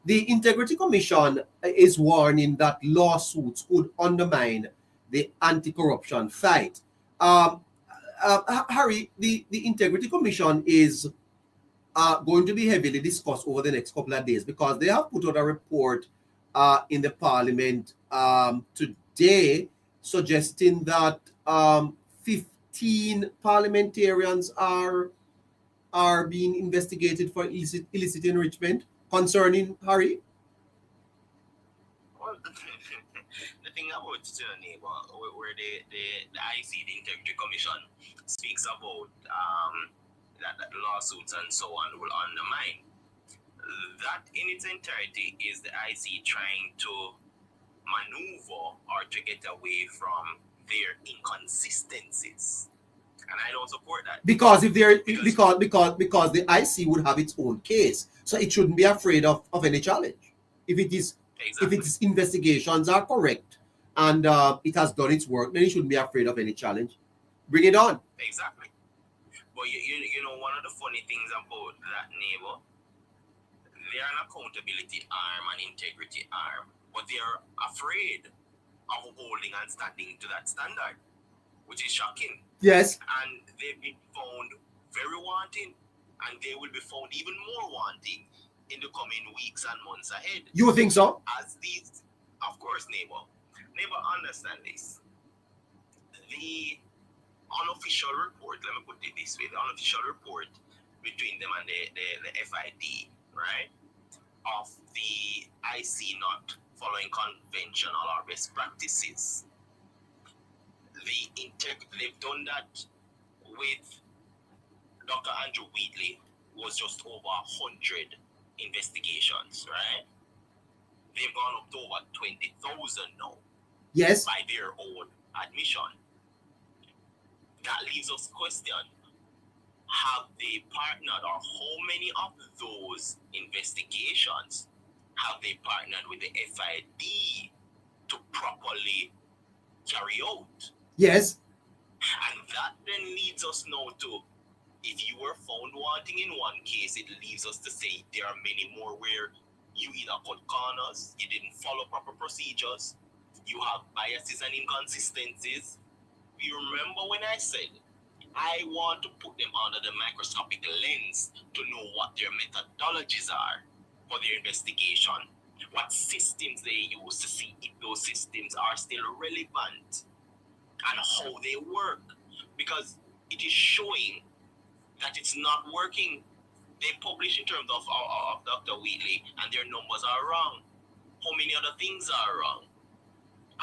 The Integrity Commission is warning that lawsuits could undermine the anti-corruption fight. Harry, the Integrity Commission is going to be heavily discussed over the next couple of days because they have put out a report in the Parliament today suggesting that 15 parliamentarians are being investigated for illicit enrichment. Concerning Harry? Well, the thing about neighbor, where the IC, the Integrity Commission, speaks about that lawsuits and so on will undermine. That in its entirety is the IC trying to maneuver or to get away from their inconsistencies. And I don't support that. Because if they're because the IC would have its own case. So it shouldn't be afraid of any challenge. If its investigations are correct and it has done its work, then it shouldn't be afraid of any challenge. Bring it on. Exactly. But you know, one of the funny things about that neighbor, they're an accountability arm and integrity arm, but they're afraid of holding and standing to that standard, which is shocking. Yes. And they've been found very wanting, and they will be found even more wanting in the coming weeks and months ahead. You think so? As these, of course, neighbor, understand this. The unofficial report, let me put it this way, the unofficial report between them and the FID, right, of the IC not following conventional or best practices. They've done that with Dr. Andrew Wheatley, was just over 100 investigations, right? They've gone up to over 20,000 now. Yes. By their own admission. That leaves us question, have they partnered, or how many of those investigations have they partnered with the FID to properly carry out? Yes. And that then leads us now to, if you were found wanting in one case, it leaves us to say there are many more where you either cut corners, you didn't follow proper procedures, you have biases and inconsistencies. You remember when I said I want to put them under the microscopic lens to know what their methodologies are for their investigation, what systems they use to see if those systems are still relevant and how they work, because it is showing that it's not working. They publish in terms of Dr. Wheatley and their numbers are wrong. How many other things are wrong?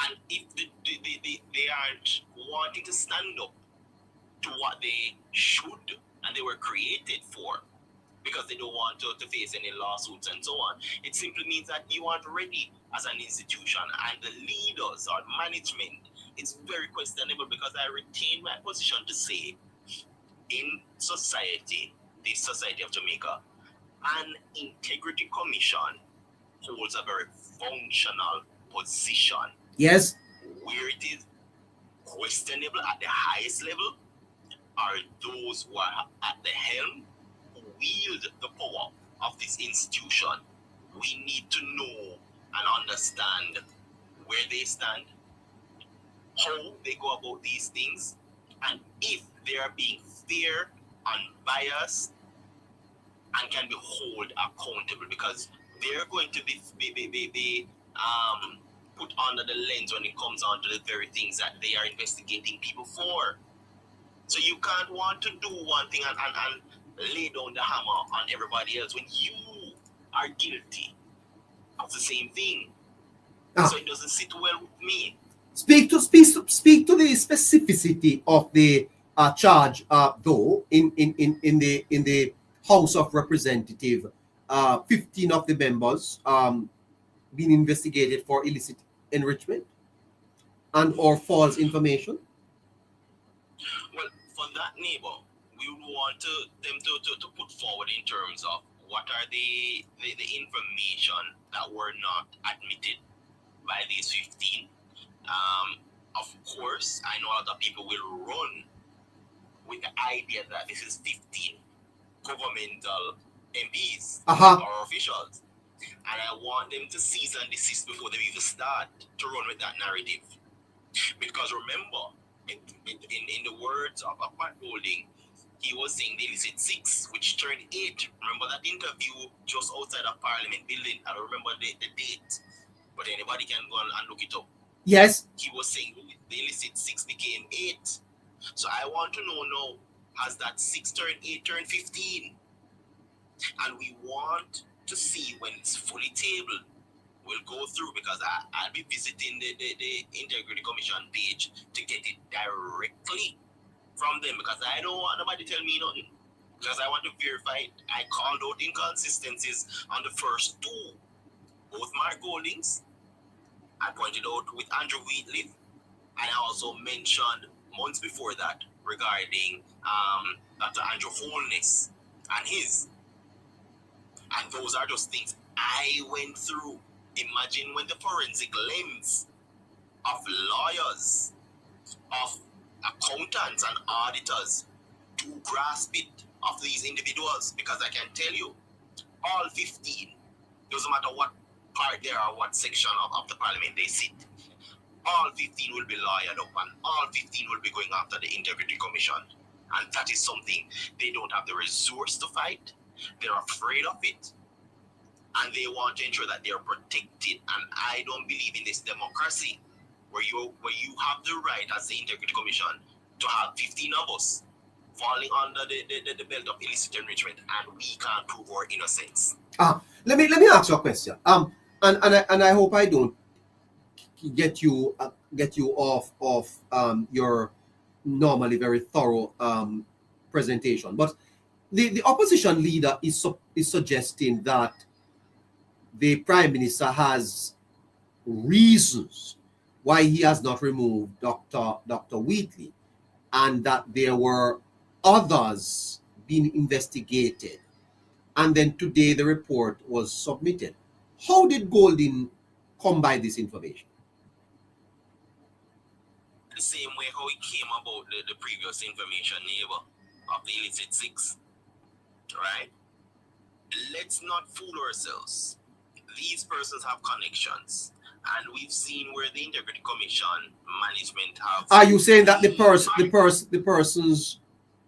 And if they aren't wanting to stand up to what they should and they were created for, because they don't want to face any lawsuits and so on, it simply means that you aren't ready as an institution, and the leaders or management, it's very questionable, because I retain my position to say in society, the Society of Jamaica, an integrity commission holds a very functional position. Yes. Where it is questionable at the highest level are those who are at the helm, who wield the power of this institution. We need to know and understand where they stand, how they go about these things, and if they are being fair, unbiased, and can be held accountable, because they're going to be put under the lens when it comes on to the very things that they are investigating people for. So you can't want to do one thing and lay down the hammer on everybody else when you are guilty of the same thing. So it doesn't sit well with me. Speak to the specificity of the charge, though, in the House of Representatives. 15 of the members being investigated for illicit enrichment and or false information. Well, for that, neighbor, we would want them to put forward in terms of what are the information that were not admitted by these 15. Of course, I know other people will run with the idea that this is 15 governmental MPs or officials, and I want them to cease and desist before they even start to run with that narrative. Because remember, in the words of Pat Golding, he was saying the illicit 6, which turned 8. Remember that interview just outside of Parliament building? I don't remember the date, but anybody can go and look it up. Yes. He was saying the illicit 6 became 8. So I want to know now, has that 6 turned 8 turned 15? And we want to see when it's fully tabled. We'll go through, because I'll be visiting the Integrity Commission page to get it directly from them, because I don't want nobody to tell me nothing, because I want to verify it. I called out inconsistencies on the first 2, both Mark Goldings. I pointed out with Andrew Wheatley, and I also mentioned months before that regarding Dr. Andrew Holness and his. And those are just things I went through. Imagine when the forensic lens of lawyers, of accountants and auditors do grasp it of these individuals, because I can tell you, all 15, doesn't matter what part there or what section of the parliament they sit, all 15 will be lawyered up, and all 15 will be going after the Integrity Commission. And that is something they don't have the resource to fight. They're afraid of it, and they want to ensure that they're protected. And I don't believe in this democracy where you have the right as the Integrity Commission to have 15 of us falling under the belt of illicit enrichment, and we can't prove our innocence. Let me ask you a question. and I hope I don't get you off your normally very thorough presentation. But the opposition leader is suggesting that the Prime Minister has reasons why he has not removed Dr. Wheatley, and that there were others being investigated. And then today the report was submitted. How did Golding come by this information? The same way how it came about the previous information, neighbor, of the illicit six. Right? Let's not fool ourselves. These persons have connections, and we've seen where the Integrity Commission management have. Are you saying that the persons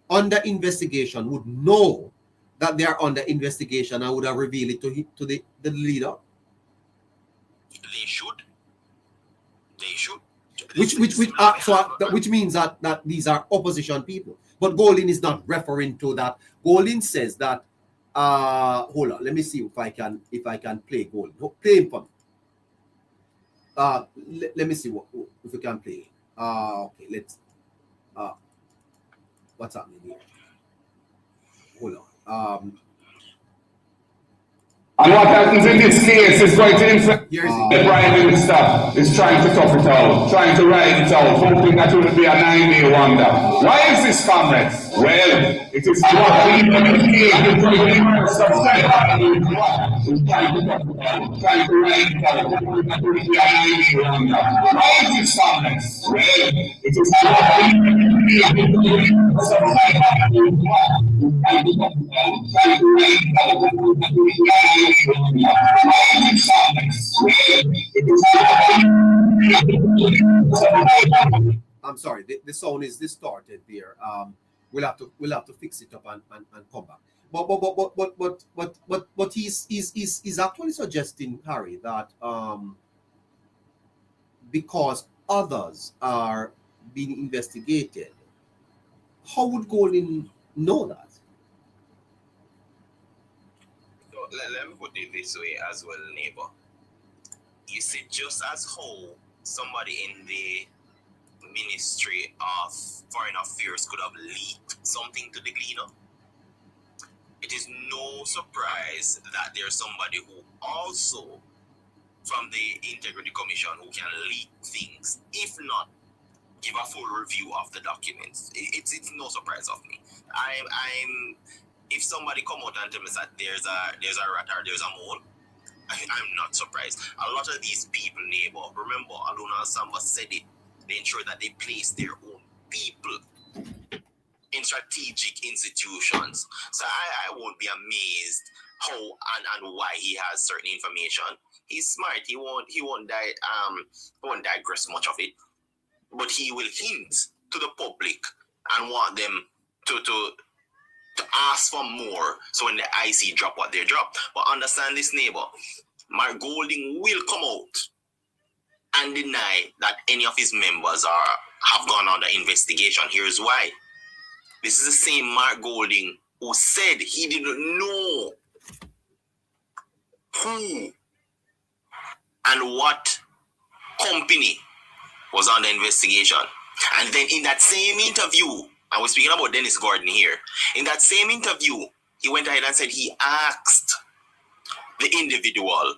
under investigation would know that they are under investigation and would have revealed it to the leader? They should. They should. Which means that these are opposition people. But Golding is not referring to that. Golding says that. Hold on, let me see if I can play Golding. Play him for me. Let me see if we can play. Okay, let's. What's happening here? Hold on. And what happens in this case is going to influence the Prime Minister is trying to tough it out, trying to ride it out, hoping that it will be a 9-day wonder. Why is this, comrades? Well, it is what we trying to ride it out, hoping that it will be a 9-day wonder. Why is this, comrades? Well, it is I'm sorry, the sound is distorted there. We'll have to fix it up and come back. But he's actually suggesting, Harry, that because others are being investigated, how would Golding know that? So let me put it this way as well, neighbor. You see, just as how somebody in the Ministry of Foreign Affairs could have leaked something to the Gleaner, it is no surprise that there's somebody who also from the Integrity Commission who can leak things, if not give a full review of the documents. It's no surprise of me. I'm if somebody come out and tell me that there's a rat or there's a mole, I'm not surprised. A lot of these people, neighbor, remember Aluna and Samba said it, they ensure that they place their own people in strategic institutions. So I won't be amazed how and why he has certain information. He's smart. He won't digress much of it, but he will hint to the public and want them to ask for more. So when the IC drop what they drop, but understand this, neighbor, Mark Golding will come out and deny that any of his members have gone under investigation. Here's why. This is the same Mark Golding who said he didn't know who and what company was under investigation. And then in that same interview, I was speaking about Dennis Gordon here. In that same interview, he went ahead and said he asked the individual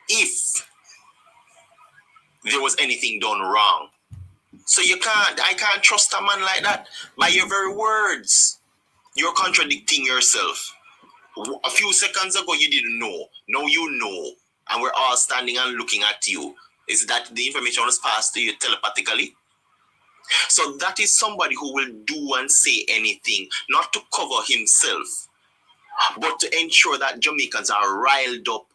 if there was anything done wrong. So I can't trust a man like that. By your very words, you're contradicting yourself. A few seconds ago, you didn't know. Now you know. And we're all standing and looking at you. Is that the information was passed to you telepathically? So that is somebody who will do and say anything, not to cover himself, but to ensure that Jamaicans are riled up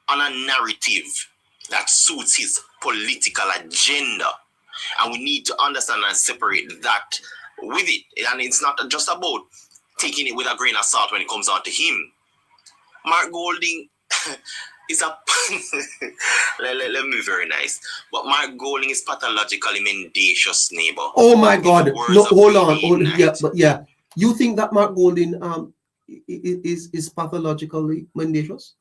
on a narrative that suits his political agenda. And we need to understand and separate that with it. And it's not just about taking it with a grain of salt when it comes out to him. Mark Golding is a let me be very nice, but Mark Golding is pathologically mendacious, neighbor. Oh my God! No, hold on. Yeah. You think that Mark Golding is pathologically mendacious?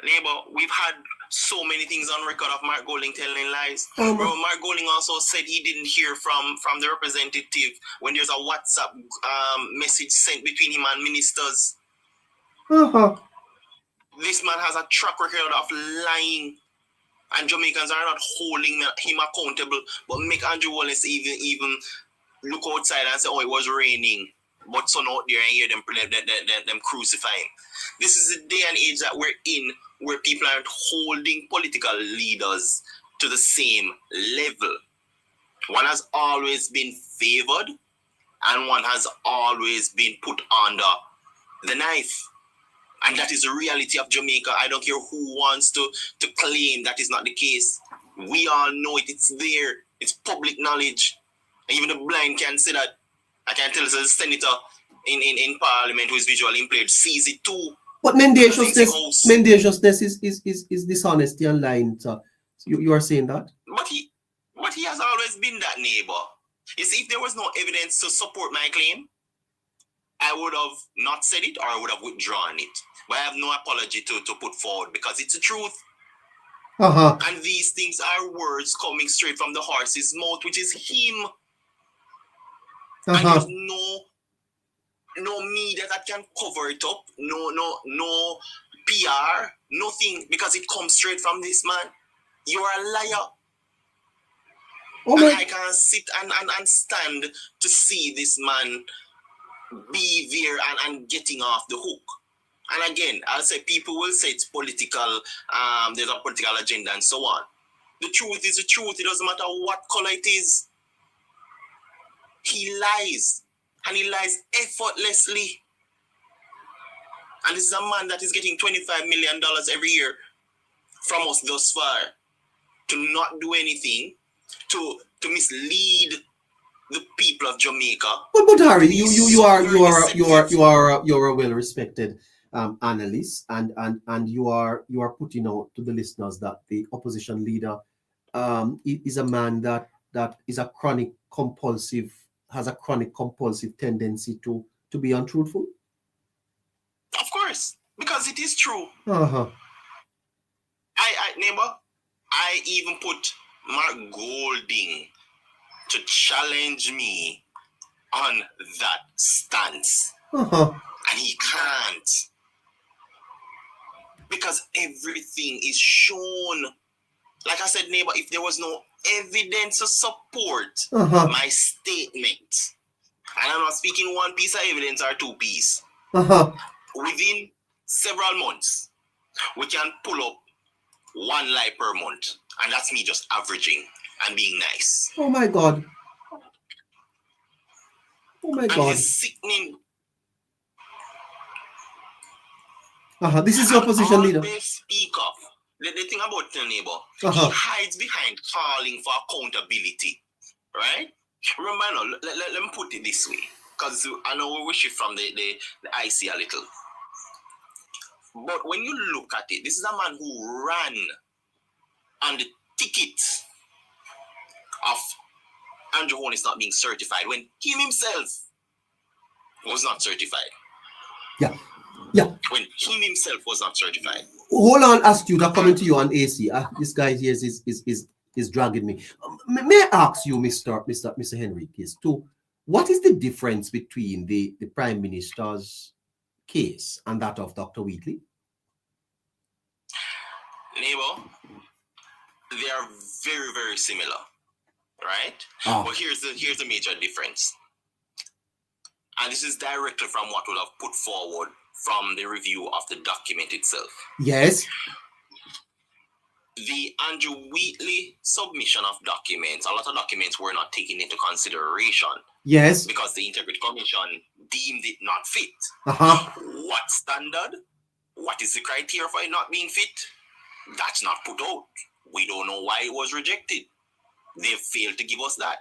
Neighbor, we've had so many things on record of Mark Golding telling lies. Oh, Bro, Mark Golding also said he didn't hear from the representative when there's a WhatsApp message sent between him and ministers. This man has a track record of lying, and Jamaicans are not holding him accountable, but make Andrew Wallace even look outside and say, oh, it was raining, but sun out there and hear them crucifying. This is the day and age that we're in, where people aren't holding political leaders to the same level. One has always been favored, and one has always been put under the knife. And that is the reality of Jamaica. I don't care who wants to claim that is not the case. We all know it. It's there. It's public knowledge. And even the blind can say that. I can tell the senator in parliament who is visually impaired sees it too. But mendaciousness is dishonesty and lying. So you are saying that? But he has always been that, neighbor. You see, if there was no evidence to support my claim, I would have not said it, or I would have withdrawn it. But I have no apology to put forward, because it's the truth. And these things are words coming straight from the horse's mouth, which is him. And there's no media that can cover it up, no PR, nothing, because it comes straight from this man. You are a liar. And I can't sit and stand to see this man be there and getting off the hook. And again, I'll say people will say it's political, there's a political agenda and so on. The truth is the truth. It doesn't matter what color it is. He lies. And he lies effortlessly. And this is a man that is getting $25 million every year from us thus far, to not do anything, to mislead the people of Jamaica. But Harry, you are a well-respected analyst, and you are putting out to the listeners that the opposition leader is a man that is a chronic compulsive tendency to be untruthful. Of course, because it is true. Neighbor, I even put Mark Golding to challenge me on that stance. And he can't. Because everything is shown. Like I said, neighbor, if there was no evidence to support my statement, and I'm not speaking one piece of evidence or two pieces, within several months, we can pull up one lie per month. And that's me just averaging and being nice. Oh my God. And it's sickening. This is your opposition leader. They speak of. The thing about the neighbor, he hides behind calling for accountability. Right? Remember now, let me put it this way. Because I know we wish it from the IC a little. But when you look at it, this is a man who ran on the ticket of Andrew Holness not being certified when he himself was not certified. Yeah. When he himself was not certified. Hold on, Astute, I'm coming to you on AC. This guy here is dragging me. May I ask you, Mr. Henriquez, what is the difference between the Prime Minister's case and that of Dr. Wheatley? Neighbor, they are very, very similar, right? But here's the major difference. And this is directly from what we'll have put forward from the review of the document itself. Yes. The Andrew Wheatley submission of documents, a lot of documents were not taken into consideration. Yes. Because the Integrity Commission deemed it not fit. What standard? What is the criteria for it not being fit? That's not put out. We don't know why it was rejected. They failed to give us that.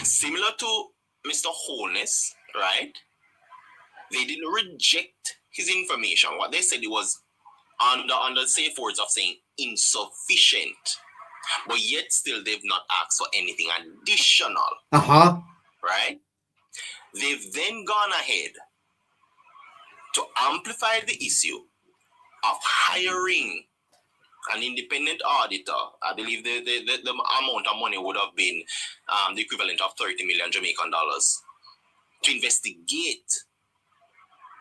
Similar to Mr. Holness, right? They didn't reject his information. What they said, it was under safe words of saying insufficient. But yet still they've not asked for anything additional. Right? They've then gone ahead to amplify the issue of hiring an independent auditor. I believe the amount of money would have been the equivalent of 30 million Jamaican dollars to investigate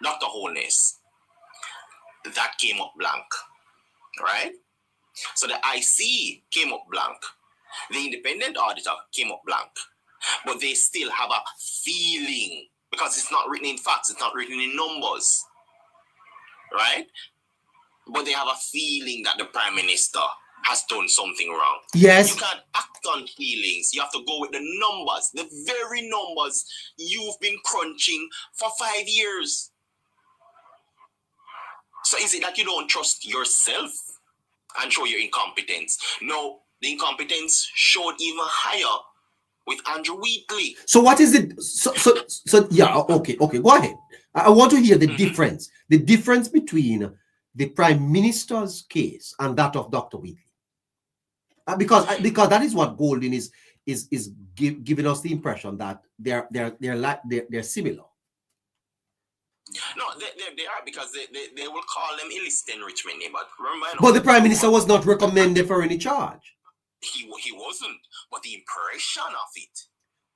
Dr. Holness. That came up blank, right? So the IC came up blank. The independent auditor came up blank. But they still have a feeling, because it's not written in facts, it's not written in numbers, right? But they have a feeling that the Prime Minister has done something wrong. Yes. You can't act on feelings. You have to go with the numbers, the very numbers you've been crunching for 5 years. So is it that you don't trust yourself and show your incompetence? No, the incompetence showed even higher with Andrew Wheatley. So what is it? So yeah, okay, go ahead. I want to hear the difference between the Prime Minister's case and that of Dr. Wheatley. Because that is what Golden is giving us the impression that they're similar. No, they are, because they will call them illicit enrichment, but But the Prime Minister was not recommended for any charge. He wasn't, but the impression of it.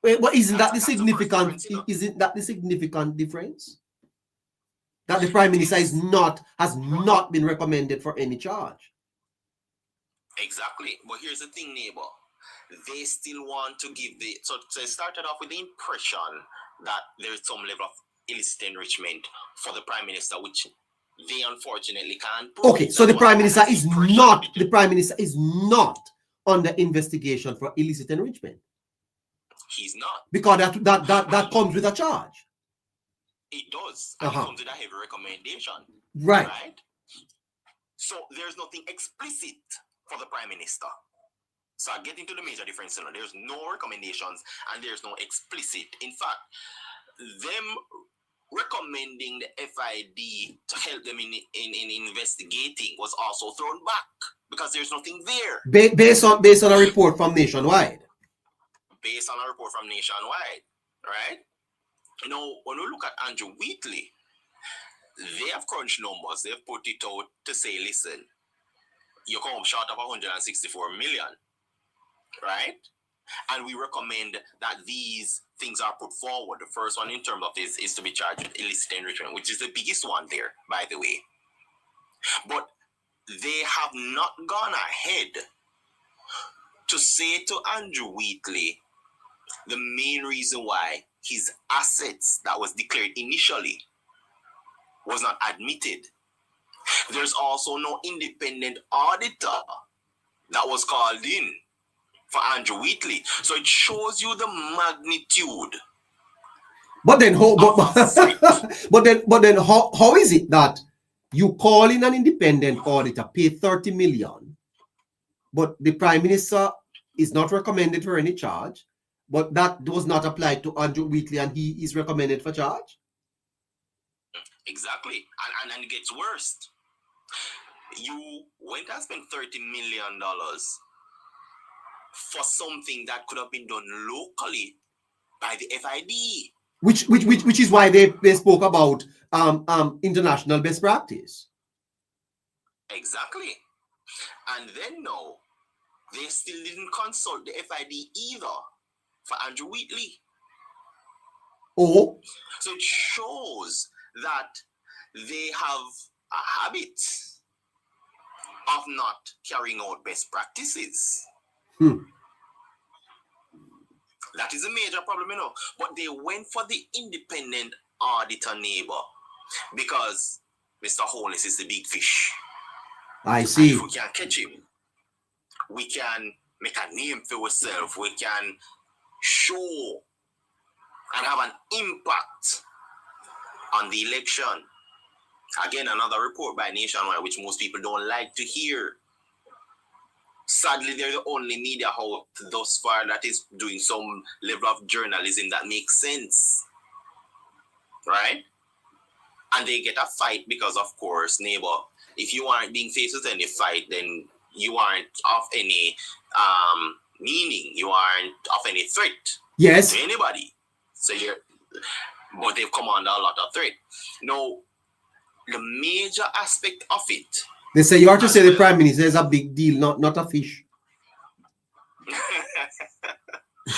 Wait, but isn't that the significant? Isn't that the significant difference? That the Prime Minister has not been recommended for any charge. Exactly, but here's the thing, neighbor. They still want to give so they started off with the impression that there is some level of illicit enrichment for the Prime Minister, which they unfortunately can't prove. Okay, so the Prime Minister is not under investigation for illicit enrichment. He's not. Because that comes with a charge. It does. And it comes with a heavy recommendation. Right. So there's nothing explicit for the Prime Minister. So I get into the major difference. There's no recommendations and there's no explicit. In fact, them recommending the FID to help them in investigating was also thrown back because there's nothing there. Based on a report from Nationwide. Based on a report from Nationwide, right? You know, when we look at Andrew Wheatley, they have crunched numbers. They've put it out to say, listen, you come up short of 164 million, right? And we recommend that these things are put forward. The first one in terms of this is to be charged with illicit enrichment, which is the biggest one there, by the way. But they have not gone ahead to say to Andrew Wheatley the main reason why his assets that was declared initially was not admitted. There's also no independent auditor that was called in for Andrew Wheatley. So it shows you the magnitude. But then how is it that you call in an independent auditor, pay 30 million, but the Prime Minister is not recommended for any charge, but that does not apply to Andrew Wheatley and he is recommended for charge? Exactly. And it gets worse. You went and spent $30 million for something that could have been done locally by the FID. Which is why they spoke about international best practice. Exactly. And then no, they still didn't consult the FID either for Andrew Wheatley. Oh. So it shows that they have a habit of not carrying out best practices. That is a major problem, you know. But they went for the independent auditor neighbor because Mr. Holness is the big fish. I see. And if we can catch him, we can make a name for ourselves. We can show and have an impact on the election. Again, another report by Nationwide, which most people don't like to hear. Sadly, they're the only media house thus far that is doing some level of journalism that makes sense. Right? And they get a fight because, of course, neighbor, if you aren't being faced with any fight, then you aren't of any meaning. You aren't of any threat to anybody. So but they've come under a lot of threat. Now, the major aspect of it. They say you have to say the Prime Minister is a big deal, not a fish.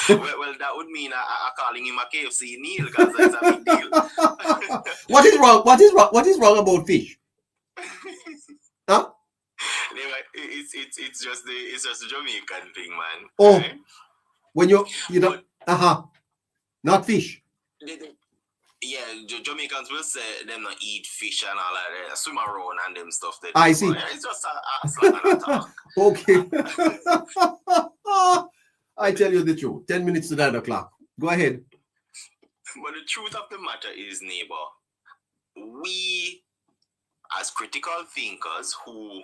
well, that would mean I calling him a KFC Neil because it's a big deal. What is wrong? What is wrong about fish? Huh? It's just the Jamaican thing, man. Oh, right? when you know, not fish. Yeah, Jamaicans will say them not eat fish and all that. They swim around and them stuff. I see. It's just a slang and a talk. Okay. I tell you the truth. 10 minutes to 9 o'clock. Go ahead. But the truth of the matter is, neighbor, we as critical thinkers who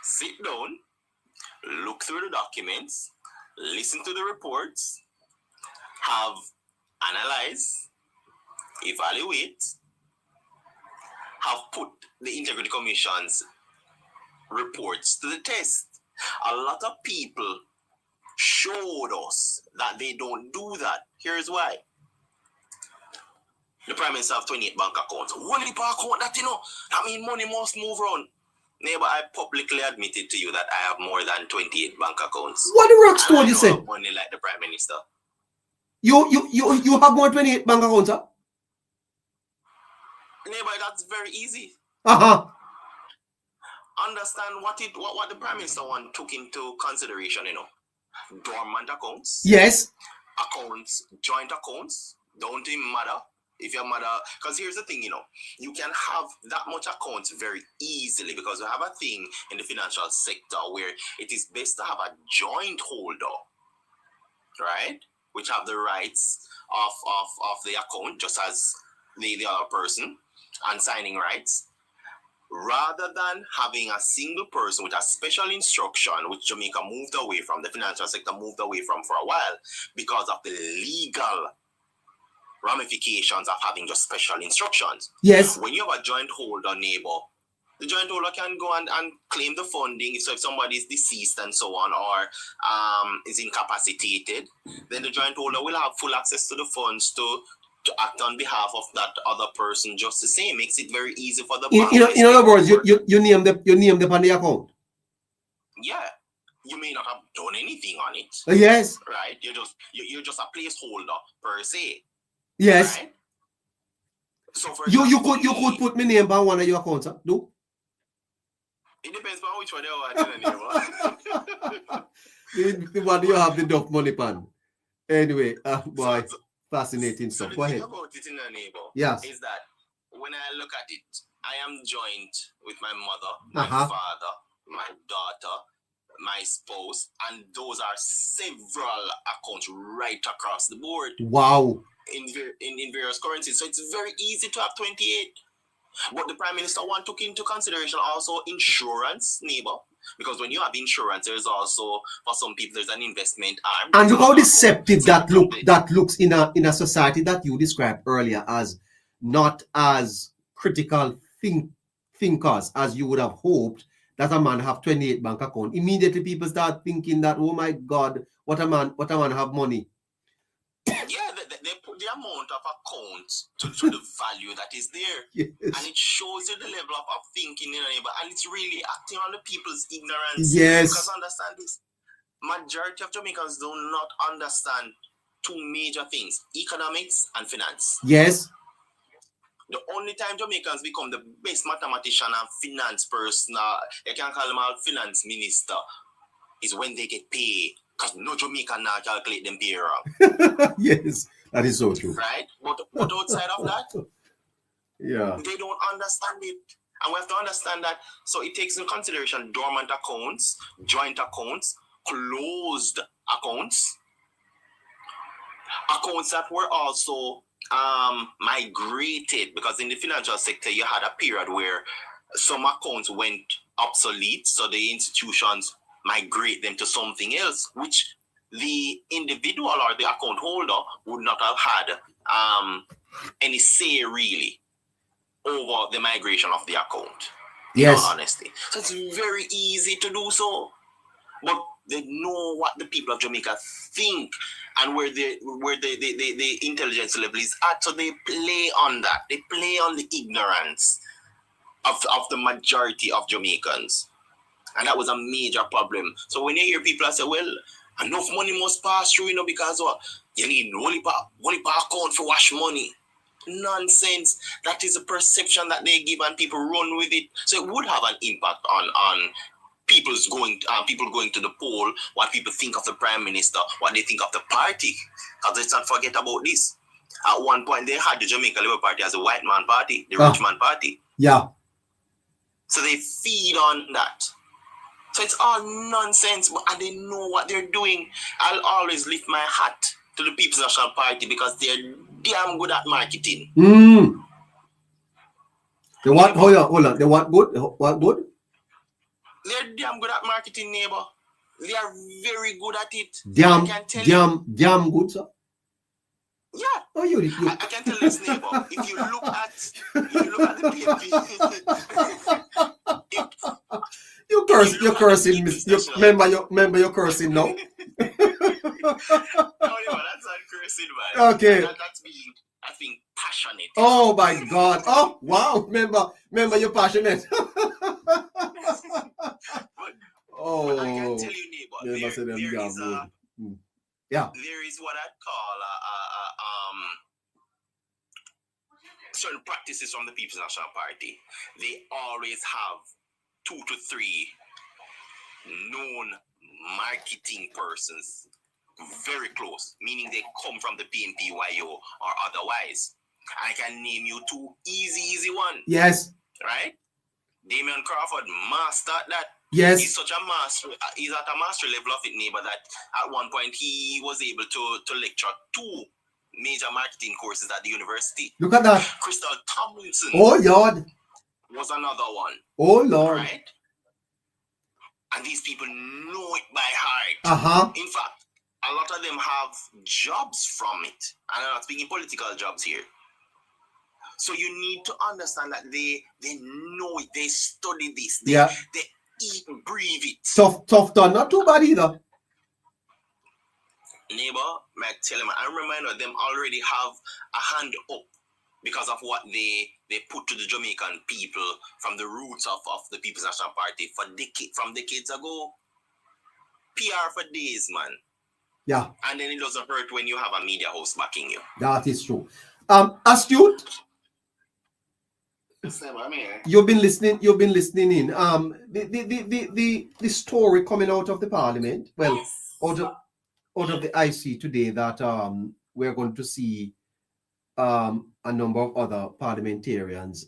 sit down, look through the documents, listen to the reports, have analyzed, evaluate, have put the Integrity Commission's reports to the test. A lot of people showed us that they don't do that. Here's why. The Prime Minister have 28 bank accounts. Only per account that, that means money must move around. Neighbor, I publicly admitted to you that I have more than 28 bank accounts. What the rocks told you say? Money like the Prime Minister. You have more 28 bank accounts, huh? Neighbor, that's very easy. Understand what the Prime Minister took into consideration, dormant accounts. Yes. Accounts, joint accounts, don't even matter. If your mother, because here's the thing, you can have that much accounts very easily because we have a thing in the financial sector where it is best to have a joint holder, right? Which have the rights of the account, just as the other person, and signing rights, rather than having a single person with a special instruction, which Jamaica moved away from, the financial sector moved away from for a while because of the legal ramifications of having just special instructions. Yes. When you have a joint holder, neighbor, the joint holder can go and claim the funding. So if somebody is deceased and so on, or is incapacitated, then the joint holder will have full access to the funds to act on behalf of that other person just the same. Makes it very easy for the bank. In other words, you name them on the account. Yeah. You may not have done anything on it. Yes. Right? You're just a placeholder per se. Yes. Right? So for You could put my name on one of your accounts, huh? Do? It depends on which one you want. The one you have the enough money pan. Anyway, boy, fascinating stuff. Go ahead. The thing about it in a neighbor is that when I look at it, I am joined with my mother, my father, my daughter, my spouse, and those are several accounts right across the board. Wow. In various currencies. So it's very easy to have 28. But the Prime Minister took into consideration also insurance, neighbor. Because when you have insurance, there's also, for some people, there's an investment arm. And look how deceptive that looks in a society that you described earlier as not as critical thinkers as you would have hoped that a man have 28 bank account. Immediately people start thinking that, oh my God, what a man have money. Yeah, they put the amount of accounts to the value that is there. Yes. And it shows you the level of thinking in a neighbor, and it's really acting on the people's ignorance. Yes. Because understand this, majority of Jamaicans do not understand two major things, economics and finance. Yes. The only time Jamaicans become the best mathematician and finance person, you can call them a finance minister, is when they get paid. Because no Jamaican now calculate them pay wrong. Yes, that is so true. Right? But outside of that, yeah, they don't understand it. And we have to understand that. So it takes into consideration dormant accounts, joint accounts, closed accounts, accounts that were also migrated, because in the financial sector you had a period where some accounts went obsolete, so the institutions migrate them to something else, which the individual or the account holder would not have had any say really over the migration of the account. Yes. In all honesty. So it's very easy to do so. But they know what the people of Jamaica think and where the intelligence level is at. So they play on that. They play on the ignorance. of the majority of Jamaicans. And that was a major problem. So when you hear people say, well, enough money must pass through, because what? You need only per account for wash money. Nonsense. That is a perception that they give and people run with it. So it would have an impact on people going to the poll, what people think of the Prime Minister, what they think of the party. Because let's not forget about this. At one point, they had the Jamaica Labour Party as a white man party, the rich man party. Yeah. So they feed on that. So it's all nonsense, and they know what they're doing. I'll always lift my hat to the People's National Party because they're damn good at marketing. They want, hold on. They want good? What good? They're damn good at marketing, neighbor. They are very good at it. Damn good, sir. Yeah. Oh, you. I can tell this, neighbor. If you look at the PNP, you're cursing. Remember you're cursing now. No, that's not cursing, man. Okay. That's being, I think, passionate. Oh my God. Oh wow. Remember you're passionate. But I can tell you, neighbor, there is what I'd call certain practices from the People's National Party. They always have 2 to 3 known marketing persons very close, meaning they come from the PNPYO or otherwise. I can name you 2 easy one. Yes. Right? Damian Crawford mastered that. Yes. He's such a master. He's at a master level of it, neighbor, that at one point he was able to lecture 2 major marketing courses at the university. Look at that. Crystal Tomlinson. Oh Lord. Was another one. Oh Lord. Right? And these people know it by heart. In fact, a lot of them have jobs from it. And I'm not speaking political jobs here. So you need to understand that they know it. They study this. They eat and breathe it. Tough done. Not too bad either. Neighbor, may I tell him, I remember them already have a hand up because of what they put to the Jamaican people from the roots of the People's National Party from decades ago. PR for days, man. Yeah. And then it doesn't hurt when you have a media host backing you. That is true. Astute. You've been listening in. The story coming out of the parliament. Well, out of the IC today that we're going to see a number of other parliamentarians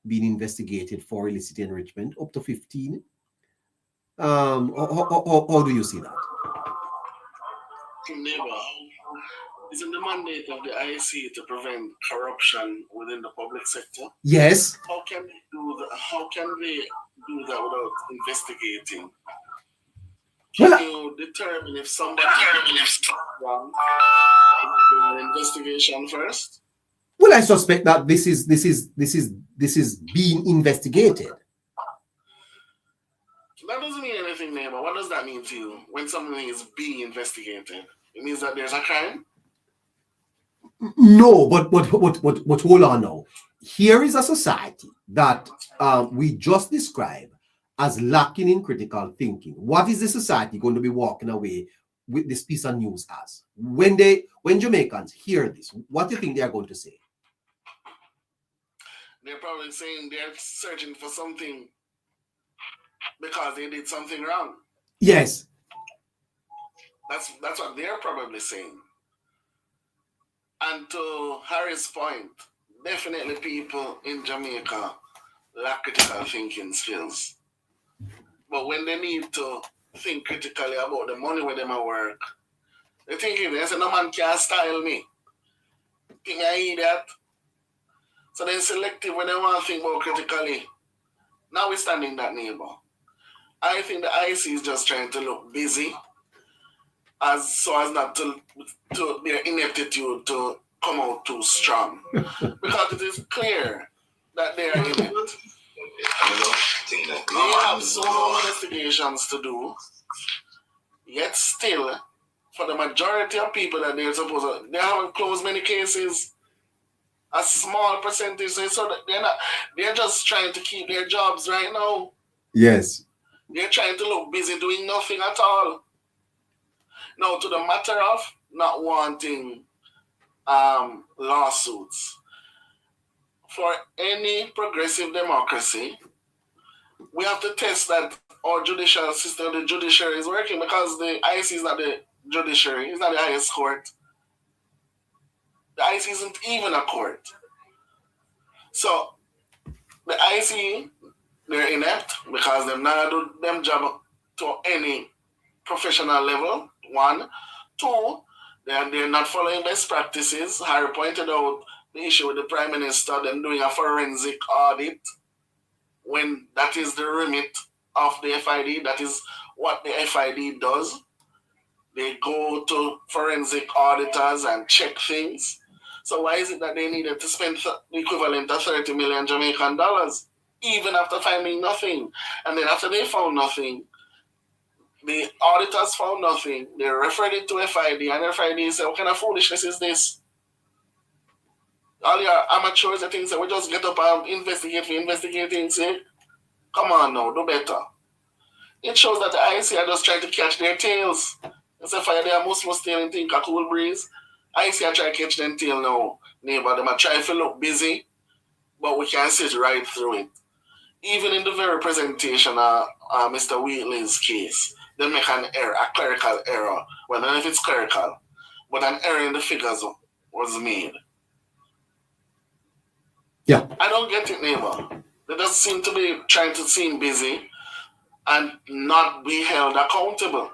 being investigated for illicit enrichment, up to 15. How do you see that? Neighbor, isn't the mandate of the IC to prevent corruption within the public sector? Yes. How can they do that? How can they do that without investigating? Can you determine if somebody is wrong? Do an investigation first. Well, I suspect that this is being investigated. That doesn't mean anything, neighbor. What does that mean to you when something is being investigated? It means that there's a crime? No, but hold on now. Here is a society that we just described as lacking in critical thinking. What is the society going to be walking away with this piece of news as? When Jamaicans hear this, what do you think they are going to say? They're probably saying they're searching for something because they did something wrong. Yes. That's what they're probably saying. And to Harry's point, definitely people in Jamaica lack critical thinking skills. But when they need to think critically about the money where they might work, they thinking, they say, no man can style me. Think I eat that. So they're selective when they want to think about critically. Notwithstanding that, neighbor, I think the IC is just trying to look busy so as not to their ineptitude to come out too strong. Because it is clear that they are in it. They have so many investigations to do, yet still, for the majority of people that they're supposed to, they haven't closed many cases. A small percentage, so that they're just trying to keep their jobs right now. Yes. They're trying to look busy doing nothing at all. Now, to the matter of not wanting lawsuits, for any progressive democracy, we have to test that our judicial system, the judiciary, is working, because the IC is not the judiciary, it's not the highest court. The IC isn't even a court. So the IC, they're inept because they're not do them job to any professional level. One. Two, they're not following best practices. Harry pointed out the issue with the Prime Minister, them doing a forensic audit when that is the remit of the FID. That is what the FID does. They go to forensic auditors and check things. So why is it that they needed to spend the equivalent of 30 million Jamaican dollars, even after finding nothing? And then after they found nothing, the auditors found nothing, they referred it to FID, and FID said, what kind of foolishness is this? All your amateurs and things that we just get up and investigate for investigating, say, come on now, do better. It shows that the IC are just trying to catch their tails. Instead of they are most tail and think a cool breeze. IC are trying to catch them tail now. Neighbor, them are trying to look busy, but we can sit right through it. Even in the very presentation of Mr. Wheatley's case, they make an error, a clerical error. Well, I don't know if it's clerical, but an error in the figures was made. Yeah. I don't get it, neighbor. They just seem to be trying to seem busy and not be held accountable.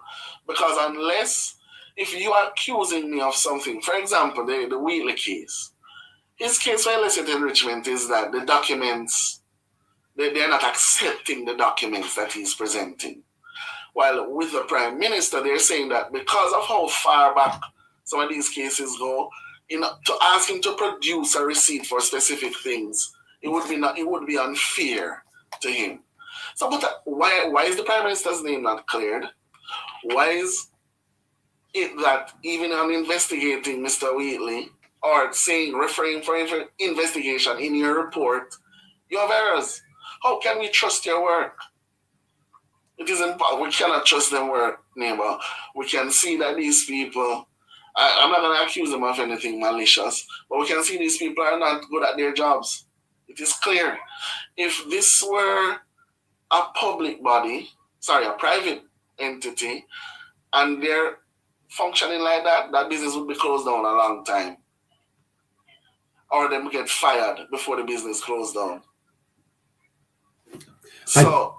Because unless, if you are accusing me of something, for example, the Wheatley case, his case for illicit enrichment is that the documents, they're not accepting the documents that he's presenting. While with the Prime Minister, they're saying that because of how far back some of these cases go, to ask him to produce a receipt for specific things, it would be unfair to him. So, but why is the Prime Minister's name not cleared? Why is it that even on investigating Mr. Wheatley or referring for investigation in your report, you have errors? How can we trust your work? It is impossible. We cannot trust them work, neighbor. We can see that these people, I'm not going to accuse them of anything malicious, but we can see these people are not good at their jobs. It is clear. If this were a public body, a private entity, and they're functioning like that, that business would be closed down a long time. Or them get fired before the business closed down. So,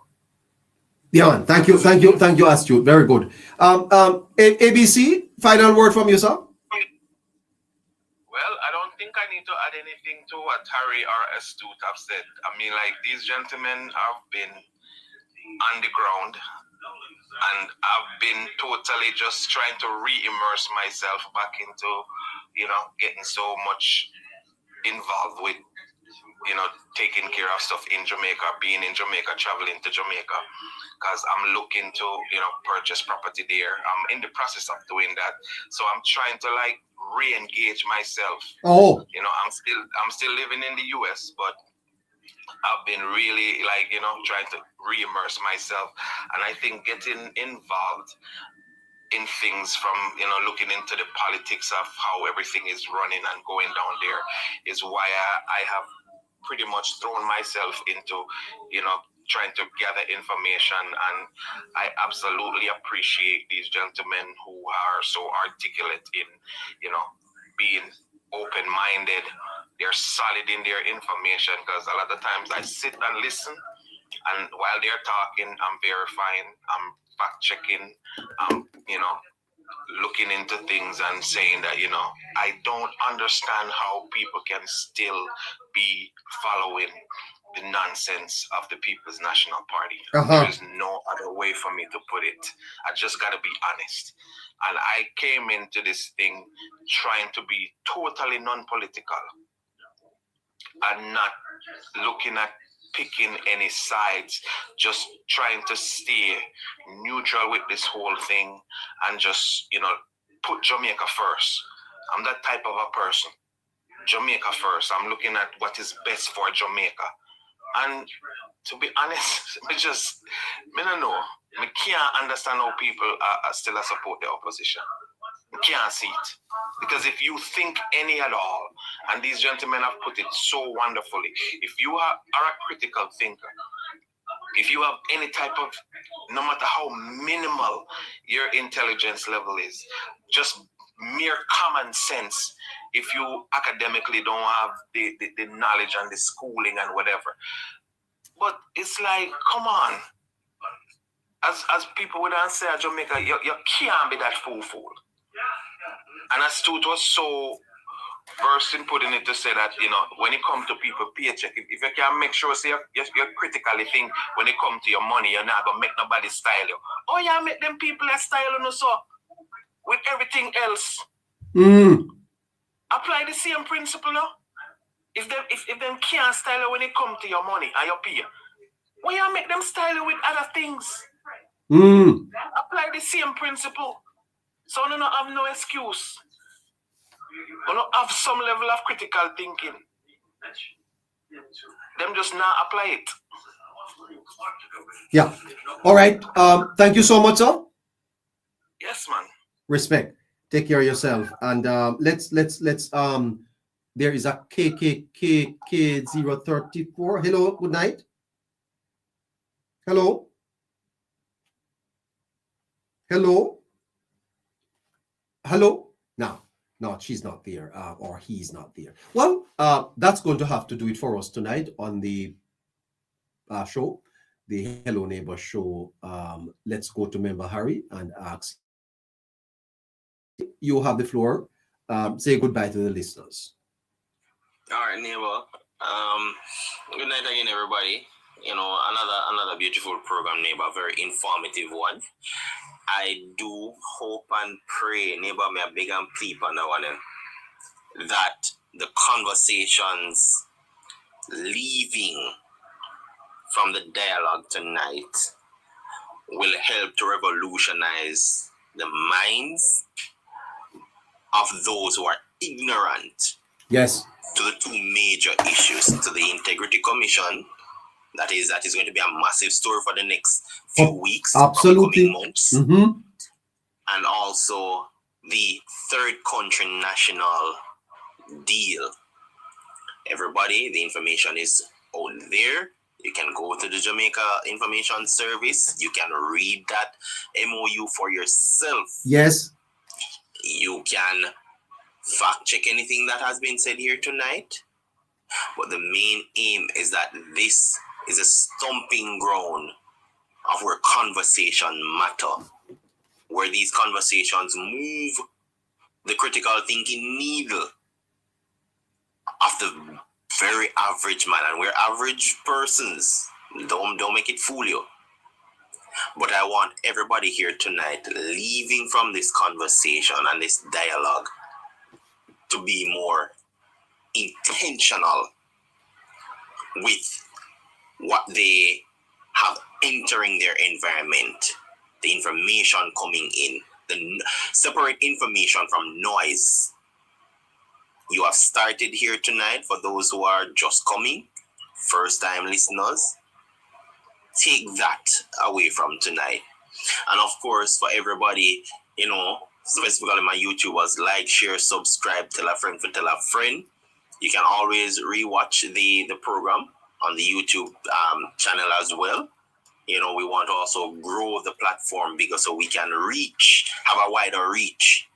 yeah, man. Thank you, Astute. Very good. ABC, final word from you, sir? Well, I don't think I need to add anything to what Harry or Astute have said. I mean, like, these gentlemen have been on the ground, and I've been totally just trying to re-immerse myself back into, getting so much involved with, taking care of stuff in Jamaica, being in Jamaica, traveling to Jamaica, because I'm looking to, purchase property there. I'm in the process of doing that. So I'm trying to re-engage myself. Oh. I'm still living in the US, but I've been really trying to re-immerse myself. And I think getting involved in things from, looking into the politics of how everything is running and going down there is why I have pretty much thrown myself into, trying to gather information. And I absolutely appreciate these gentlemen who are so articulate in, being open-minded. They're solid in their information, because a lot of times I sit and listen, and while they're talking, I'm verifying, I'm fact-checking, looking into things and saying that, I don't understand how people can still be following the nonsense of the People's National Party. There is no other way for me to put it. I just got to be honest. And I came into this thing trying to be totally non-political and not looking at picking any sides, just trying to stay neutral with this whole thing and just, put Jamaica first. I'm that type of a person. Jamaica first. I'm looking at what is best for Jamaica. And to be honest, I don't know. I can't understand how people are still support the opposition. I can't see it. Because if you think any at all, and these gentlemen have put it so wonderfully, if you are a critical thinker, if you have any type of, no matter how minimal your intelligence level is, just mere common sense, if you academically don't have the knowledge and the schooling and whatever. But it's like, come on. As people would say at Jamaica, you can't be that fool. And as Toot was so versed in putting it to say that, when it comes to people paycheck, if you can make sure you critically think when it comes to your money, you're not going to make nobody style you. Oh, yeah, make them people that style you so with everything else. Apply the same principle, no? If them can't style you when it comes to your money and your pay, why you make them style you with other things? Apply the same principle. So you don't have no excuse. You don't have some level of critical thinking. Them just not apply it. Yeah. All right. Thank you so much, sir. Yes, man. Respect. Take care of yourself. And let's there is a KKK034. Hello, good night. Hello. No, she's not there, or he's not there. Well, that's going to have to do it for us tonight on the show, the Hello Neighbor Show. Let's go to Member Harry and ask. You have the floor. Say goodbye to the listeners. All right, neighbor. Good night again, everybody. Another beautiful program, neighbor. Very informative one. I do hope and pray, neighbor, may I beg and plead on that one, that the conversations leaving from the dialogue tonight will help to revolutionize the minds of those who are ignorant. Yes. To the two major issues, to the Integrity Commission. That is going to be a massive story for the next few weeks. Absolutely. Months. And also the third country national deal. Everybody, the information is out there. You can go to the Jamaica Information Service. You can read that MOU for yourself. Yes. You can fact check anything that has been said here tonight. But the main aim is that this is a stomping ground of where conversation matter, where these conversations move the critical thinking needle of the very average man. And we're average persons. Don't make it fool you. But I want everybody here tonight leaving from this conversation and this dialogue to be more intentional with what they have entering their environment, the information coming in, separate information from noise. You have started here tonight. For those who are just coming, first-time listeners, take that away from tonight. And of course, for everybody, specifically my YouTubers, like, share, subscribe, tell a friend for tell a friend. You can always rewatch the program on the YouTube channel as well. We want to also grow the platform bigger so we can have a wider reach.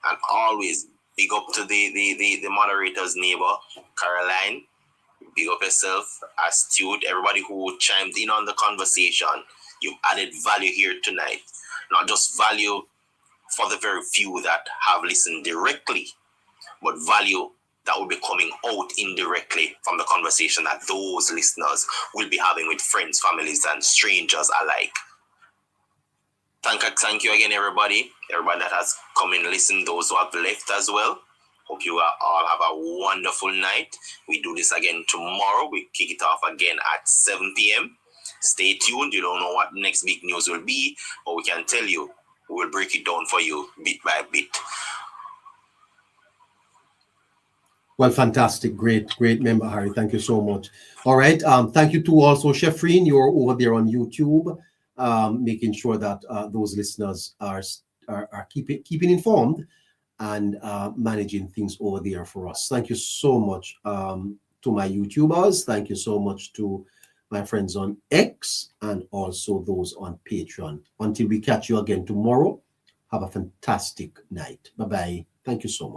And always big up to the moderator's neighbor, Caroline. Big up yourself, Astute, everybody who chimed in on the conversation. You've added value here tonight. Not just value for the very few that have listened directly, but value that will be coming out indirectly from the conversation that those listeners will be having with friends, families, and strangers alike. Thank you again, everybody that has come and listened, those who have left as well. Hope you all have a wonderful night. We do this again tomorrow. We kick it off again at 7 p.m. Stay tuned. You don't know what next big news will be, but we can tell you, we will break it down for you bit by bit. Well, fantastic. Great member, Harry. Thank you so much. All right. Thank you to also Shefreen. You're over there on YouTube, making sure that those listeners are keeping informed and managing things over there for us. Thank you so much to my YouTubers. Thank you so much to my friends on X and also those on Patreon. Until we catch you again tomorrow, have a fantastic night. Bye-bye. Thank you so much.